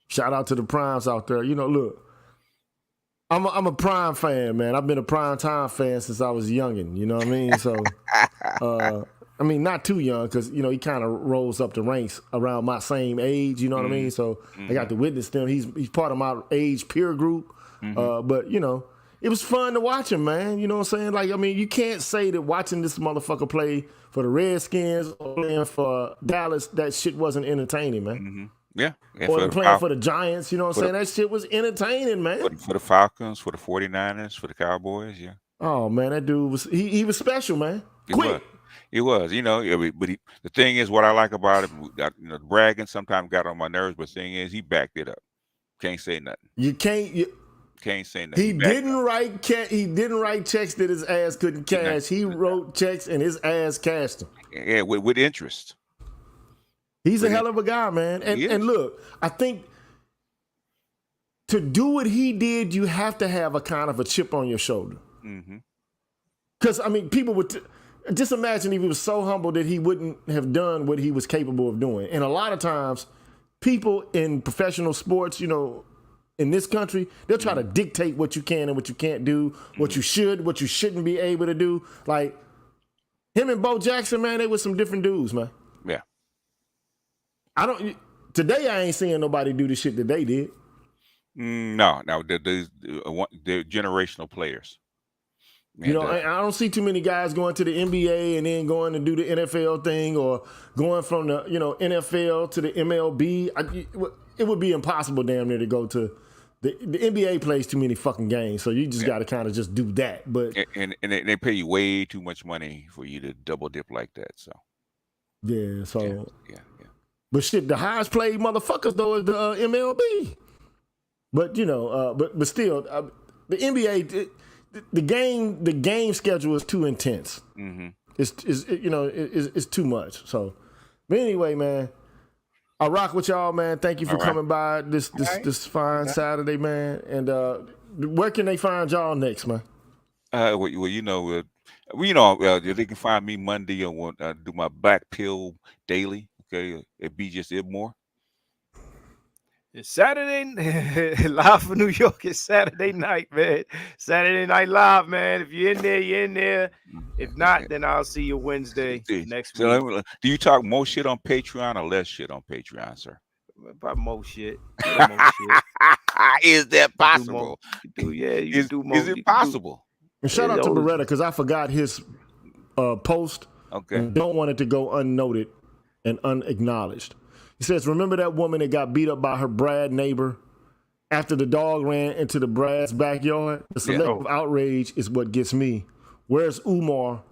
Shout out to the primes out there. You know, look, I'm a Prime fan, man. I've been a Prime Time fan since I was youngin'. You know what I mean? So, I mean, not too young because, you know, he kind of rolls up the ranks around my same age. You know what I mean? So I got to witness them. He's part of my age peer group. But, you know, it was fun to watch him, man. You know what I'm saying? Like, I mean, you can't say that watching this motherfucker play for the Redskins or playing for Dallas, that shit wasn't entertaining, man. Yeah. Or playing for the Giants, you know what I'm saying? That shit was entertaining, man. For the Falcons, for the 49ers, for the Cowboys, yeah. Oh, man, that dude was, he was special, man. Quick. It was, you know, but the thing is, what I like about him, you know, bragging sometimes got on my nerves, but the thing is, he backed it up. Can't say nothing. Can't say nothing. He didn't write checks that his ass couldn't cash. He wrote checks and his ass cashed them. Yeah, with interest. He's a hell of a guy, man. And look, I think to do what he did, you have to have a kind of a chip on your shoulder. Because, I mean, people would just imagine if he was so humble that he wouldn't have done what he was capable of doing. And a lot of times, people in professional sports, you know, in this country, they'll try to dictate what you can and what you can't do, what you should, what you shouldn't be able to do. Like, him and Bo Jackson, man, they were some different dudes, man. Yeah. Today I ain't seeing nobody do the shit that they did. No, they're generational players. You know, I don't see too many guys going to the NBA and then going to do the NFL thing or going from the, you know, NFL to the MLB. It would be impossible damn near to go to the NBA plays too many fucking games, so you just got to kind of just do that. But and they pay you way too much money for you to double dip like that. So yeah, so yeah. But shit, the highest played motherfuckers though is the MLB. But you know, but still, the NBA. the game schedule is too intense. Mm-hmm. It's too much. So, but anyway, man, I rock with y'all, man. Thank you for coming by this fine Saturday, man. And where can they find y'all next, man? Well, they can find me Monday on do my Black Pill Daily. Okay, at B just Ibmore. It's Saturday live from New York. It's Saturday night, man. Saturday Night Live, man. If you're in there, you're in there. If not, then I'll see you Wednesday next week. Do you talk more shit on Patreon or less shit on Patreon, sir? Probably more shit. Is that possible? Is it possible? And shout out to Beretta because I forgot his post. Okay. And don't want it to go unnoted and unacknowledged. He says, remember that woman that got beat up by her Brad neighbor after the dog ran into the Brad's backyard? The selective outrage is what gets me. Where's Umar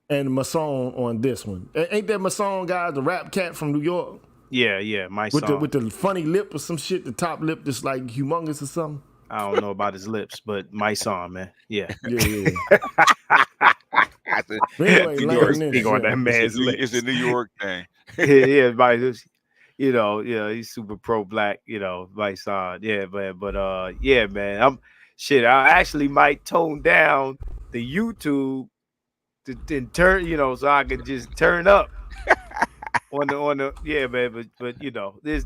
and Masson on this one? Ain't that Masson guy, the rap cat from New York? Yeah, my son. With the funny lip or some shit, the top lip that's like humongous or something? I don't know about his lips, but my son, man. Yeah. Yeah. Anyway, on that man's lips. It's a New York thing. He's super pro black, my son. Yeah, but man, I actually might tone down the YouTube to turn, so I could just turn up on the man. But this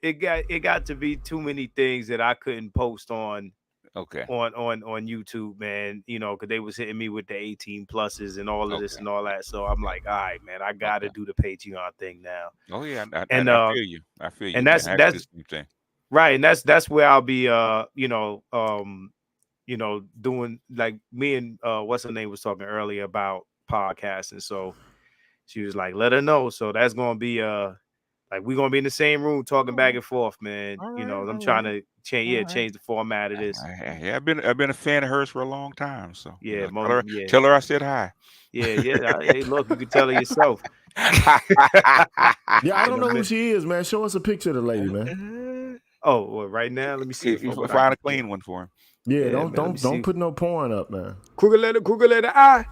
it got to be too many things that I couldn't post on. Okay. On YouTube, man, because they was hitting me with the 18 pluses and all of this and all that. So I'm like, all right, man, I got to do the Patreon thing now. Oh yeah, I feel you. I feel you. And that's thing. Right, and that's where I'll be, doing like me and what's her name was talking earlier about podcasting. So she was like, let her know. So that's gonna be like we're gonna be in the same room talking back and forth, man. I'm trying to change the format of this. Yeah, I've been a fan of hers for a long time. So yeah, tell her I said hi. Yeah. Hey, look, you can tell her yourself. I don't know who she is, man. Show us a picture of the lady, man. Well, right now, let me see if I find a clean one for him. Yeah, don't put no porn up, man. Crooked letter I.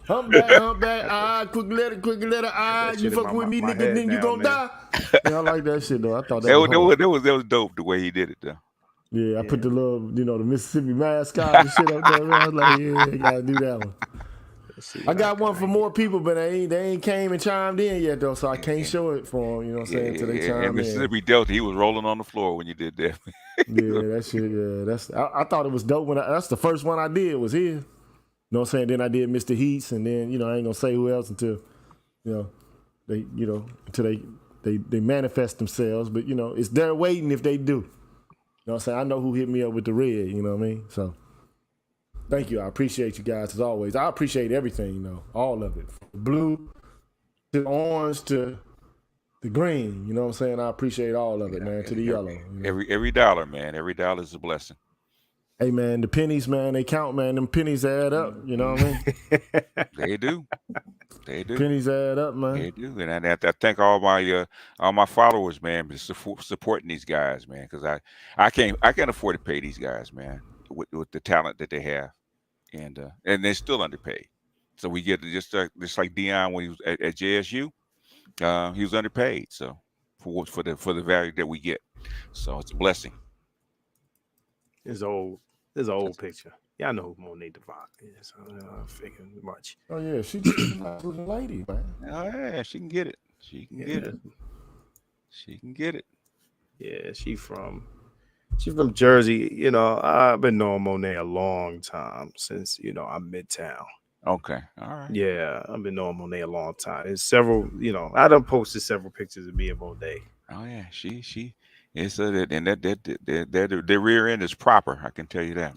Humpback, I, quick letter, I. You fuck with me, nigga, then you gonna die. Yeah, I like that shit though. I thought that was dope the way he did it though. Yeah, I put the little, the Mississippi mascot and shit up there. I was like, I gotta do that one. I got one for more people, but they ain't came and chimed in yet though, so I can't show it for them. You know what I'm saying? Until they chime in. And Mississippi Delta, he was rolling on the floor when you did that. Yeah, that shit. Yeah, I thought it was dope that's the first one I did was his. You know what I'm saying? Then I did Mr. Heats, and then I ain't gonna say who else until they manifest themselves. But it's there waiting if they do. You know what I'm saying? I know who hit me up with the red. You know what I mean? So thank you. I appreciate you guys as always. I appreciate everything. All of it, from the blue to the orange to the green. You know what I'm saying? I appreciate all of it, man. To the yellow. Every dollar, man. Every dollar is a blessing. Hey, man, the pennies, man, they count, man. Them pennies add up. You know what I mean? They do. Pennies add up, man. They do. And I thank all my followers, man, for supporting these guys, man, because I can't afford to pay these guys, man, with the talent that they have, and they're still underpaid. So we get just like Dion when he was at JSU, he was underpaid. So for the value that we get, so it's a blessing. There's an old picture. Yeah, I know who Monet Devon is. I figured much. Oh yeah, she's just a nice little lady, man. Oh yeah, she can get it. She can get it. She can get it. Yeah, she's from Jersey. I've been knowing Monet a long time since I'm Midtown. Okay, all right. Yeah, I've been knowing Monet a long time. There's several. I done posted several pictures of me and Monet. Oh yeah, she. It's and that the rear end is proper. I can tell you that.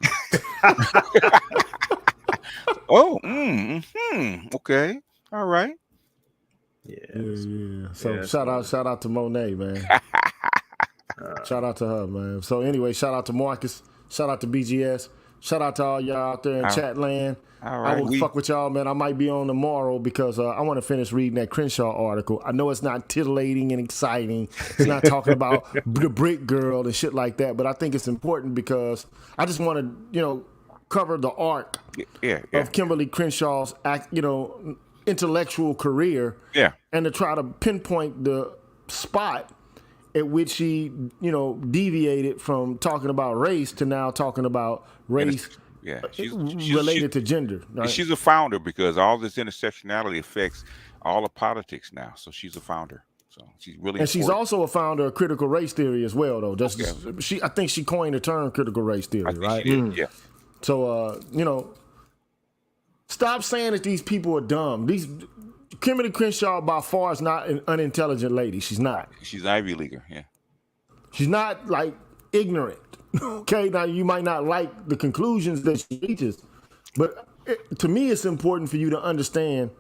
Okay, all right. Yeah. So shout out to Monet, man. Shout out to her, man. So anyway, shout out to Marcus. Shout out to BGS. Shout out to all y'all out there in chat land. All right. I will fuck with y'all, man. I might be on tomorrow because I want to finish reading that Crenshaw article. I know it's not titillating and exciting. It's not talking about the brick girl and shit like that, but I think it's important because I just want to, cover the arc of Kimberly Crenshaw's intellectual career, and to try to pinpoint the spot at which she, deviated from talking about race to now talking about race she's related to gender. Right? She's a founder because all this intersectionality affects all of politics now. So she's a founder. So she's really important. She's also a founder of critical race theory as well, though. I think she coined the term critical race theory, right? She did, yeah. So, stop saying that these people are dumb. Kimberly Crenshaw by far is not an unintelligent lady. She's not. She's Ivy Leaguer, yeah. She's not like ignorant. Okay, now you might not like the conclusions that she reaches, but to me, it's important for you to understand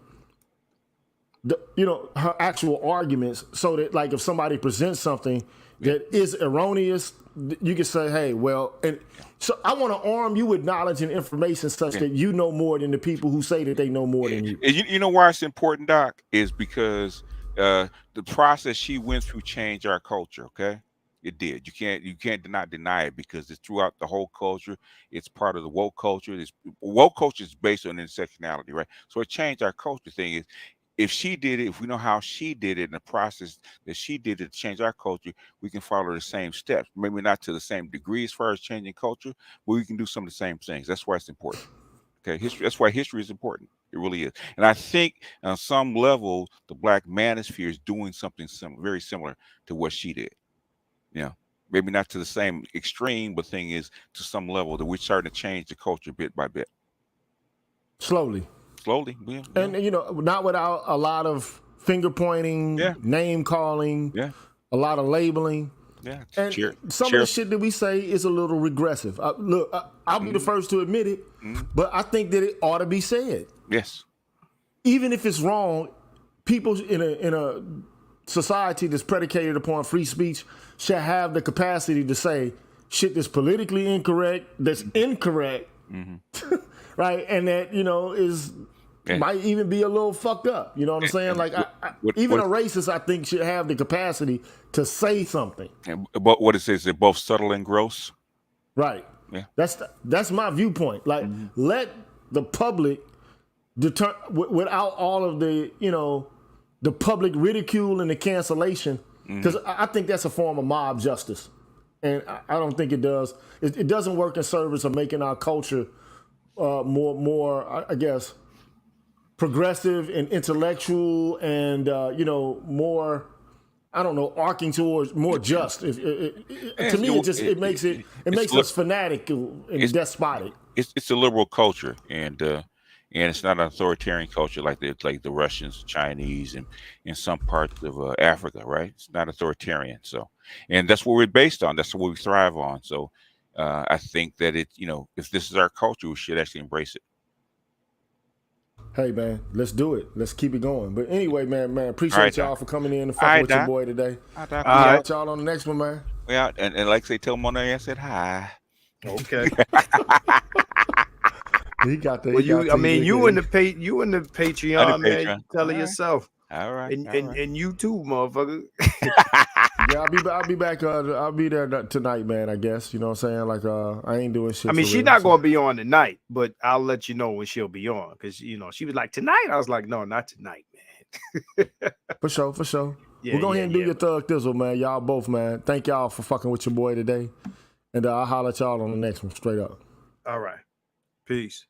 her actual arguments, so that like if somebody presents something that is erroneous, you can say, hey, well, and so I want to arm you with knowledge and information such that you know more than the people who say that they know more than you. You know why it's important, Doc, is because the process she went through changed our culture, okay? It did. You can't deny it because it's throughout the whole culture. It's part of the woke culture. Woke culture is based on intersectionality, right? So it changed our culture. Thing is, if she did it, if we know how she did it in the process that she did it to change our culture, we can follow the same steps. Maybe not to the same degree as far as changing culture, but we can do some of the same things. That's why it's important. Okay, that's why history is important. It really is. And I think on some level, the Black manosphere is doing something very similar to what she did. Maybe not to the same extreme, but thing is, to some level that we're starting to change the culture bit by bit. Slowly. Yeah. And not without a lot of finger pointing, name calling, a lot of labeling. Yeah. And some of the shit that we say is a little regressive. Look, I'll be the first to admit it, but I think that it ought to be said. Yes. Even if it's wrong, people in a society that's predicated upon free speech should have the capacity to say shit that's politically incorrect, that's incorrect, right? And that, might even be a little fucked up. You know what I'm saying? Like, even a racist, I think, should have the capacity to say something. But what it says, they're both subtle and gross. Right. Yeah. That's my viewpoint. Like, let the public without all of the, the public ridicule and the cancellation, because I think that's a form of mob justice. And I don't think it does. It doesn't work in service of making our culture more, I guess, progressive and intellectual and, more, I don't know, arcing towards more just. To me, it makes us fanatical and despotic. It's a liberal culture, and it's not an authoritarian culture like the Russians, Chinese, and in some parts of Africa, right? It's not authoritarian. So, and that's what we're based on. That's what we thrive on. So, I think that if this is our culture, we should actually embrace it. Hey man, let's do it. Let's keep it going. But anyway, man, appreciate y'all for coming in and fucking with your boy today. Y'all on the next one, man. Yeah, and like I say, tell Monet I said hi. Okay. He got that. Well, you in the Patreon, man. You tell it yourself. All right. And you too, motherfucker. Yeah, I'll be back. I'll be there tonight, man. I guess you know what I'm saying. Like, I ain't doing shit. I mean, she's not gonna be on tonight, but I'll let you know when she'll be on, because she was like tonight. I was like, no, not tonight, man. For sure. Yeah, we'll go ahead and do your thug thizzle, man. Y'all both, man. Thank y'all for fucking with your boy today, and I'll holler at y'all on the next one. Straight up. All right. Peace.